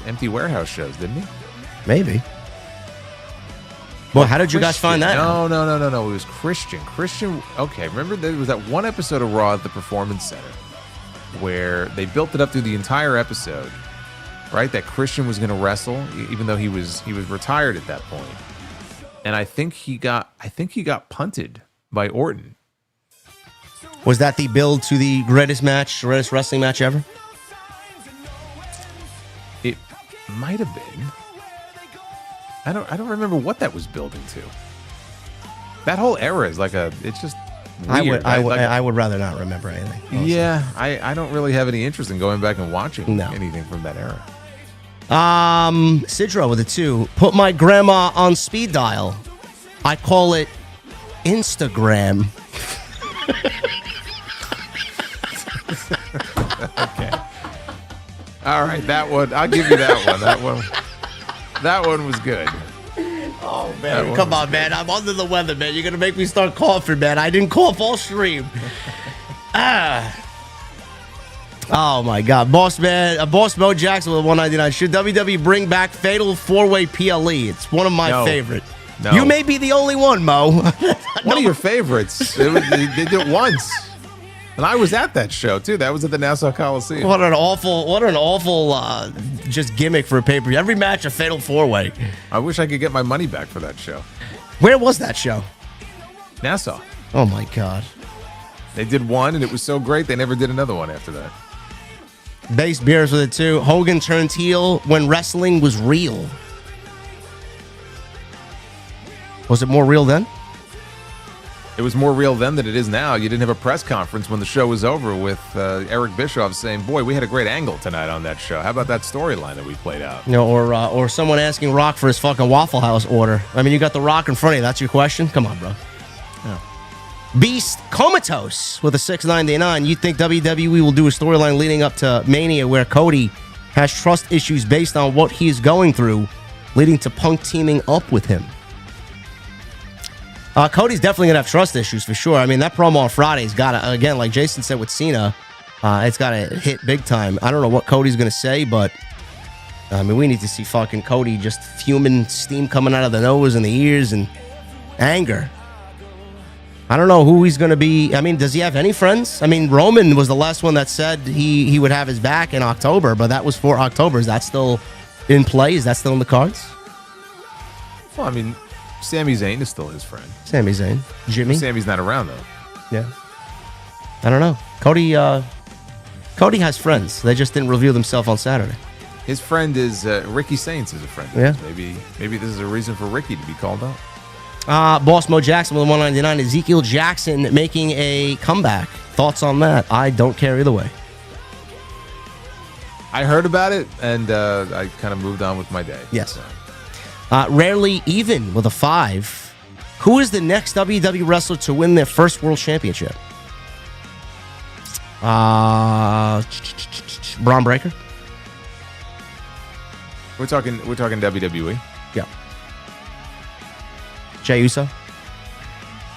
empty warehouse shows, didn't he? Maybe. Well, how did you guys find that? No. It was Christian. Okay, remember there was that one episode of Raw at the Performance Center where they built it up through the entire episode, right? That Christian was going to wrestle, even though he was retired at that point. And I think he got punted by Orton. Was that the build to the greatest wrestling match ever? It might have been. I don't remember what that was building to. That whole era is it's just weird. I would rather not remember anything. Honestly. Yeah, I don't really have any interest in going back and watching anything from that era. Sidra with a 2. Put my grandma on speed dial. I call it Instagram. Okay. All right, that one. I'll give you that one. That one was good. Oh, man. Come on, man. I'm under the weather, man. You're going to make me start coughing, man. I didn't cough all stream. Oh, my God. Boss Mo Jackson with 199. Should WWE bring back Fatal 4-Way PLE? It's one of my favorite. No. You may be the only one, Mo. One of your favorites. They did it once. And I was at that show, too. That was at the Nassau Coliseum. What an awful just gimmick for a pay-per-view. Every match a Fatal 4-Way. I wish I could get my money back for that show. Where was that show? Nassau. Oh, my God. They did one, and it was so great, they never did another one after that. Base Beers with it, too. Hogan turned heel when wrestling was real. Was it more real then? It was more real then than it is now. You didn't have a press conference when the show was over with Eric Bischoff saying, boy, we had a great angle tonight on that show. How about that storyline that we played out? You know, or someone asking Rock for his fucking Waffle House order. I mean, you got the Rock in front of you. That's your question? Come on, bro. Yeah. Beast Comatose with a 699. You think WWE will do a storyline leading up to Mania where Cody has trust issues based on what he's going through, leading to Punk teaming up with him? Cody's definitely going to have trust issues for sure. I mean, that promo on Friday's got to, again, like Jason said with Cena, it's got to hit big time. I don't know what Cody's going to say, but I mean, we need to see fucking Cody just fuming, steam coming out of the nose and the ears and anger. I don't know who he's going to be. I mean, does he have any friends? I mean, Roman was the last one that said he would have his back in October, but that was for October. Is that still in play? Is that still in the cards? Well, I mean, Sami Zayn is still his friend. Sami Zayn. Jimmy. Sami's not around, though. Yeah. I don't know. Cody has friends. They just didn't reveal themselves on Saturday. His friend is Ricky Saints is a friend. Yeah. Maybe this is a reason for Ricky to be called up. Boss Mo Jackson with 199. Ezekiel Jackson making a comeback. Thoughts on that? I don't care either way. I heard about it, and I kind of moved on with my day. Yes. So. Rarely Even with a 5. Who is the next WWE wrestler to win their first world championship? Braun Breaker. We're talking WWE. Yeah. Jey Uso.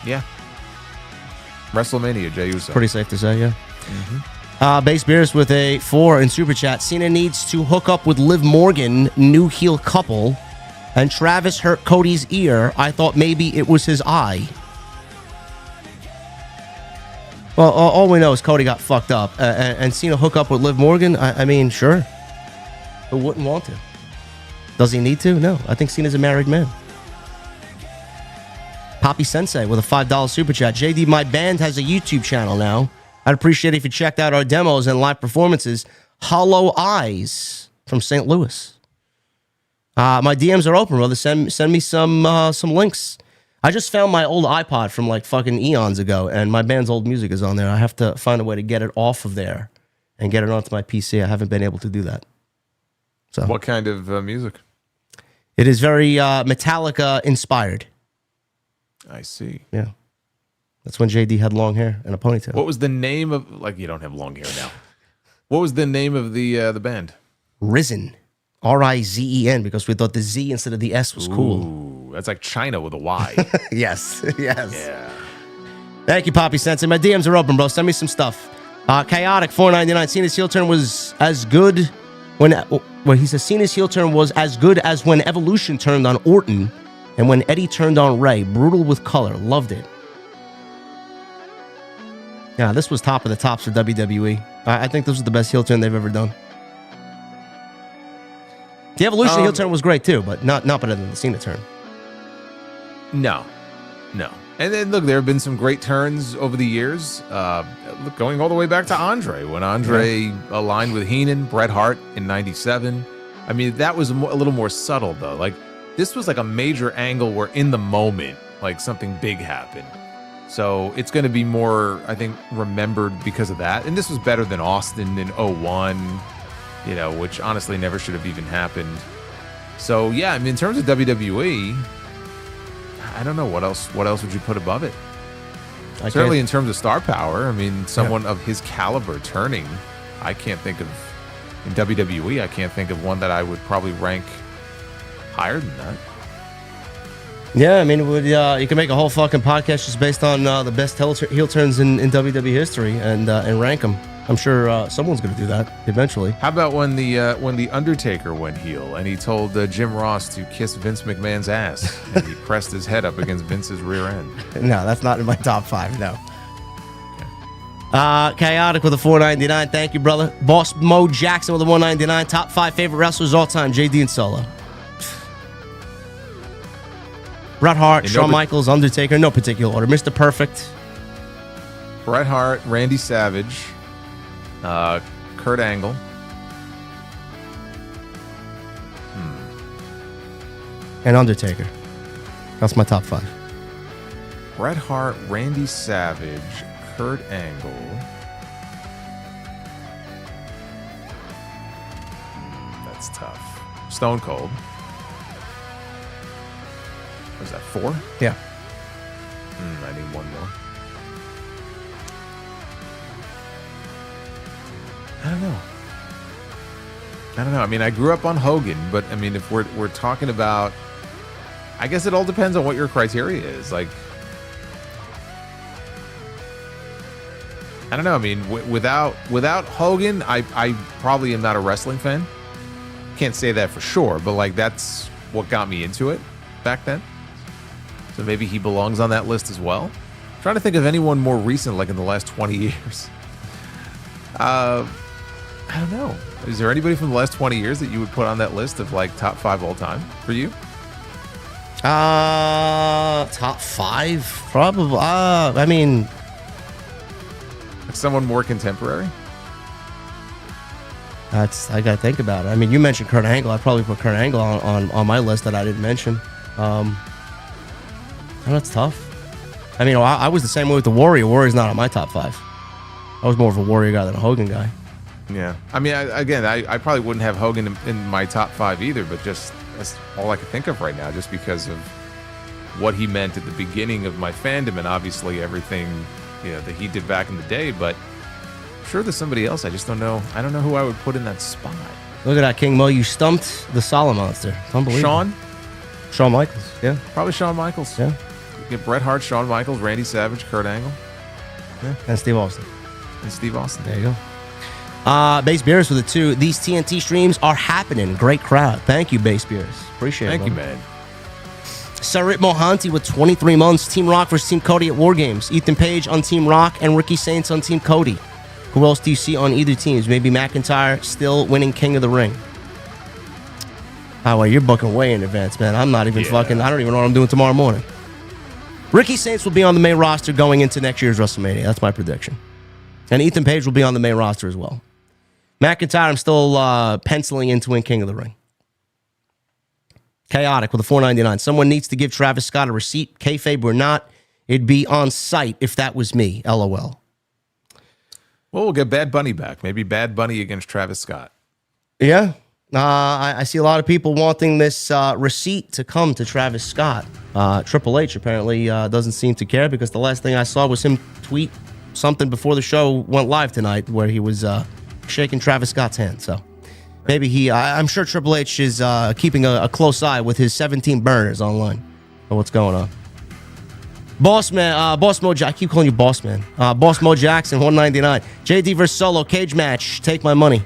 Yeah. WrestleMania, Jey Uso. Pretty safe to say, yeah. Base Beers with a 4 in Super Chat. Cena needs to hook up with Liv Morgan, new heel couple. And Travis hurt Cody's ear. I thought maybe it was his eye. Well, all we know is Cody got fucked up. And Cena hook up with Liv Morgan? I mean, sure. Who wouldn't want to? Does he need to? No. I think Cena's a married man. Poppy Sensei with a $5 Super Chat. JD, my band has a YouTube channel now. I'd appreciate it if you checked out our demos and live performances. Hollow Eyes from St. Louis. My DMs are open, brother. Send me some links. I just found my old iPod from like fucking eons ago, and my band's old music is on there. I have to find a way to get it off of there and get it onto my PC. I haven't been able to do that. So, what kind of music? It is very Metallica inspired. I see. Yeah. That's when JD had long hair and a ponytail. What was the name of, like, you don't have long hair now. What was the name of the band? Risen. Rizen, because we thought the Z instead of the S was cool. Ooh, that's like China with a Y. Yes. Yeah. Thank you, Poppy Sensei. My DMs are open, bro. Send me some stuff. Chaotic $4.99. Cena's heel turn was as good when... Well, he says Cena's heel turn was as good as when Evolution turned on Orton and when Eddie turned on Ray. Brutal with color. Loved it. Yeah, this was top of the tops for WWE. I think this was the best heel turn they've ever done. The Evolution heel turn was great too, but not better than the Cena turn. No. And then look, there have been some great turns over the years. Look, going all the way back to Andre, when Andre aligned with Heenan, Bret Hart in '97. I mean, that was a little more subtle though. Like this was like a major angle where in the moment, like something big happened. So it's going to be more, I think, remembered because of that. And this was better than Austin in '01. You know, which honestly never should have even happened. So yeah, I mean, in terms of WWE, I don't know what else would you put above it. Certainly in terms of star power, I mean, someone of his caliber turning, I can't think of in WWE. I can't think of one that I would probably rank higher than that. Yeah, I mean, you can make a whole fucking podcast just based on the best heel turns in WWE history and rank them. I'm sure someone's going to do that eventually. How about when the Undertaker went heel and he told Jim Ross to kiss Vince McMahon's ass and he pressed his head up against Vince's rear end? No, that's not in my top 5. No. Okay. Chaotic with a $4.99. Thank you, brother. Boss Mo Jackson with a $1.99. Top 5 favorite wrestlers all time. JD and Solo. Bret Hart, Shawn Michaels, Undertaker. No particular order. Mr. Perfect. Bret Hart, Randy Savage. Kurt Angle. And Undertaker. That's my top 5. Bret Hart, Randy Savage, Kurt Angle. That's tough. Stone Cold. Was that 4? Yeah. I need one more. I don't know. I mean, I grew up on Hogan, but I mean, if we're talking about, I guess it all depends on what your criteria is. Like, I don't know. I mean, without Hogan, I probably am not a wrestling fan. Can't say that for sure, but like that's what got me into it back then. So maybe he belongs on that list as well. I'm trying to think of anyone more recent, like in the last 20 years. I don't know. Is there anybody from the last 20 years that you would put on that list of like top 5 all time for you? Top 5? Probably. I mean, like someone more contemporary? I gotta think about it. I mean, you mentioned Kurt Angle. I'd probably put Kurt Angle on my list that I didn't mention. That's tough. I mean, I was the same way with the Warrior. Warrior's not on my top 5. I was more of a Warrior guy than a Hogan guy. Yeah. I mean, I probably wouldn't have Hogan in my top 5 either, but just that's all I can think of right now, just because of what he meant at the beginning of my fandom and obviously everything, you know, that he did back in the day. But I'm sure there's somebody else. I just don't know. I don't know who I would put in that spot. Look at that, King Mo. You stumped the Solid Monster. It's unbelievable. Shawn Michaels. Yeah. Probably Shawn Michaels. Yeah. Get Bret Hart, Shawn Michaels, Randy Savage, Kurt Angle. Yeah. And Steve Austin. And Steve Austin. There you go. Base Beers for the 2. These TNT streams are happening. Great crowd. Thank you, Base Beers. Appreciate it. Thank you, man. Sarit Mohanty with 23 months. Team Rock versus Team Cody at War Games. Ethan Page on Team Rock and Ricky Saints on Team Cody. Who else do you see on either teams? Maybe McIntyre still winning King of the Ring. Oh, well, you're booking way in advance, man. I'm not even fucking... I don't even know what I'm doing tomorrow morning. Ricky Saints will be on the main roster going into next year's WrestleMania. That's my prediction. And Ethan Page will be on the main roster as well. McIntyre, I'm still penciling in to win King of the Ring. Chaotic with a $4.99. Someone needs to give Travis Scott a receipt. Kayfabe or not, it'd be on site if that was me. LOL. Well, we'll get Bad Bunny back. Maybe Bad Bunny against Travis Scott. Yeah. I see a lot of people wanting this receipt to come to Travis Scott. Triple H apparently doesn't seem to care because the last thing I saw was him tweet something before the show went live tonight where he was shaking Travis Scott's hand. So maybe I'm sure Triple H is keeping a close eye with his 17 burners online on what's going on. Boss Mo, I keep calling you Boss Man. Boss Mo Jackson, $1.99. JD versus Solo, cage match. Take my money.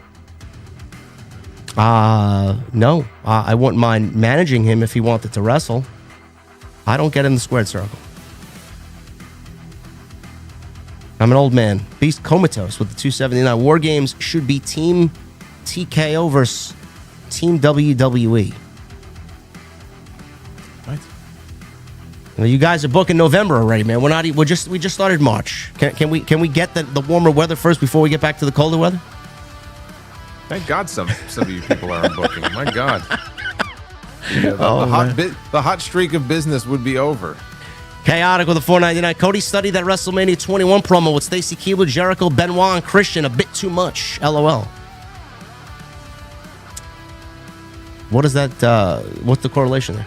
No. I wouldn't mind managing him if he wanted to wrestle. I don't get in the squared circle. I'm an old man. Beast Comatose with the 279. War Games should be Team TKO versus Team WWE. Right. Well, you guys are booking November already, man. We just started March. Can we get the warmer weather first before we get back to the colder weather? Thank God some of you people are on booking. My God. The hot streak of business would be over. Chaotic with a $4.99. Cody studied that WrestleMania 21 promo with Stacy Keibler, Jericho, Benoit, and Christian a bit too much. LOL. What is that? What's the correlation there?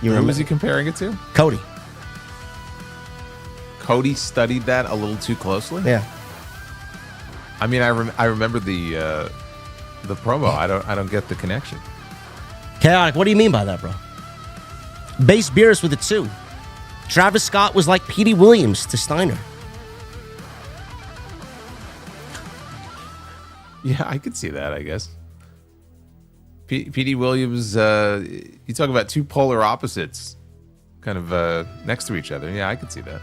Who was he comparing it to? Cody. Cody studied that a little too closely? Yeah. I mean, I remember the promo. I don't get the connection. Chaotic. What do you mean by that, bro? Base Beers with a 2. Travis Scott was like Petey Williams to Steiner. Yeah, I could see that, I guess. Petey Williams, you talk about two polar opposites kind of next to each other. Yeah, I could see that.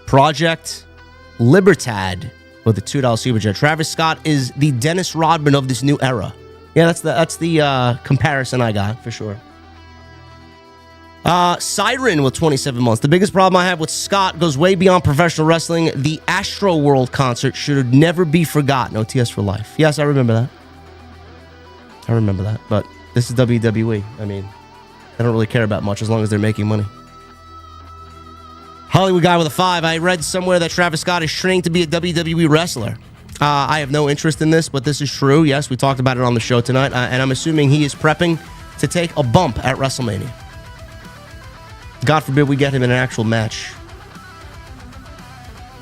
Project Libertad with a $2 super chat. Travis Scott is the Dennis Rodman of this new era. Yeah, that's the comparison I got for sure. Siren with 27 months. The biggest problem I have with Scott goes way beyond professional wrestling. The Astro World concert should never be forgotten. OTS for life. Yes, I remember that. But this is WWE. I mean, I don't really care about much as long as they're making money. Hollywood guy with a 5. I read somewhere that Travis Scott is training to be a WWE wrestler. I have no interest in this, but this is true. Yes, we talked about it on the show tonight, and I'm assuming he is prepping to take a bump at WrestleMania. God forbid we get him in an actual match.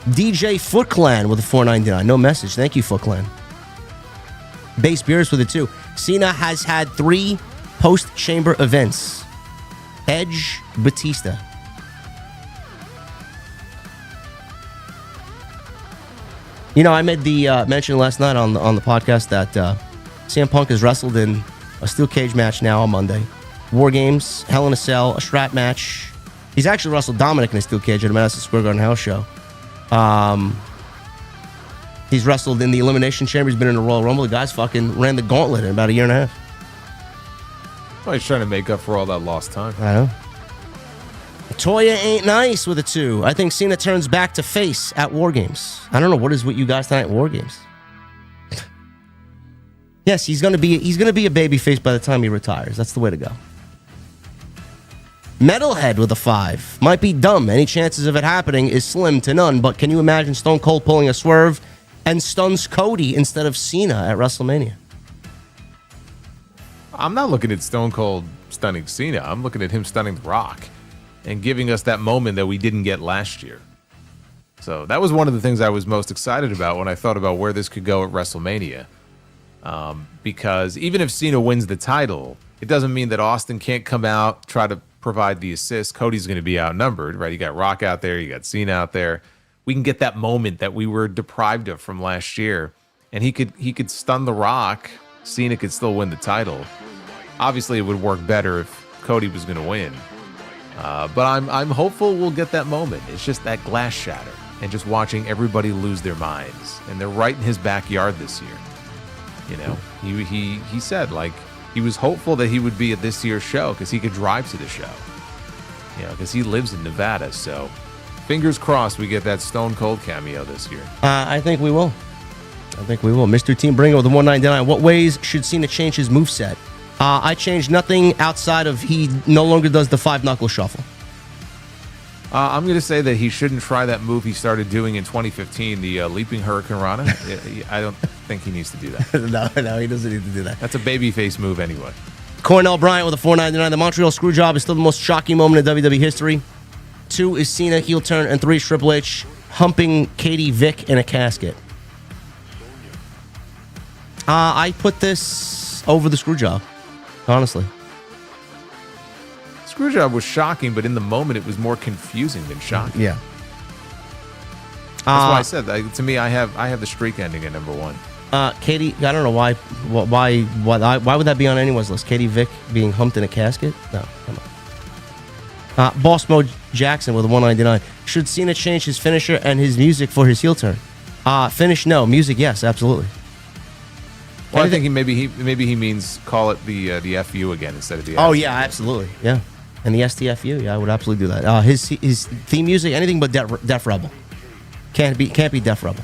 DJ Foot Clan with a $4.99. No message. Thank you, Foot Clan. Base Beers with a 2. Cena has had 3 post-chamber events. Edge, Batista. You know, I made the mention last night on the podcast that CM Punk has wrestled in a steel cage match now on Monday. War Games, Hell in a Cell, a strat match. He's actually wrestled Dominic in a steel cage at a Madison Square Garden house show. He's wrestled in the Elimination Chamber. He's been in the Royal Rumble. The guy's fucking ran the gauntlet in about a year and a half. Well, he's trying to make up for all that lost time. I know. Toya ain't nice with a 2. I think Cena turns back to face at War Games. I don't know what is with you guys tonight at War Games. Yes, he's gonna be a babyface by the time he retires. That's the way to go. Metalhead with a 5. Might be dumb. Any chances of it happening is slim to none, but can you imagine Stone Cold pulling a Swerve and stuns Cody instead of Cena at WrestleMania? I'm not looking at Stone Cold stunning Cena. I'm looking at him stunning The Rock and giving us that moment that we didn't get last year. So that was one of the things I was most excited about when I thought about where this could go at WrestleMania. Because even if Cena wins the title, it doesn't mean that Austin can't come out, try to provide the assist. Cody's going to be outnumbered, right? You got Rock out there, you got Cena out there. we can get that moment that we were deprived of from last year, and he could stun The Rock. Cena could still win the title. Obviously, it would work better if Cody was going to win. But I'm hopeful we'll get that moment. It's just that glass shatter and just watching everybody lose their minds. And they're right in his backyard this year. You know, he said, like, he was hopeful that he would be at this year's show because he could drive to the show. You know, because he lives in Nevada. So fingers crossed we get that Stone Cold cameo this year. I think we will. Mr. Team Bringer with the 199. What ways should Cena change his moveset? I changed nothing outside of he no longer does the 5-knuckle shuffle. I'm going to say that he shouldn't try that move he started doing in 2015, the leaping Hurricane Rana. I don't think he needs to do that. No, he doesn't need to do that. That's a babyface move anyway. Cornell Bryant with a 499. The Montreal Screwjob is still the most shocking moment in WWE history. 2 is Cena heel turn, and 3 is Triple H humping Katie Vick in a casket. I put this over the Screwjob, honestly. Screwjob was shocking, but in the moment it was more confusing than shocking. Yeah. That's why I said that. To me, I have the streak ending at number 1. Katie, I don't know why would that be on anyone's list? Katie Vick being humped in a casket? No, come on. Boss Mo Jackson with a 199. Should Cena change his finisher and his music for his heel turn? Finish, no. Music, yes, absolutely. Well, I think maybe he means call it the FU again instead of the. Oh yeah, absolutely, yeah. And the STFU, yeah, I would absolutely do that. His theme music, anything but Def Rebel. Can't be Def Rebel.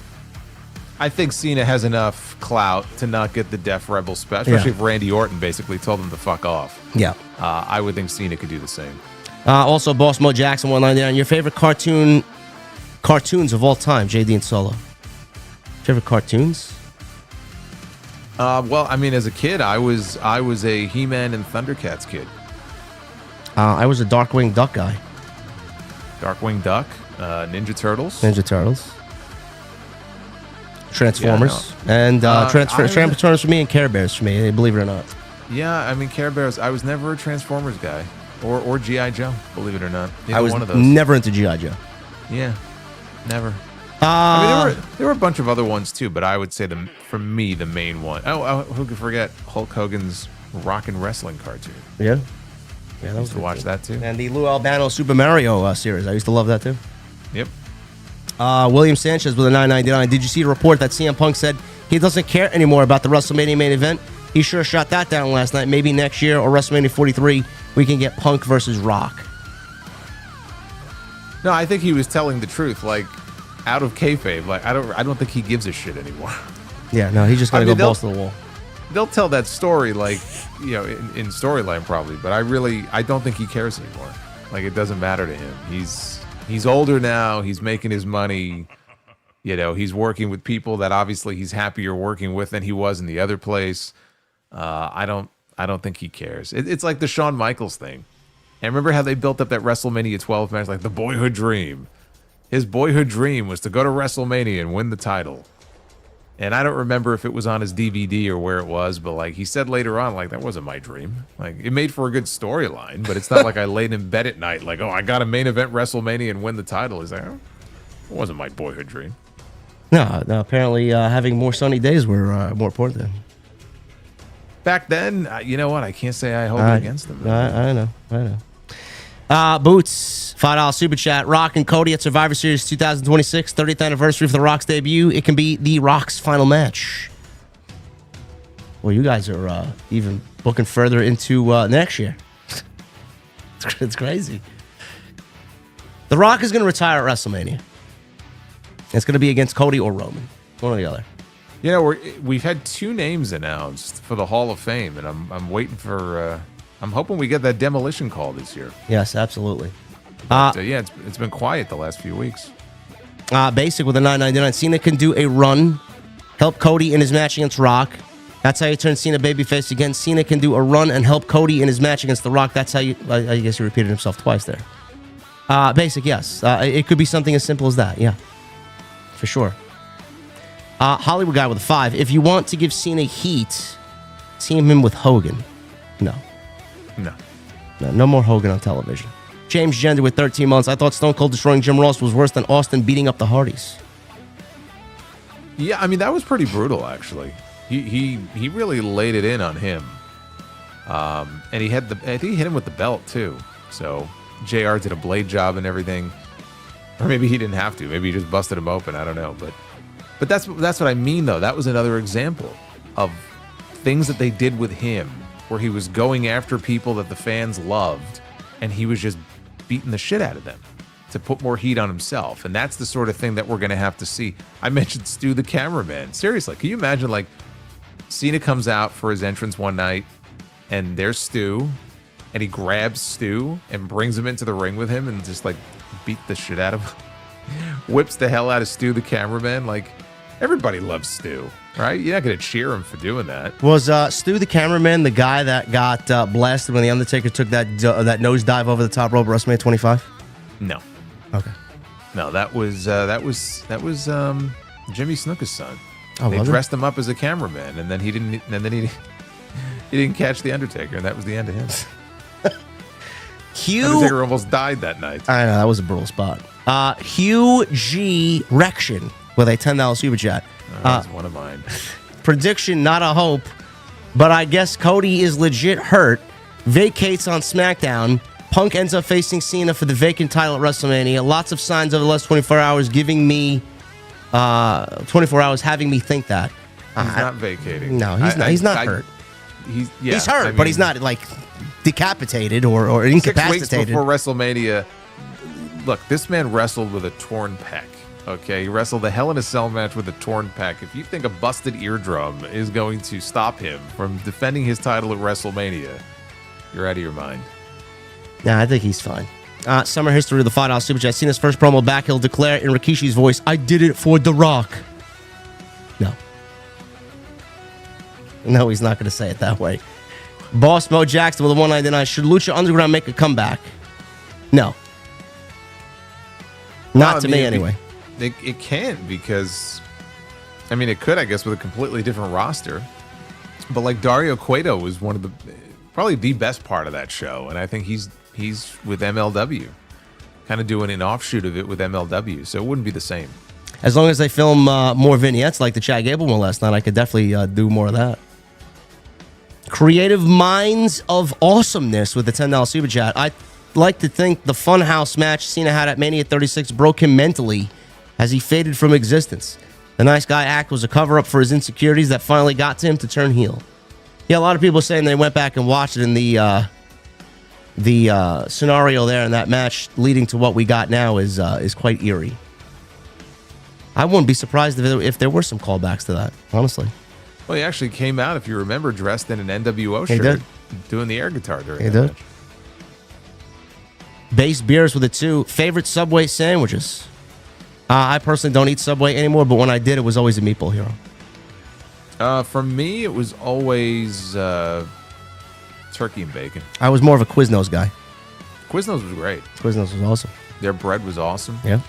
I think Cena has enough clout to not get the Def Rebel special, especially if Randy Orton basically told him to fuck off. Yeah. I would think Cena could do the same. Also, Boss Mo Jackson 199. Your favorite cartoons of all time, JD and Solo. Favorite cartoons? Well, I mean, as a kid, I was a He-Man and Thundercats kid. I was a Darkwing Duck guy. Darkwing Duck, Ninja Turtles. Transformers. Yeah, no. And Transformers for me and Care Bears for me, believe it or not. Yeah, I mean, Care Bears. I was never a Transformers guy. Or G.I. Joe, believe it or not. I was one of those. Never into G.I. Joe. Yeah, never. I mean, there were a bunch of other ones too, but I would say for me the main one. Oh, who could forget Hulk Hogan's Rockin' Wrestling cartoon? Yeah, that was to watch that too. And the Lou Albano Super Mario series, I used to love that too. Yep. William Sanchez with a 999. Did you see the report that CM Punk said he doesn't care anymore about the WrestleMania main event? He sure shot that down last night. Maybe next year or WrestleMania 43, we can get Punk versus Rock. No, I think he was telling the truth. Like, out of kayfabe, like I don't think he gives a shit anymore. Yeah, no, he's just gonna go balls to the wall. They'll tell that story, like, you know, in storyline probably, but I don't think he cares anymore. Like, it doesn't matter to him. He's older now. He's making his money. You know, he's working with people that obviously he's happier working with than he was in the other place. I don't think he cares. It's like the Shawn Michaels thing. And remember how they built up that WrestleMania 12 match, like the boyhood dream. His boyhood dream was to go to WrestleMania and win the title. And I don't remember if it was on his DVD or where it was, but like he said later on, like, that wasn't my dream. Like, it made for a good storyline, but it's not like I laid in bed at night like, oh, I got a main event WrestleMania and win the title. He's like, oh, it wasn't my boyhood dream. No, apparently having more sunny days were more important than. Back then, you know what? I can't say I hold it against them. I know. Boots, $5 super chat. Rock and Cody at Survivor Series 2026, 30th anniversary for The Rock's debut. It can be The Rock's final match. Well, you guys are even looking further into next year. It's crazy. The Rock is going to retire at WrestleMania. It's going to be against Cody or Roman, one or the other. You know, we've had 2 names announced for the Hall of Fame, and I'm waiting for. I'm hoping we get that demolition call this year. Yes, absolutely. But, yeah, it's been quiet the last few weeks. Basic with a 999. Cena can do a run, help Cody in his match against Rock. That's how you turn Cena babyface again. Cena can do a run and help Cody in his match against The Rock. That's how you. I guess he repeated himself twice there. Basic, yes. It could be something as simple as that. Yeah, for sure. Hollywood guy with a 5. If you want to give Cena heat, team him with Hogan. No more Hogan on television. James Gender with 13 months. I thought Stone Cold destroying Jim Ross was worse than Austin beating up the Hardys. Yeah, I mean, that was pretty brutal, actually. He really laid it in on him. And I think he hit him with the belt, too. So JR did a blade job and everything. Or maybe he didn't have to. Maybe he just busted him open. I don't know. But that's what I mean, though. That was another example of things that they did with him, where he was going after people that the fans loved, and he was just beating the shit out of them to put more heat on himself. And that's the sort of thing that we're going to have to see. I mentioned Stu the cameraman. Seriously, can you imagine, like, Cena comes out for his entrance one night, and there's Stu, and he grabs Stu and brings him into the ring with him and just, like, beat the shit out of him. Whips the hell out of Stu the cameraman. Like, everybody loves Stu, right? You're not going to cheer him for doing that. Was Stu the cameraman the guy that got blasted when The Undertaker took that nosedive over the top rope at WrestleMania 25? No. Okay. No, that was Jimmy Snuka's son. Oh, they was it? dressed him up as a cameraman, and then he didn't catch the Undertaker, and that was the end of him. Undertaker almost died that night. I know, that was a brutal spot. Hugh G. Rection with a $10 super chat. That's one of mine. Prediction, not a hope, but I guess Cody is legit hurt. Vacates on SmackDown. Punk ends up facing Cena for the vacant title at WrestleMania. Lots of signs over the last 24 hours giving me 24 hours having me think that. He's not vacating. No, he's not hurt. He's hurt, but he's not like decapitated or incapacitated. 6 weeks before WrestleMania, look, this man wrestled with a torn pec. Okay, he wrestled a Hell in a Cell match with a torn pec. If you think a busted eardrum is going to stop him from defending his title at WrestleMania, you're out of your mind. Nah, I think he's fine. Summer history of the $5 super chat. Cena's first promo back. He'll declare in Rikishi's voice, "I did it for The Rock." No, he's not going to say it that way. Boss Mo Jackson with a 199. Should Lucha Underground make a comeback? No. Not to me, anyway. It can't, because, I mean, it could, I guess, with a completely different roster. But like Dario Cueto was one of the, probably the best part of that show. And I think he's with MLW, kind of doing an offshoot of it with MLW. So it wouldn't be the same. As long as they film more vignettes like the Chad Gable one last night, I could definitely do more of that. Creative Minds of Awesomeness with the $10 super chat. I like to think the Funhouse match Cena had at Mania 36 broke him mentally as he faded from existence. The nice guy act was a cover-up for his insecurities that finally got to him to turn heel. Yeah, a lot of people saying they went back and watched it in the scenario there in that match leading to what we got now is quite eerie. I wouldn't be surprised if there were some callbacks to that, honestly. Well, he actually came out, if you remember, dressed in an NWO shirt, doing the air guitar during that match. Base Beers with a 2. Favorite Subway sandwiches? I personally don't eat Subway anymore, but when I did, it was always a Meatball Hero. For me, it was always turkey and bacon. I was more of a Quiznos guy. Quiznos was great. Quiznos was awesome. Their bread was awesome. Yeah.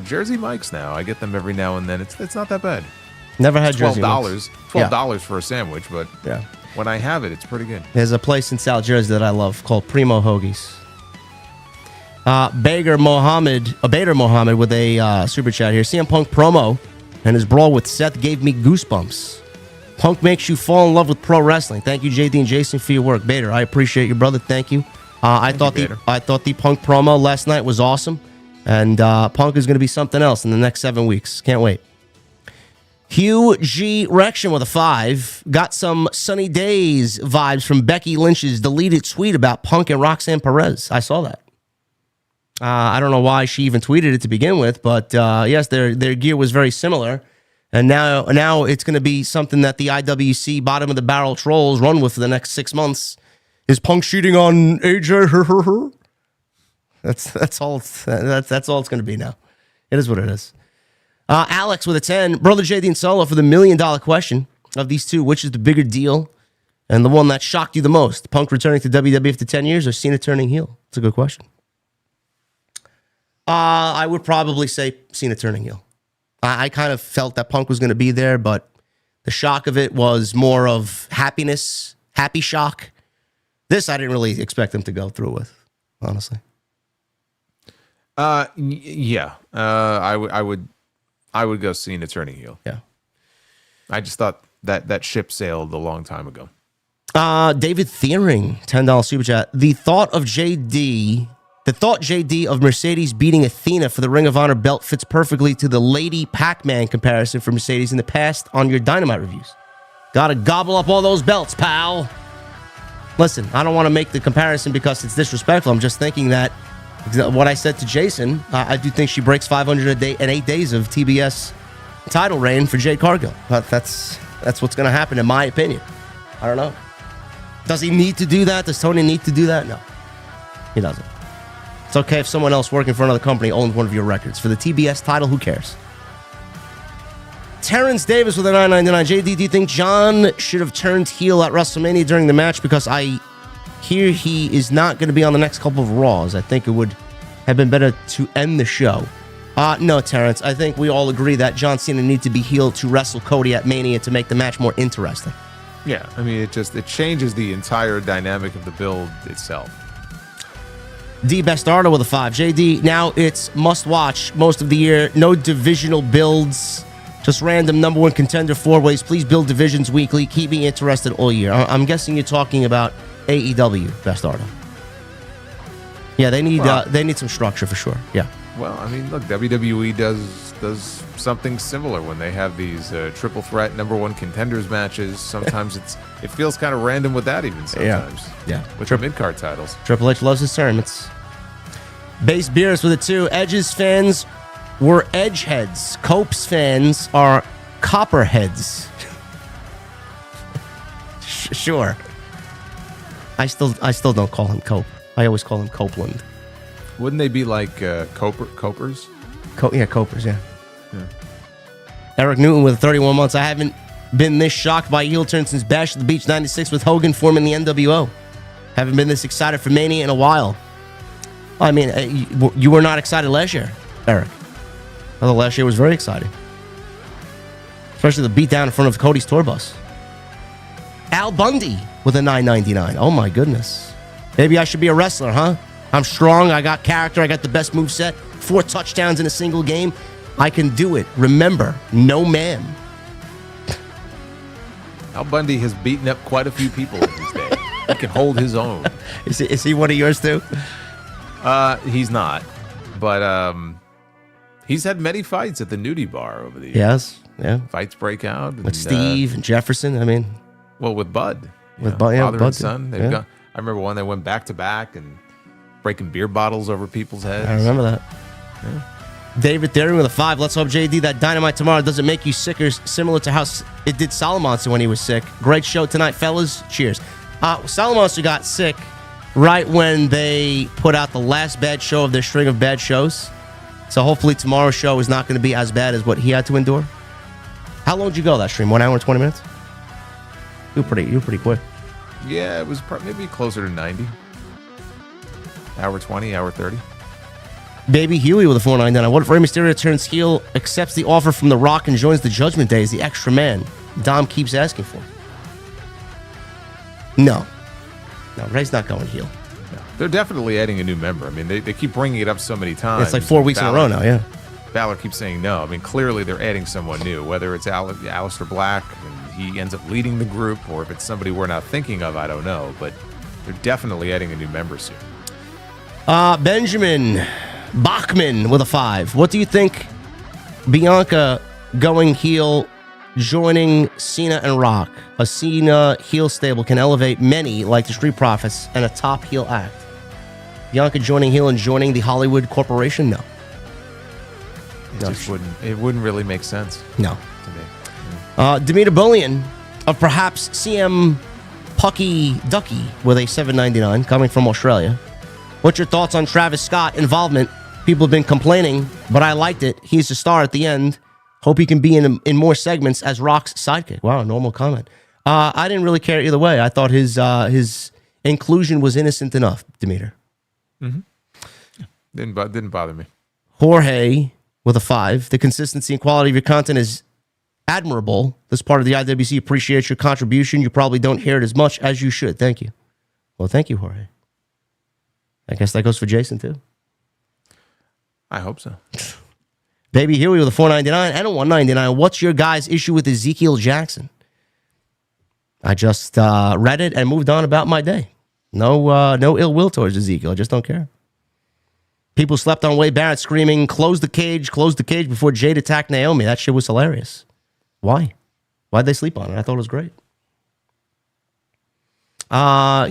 Jersey Mike's now. I get them every now and then. It's not that bad. Never had Jersey Mike's. $12 for a sandwich, but yeah, when I have it, it's pretty good. There's a place in South Jersey that I love called Primo Hoagies. Bader Mohammed with a super chat here. CM Punk promo and his brawl with Seth gave me goosebumps. Punk makes you fall in love with pro wrestling. Thank you, JD and Jason, for your work. Bader, I appreciate you, brother. Thank you. I thought the Punk promo last night was awesome, and Punk is going to be something else in the next 7 weeks. Can't wait. Hugh G. Rection with a 5. Got some Sunny Days vibes from Becky Lynch's deleted tweet about Punk and Roxanne Perez. I saw that. I don't know why she even tweeted it to begin with, but yes, their gear was very similar. And now it's going to be something that the IWC bottom of the barrel trolls run with for the next 6 months. Is Punk cheating on AJ? That's all it's going to be now. It is what it is. Alex with a 10. Brother JD and Solo for the $1 million question of these two. Which is the bigger deal and the one that shocked you the most? Punk returning to WWE after 10 years or Cena turning heel? It's a good question. I would probably say Cena turning heel. I kind of felt that Punk was going to be there, but the shock of it was more of happiness, happy shock. This I didn't really expect them to go through with, honestly. Yeah. I would go Cena turning heel. Yeah. I just thought that ship sailed a long time ago. David Thiering, $10 super chat. The thought JD of Mercedes beating Athena for the Ring of Honor belt fits perfectly to the Lady Pac-Man comparison for Mercedes in the past on your Dynamite reviews. Gotta gobble up all those belts, pal. Listen, I don't want to make the comparison because it's disrespectful. I'm just thinking that what I said to Jason, I do think she breaks 500 a day in 8 days of TBS title reign for Jade Cargill. But that's what's going to happen, in my opinion. I don't know. Does he need to do that? Does Tony need to do that? No, he doesn't. It's okay if someone else working for another company owns one of your records. For the TBS title, who cares? Terrence Davis with a $9.99. JD, do you think John should have turned heel at WrestleMania during the match? Because I hear he is not going to be on the next couple of Raws. I think it would have been better to end the show. No, Terrence. I think we all agree that John Cena needs to be heel to wrestle Cody at Mania to make the match more interesting. Yeah, I mean, it changes the entire dynamic of the build itself. D Bastardo with a 5. JD, now it's must watch most of the year. No divisional builds. Just random number one contender 4-ways. Please build divisions weekly. Keep me interested all year. I'm guessing you're talking about AEW, Bastardo. Yeah, they need some structure for sure. Yeah. Well, I mean, look, WWE does something similar when they have these triple threat number one contenders matches. Sometimes it feels kind of random with that even sometimes. Yeah. With the mid-card titles. Triple H loves his tournaments. Base Beers with a 2. Edge's fans were edge heads. Cope's fans are copperheads. Sure. I still don't call him Cope. I always call him Copeland. Wouldn't they be like Copers? Copers, yeah. Eric Newton with 31 months. I haven't been this shocked by heel turn since Bash at the Beach 96 with Hogan forming the NWO. Haven't been this excited for Mania in a while. I mean, you were not excited last year, Eric. Although last year was very exciting. Especially the beatdown in front of Cody's tour bus. Al Bundy with a $9.99. Oh my goodness. Maybe I should be a wrestler, huh? I'm strong, I got character, I got the best moveset, 4 touchdowns in a single game. I can do it. Remember, no man. Al Bundy has beaten up quite a few people in his day. He can hold his own. Is he one of yours too? He's not. But he's had many fights at the nudie bar over the years. Yes, yeah. Fights break out. With Steve and Jefferson, I mean. Well, with Bud. With Bud, yeah. Father Bud, and son. They've gone, I remember one they went back to back and breaking beer bottles over people's heads. I remember that. Yeah. David Theron with a 5. Let's hope, JD, that Dynamite tomorrow doesn't make you sicker, similar to how it did Solomonster when he was sick. Great show tonight, fellas. Cheers. Solomonster got sick right when they put out the last bad show of their string of bad shows. So hopefully tomorrow's show is not going to be as bad as what he had to endure. How long did you go that stream? 1 hour and 20 minutes? You were pretty quick. Yeah, it was maybe closer to 90. Hour 20, hour 30. Baby Huey with a $4.99. What if Rey Mysterio turns heel, accepts the offer from The Rock, and joins the Judgment Day as the extra man Dom keeps asking for? No, Rey's not going heel. No. They're definitely adding a new member. I mean, they keep bringing it up so many times. It's like 4 weeks in a row now, yeah. Balor keeps saying no. I mean, clearly they're adding someone new, whether it's Aleister Black and he ends up leading the group, or if it's somebody we're not thinking of, I don't know. But they're definitely adding a new member soon. Benjamin Bachman with a 5. What do you think Bianca going heel, joining Cena and Rock? A Cena heel stable can elevate many like the Street Profits and a top heel act. Bianca joining heel and joining the Hollywood Corporation? No. It wouldn't really make sense. No. To me. Demeter Bullion of perhaps CM Pucky Ducky with a $7.99 coming from Australia. What's your thoughts on Travis Scott involvement? People have been complaining, but I liked it. He's a star at the end. Hope he can be in more segments as Rock's sidekick. Wow, normal comment. I didn't really care either way. I thought his inclusion was innocent enough, Demeter. Mm-hmm. Didn't bother me. Jorge with a 5. The consistency and quality of your content is admirable. This part of the IWC appreciates your contribution. You probably don't hear it as much as you should. Thank you. Well, thank you, Jorge. I guess that goes for Jason, too. I hope so. Baby Huey with a $4.99 and a $1.99. What's your guys' issue with Ezekiel Jackson? I just read it and moved on about my day. No ill will towards Ezekiel. I just don't care. People slept on Wade Barrett screaming, close the cage before Jade attacked Naomi. That shit was hilarious. Why? Why'd they sleep on it? I thought it was great.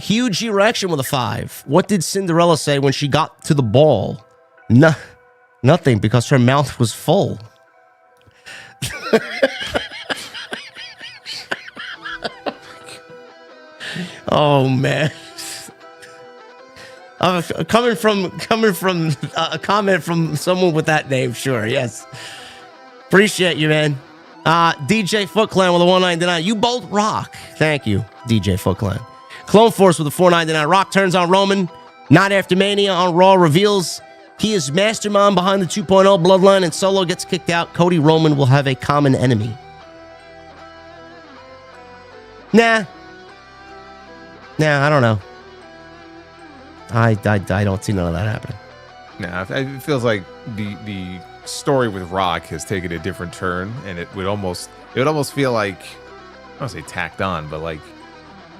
Huge erection with a 5. What did Cinderella say when she got to the ball? Nothing, because her mouth was full. Oh man. Coming from a comment from someone with that name, sure, yes. Appreciate you, man. DJ Foot Clan with a $1.99. You both rock. Thank you, DJ Foot Clan. Clone Force with a $4.99. Rock turns on Roman. Not after Mania on Raw reveals he is mastermind behind the 2.0 bloodline, and Solo gets kicked out. Cody Roman will have a common enemy. Nah, I don't know. I don't see none of that happening. Nah, it feels like the story with Rock has taken a different turn, and it would almost feel like, I don't say tacked on, but like,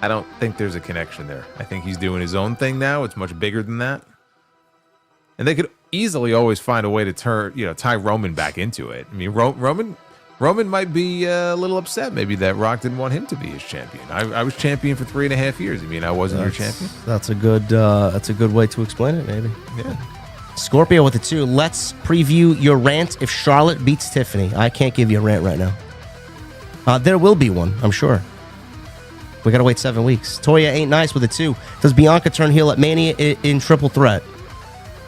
I don't think there's a connection there. I think he's doing his own thing now. It's much bigger than that. And they could easily always find a way to tie Roman back into it. I mean, Roman might be a little upset maybe that Rock didn't want him to be his champion. I was champion for 3.5 years. I mean, I wasn't your champion. That's a good way to explain it, maybe. Yeah. Scorpio with the 2. Let's preview your rant if Charlotte beats Tiffany. I can't give you a rant right now. There will be one, I'm sure. We gotta wait 7 weeks. Toya ain't nice with a 2. Does Bianca turn heel at Mania in triple threat?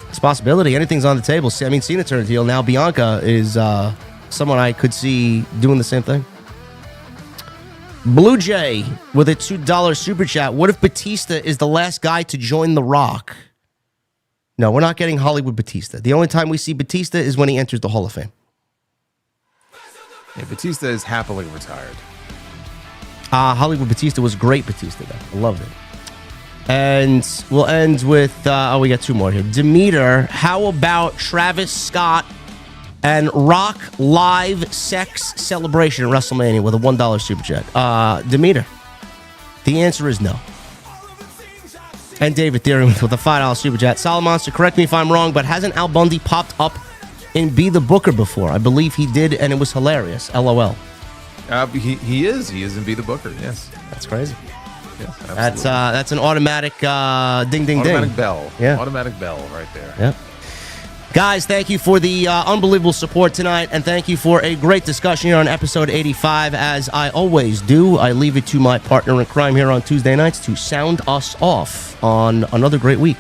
It's a possibility. Anything's on the table. I mean, Cena turned heel. Now Bianca is someone I could see doing the same thing. Blue Jay with a $2 super chat. What if Batista is the last guy to join The Rock? No, we're not getting Hollywood Batista. The only time we see Batista is when he enters the Hall of Fame. Yeah, Batista is happily retired. Hollywood Batista was great Batista, though. I loved it. And we'll end with, we got 2 more here. Demeter, how about Travis Scott and Rock live sex celebration at WrestleMania with a $1 super chat? Demeter, the answer is no. And David Theory with a $5 super chat. Solid Monster, correct me if I'm wrong, but hasn't Al Bundy popped up in Be the Booker before? I believe he did, and it was hilarious. LOL. He is in Be the Booker, yes. That's crazy. Yes, that's an automatic ding, ding, ding. Automatic bell. Yeah. Automatic bell right there. Yep. Guys, thank you for the unbelievable support tonight, and thank you for a great discussion here on episode 85. As I always do, I leave it to my partner in crime here on Tuesday nights to sound us off on another great week.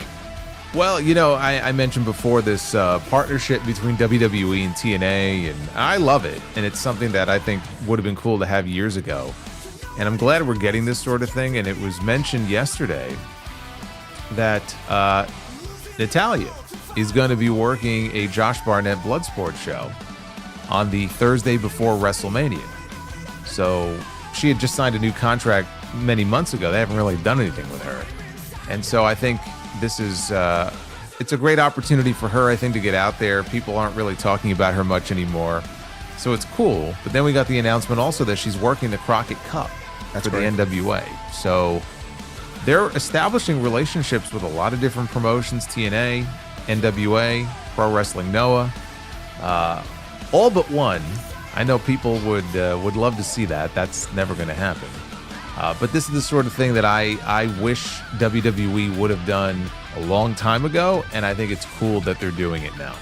Well, I mentioned before this partnership between WWE and TNA, and I love it. And it's something that I think would have been cool to have years ago. And I'm glad we're getting this sort of thing. And it was mentioned yesterday that Natalya is going to be working a Josh Barnett Bloodsport show on the Thursday before WrestleMania. So she had just signed a new contract many months ago. They haven't really done anything with her. And so I think this is it's a great opportunity for her, I think, to get out there. People aren't really talking about her much anymore. So it's cool. But then we got the announcement also that she's working the Crockett Cup for the NWA. So they're establishing relationships with a lot of different promotions, TNA, NWA, Pro Wrestling Noah, all but one. I know people would love to see that. That's never going to happen. But this is the sort of thing that I wish WWE would have done a long time ago, and I think it's cool that they're doing it now.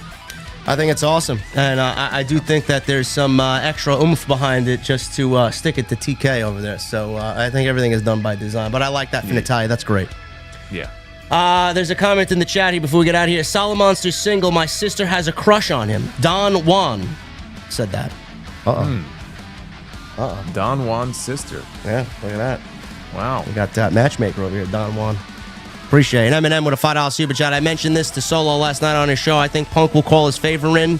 I think it's awesome, and I do think that there's some extra oomph behind it just to stick it to TK over there. So I think everything is done by design, but I like that for Natalya. That's great. Yeah. There's a comment in the chat here before we get out of here. Solomonster's single. My sister has a crush on him. Don Juan said that. Don Juan's sister. Yeah, look at that. Wow. We got that matchmaker over here, Don Juan. Appreciate it. Eminem with a $5 super chat. I mentioned this to Solo last night on his show. I think Punk will call his favor in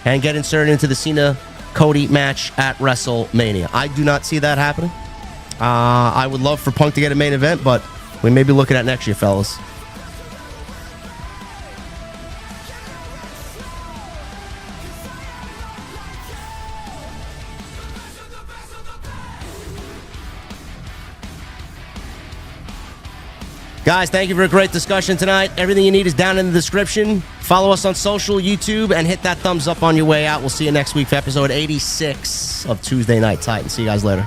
and get inserted into the Cena-Cody match at WrestleMania. I do not see that happening. I would love for Punk to get a main event, but we may be looking at next year, fellas. Guys, thank you for a great discussion tonight. Everything you need is down in the description. Follow us on social, YouTube, and hit that thumbs up on your way out. We'll see you next week for episode 86 of Tuesday Night Titan. See you guys later.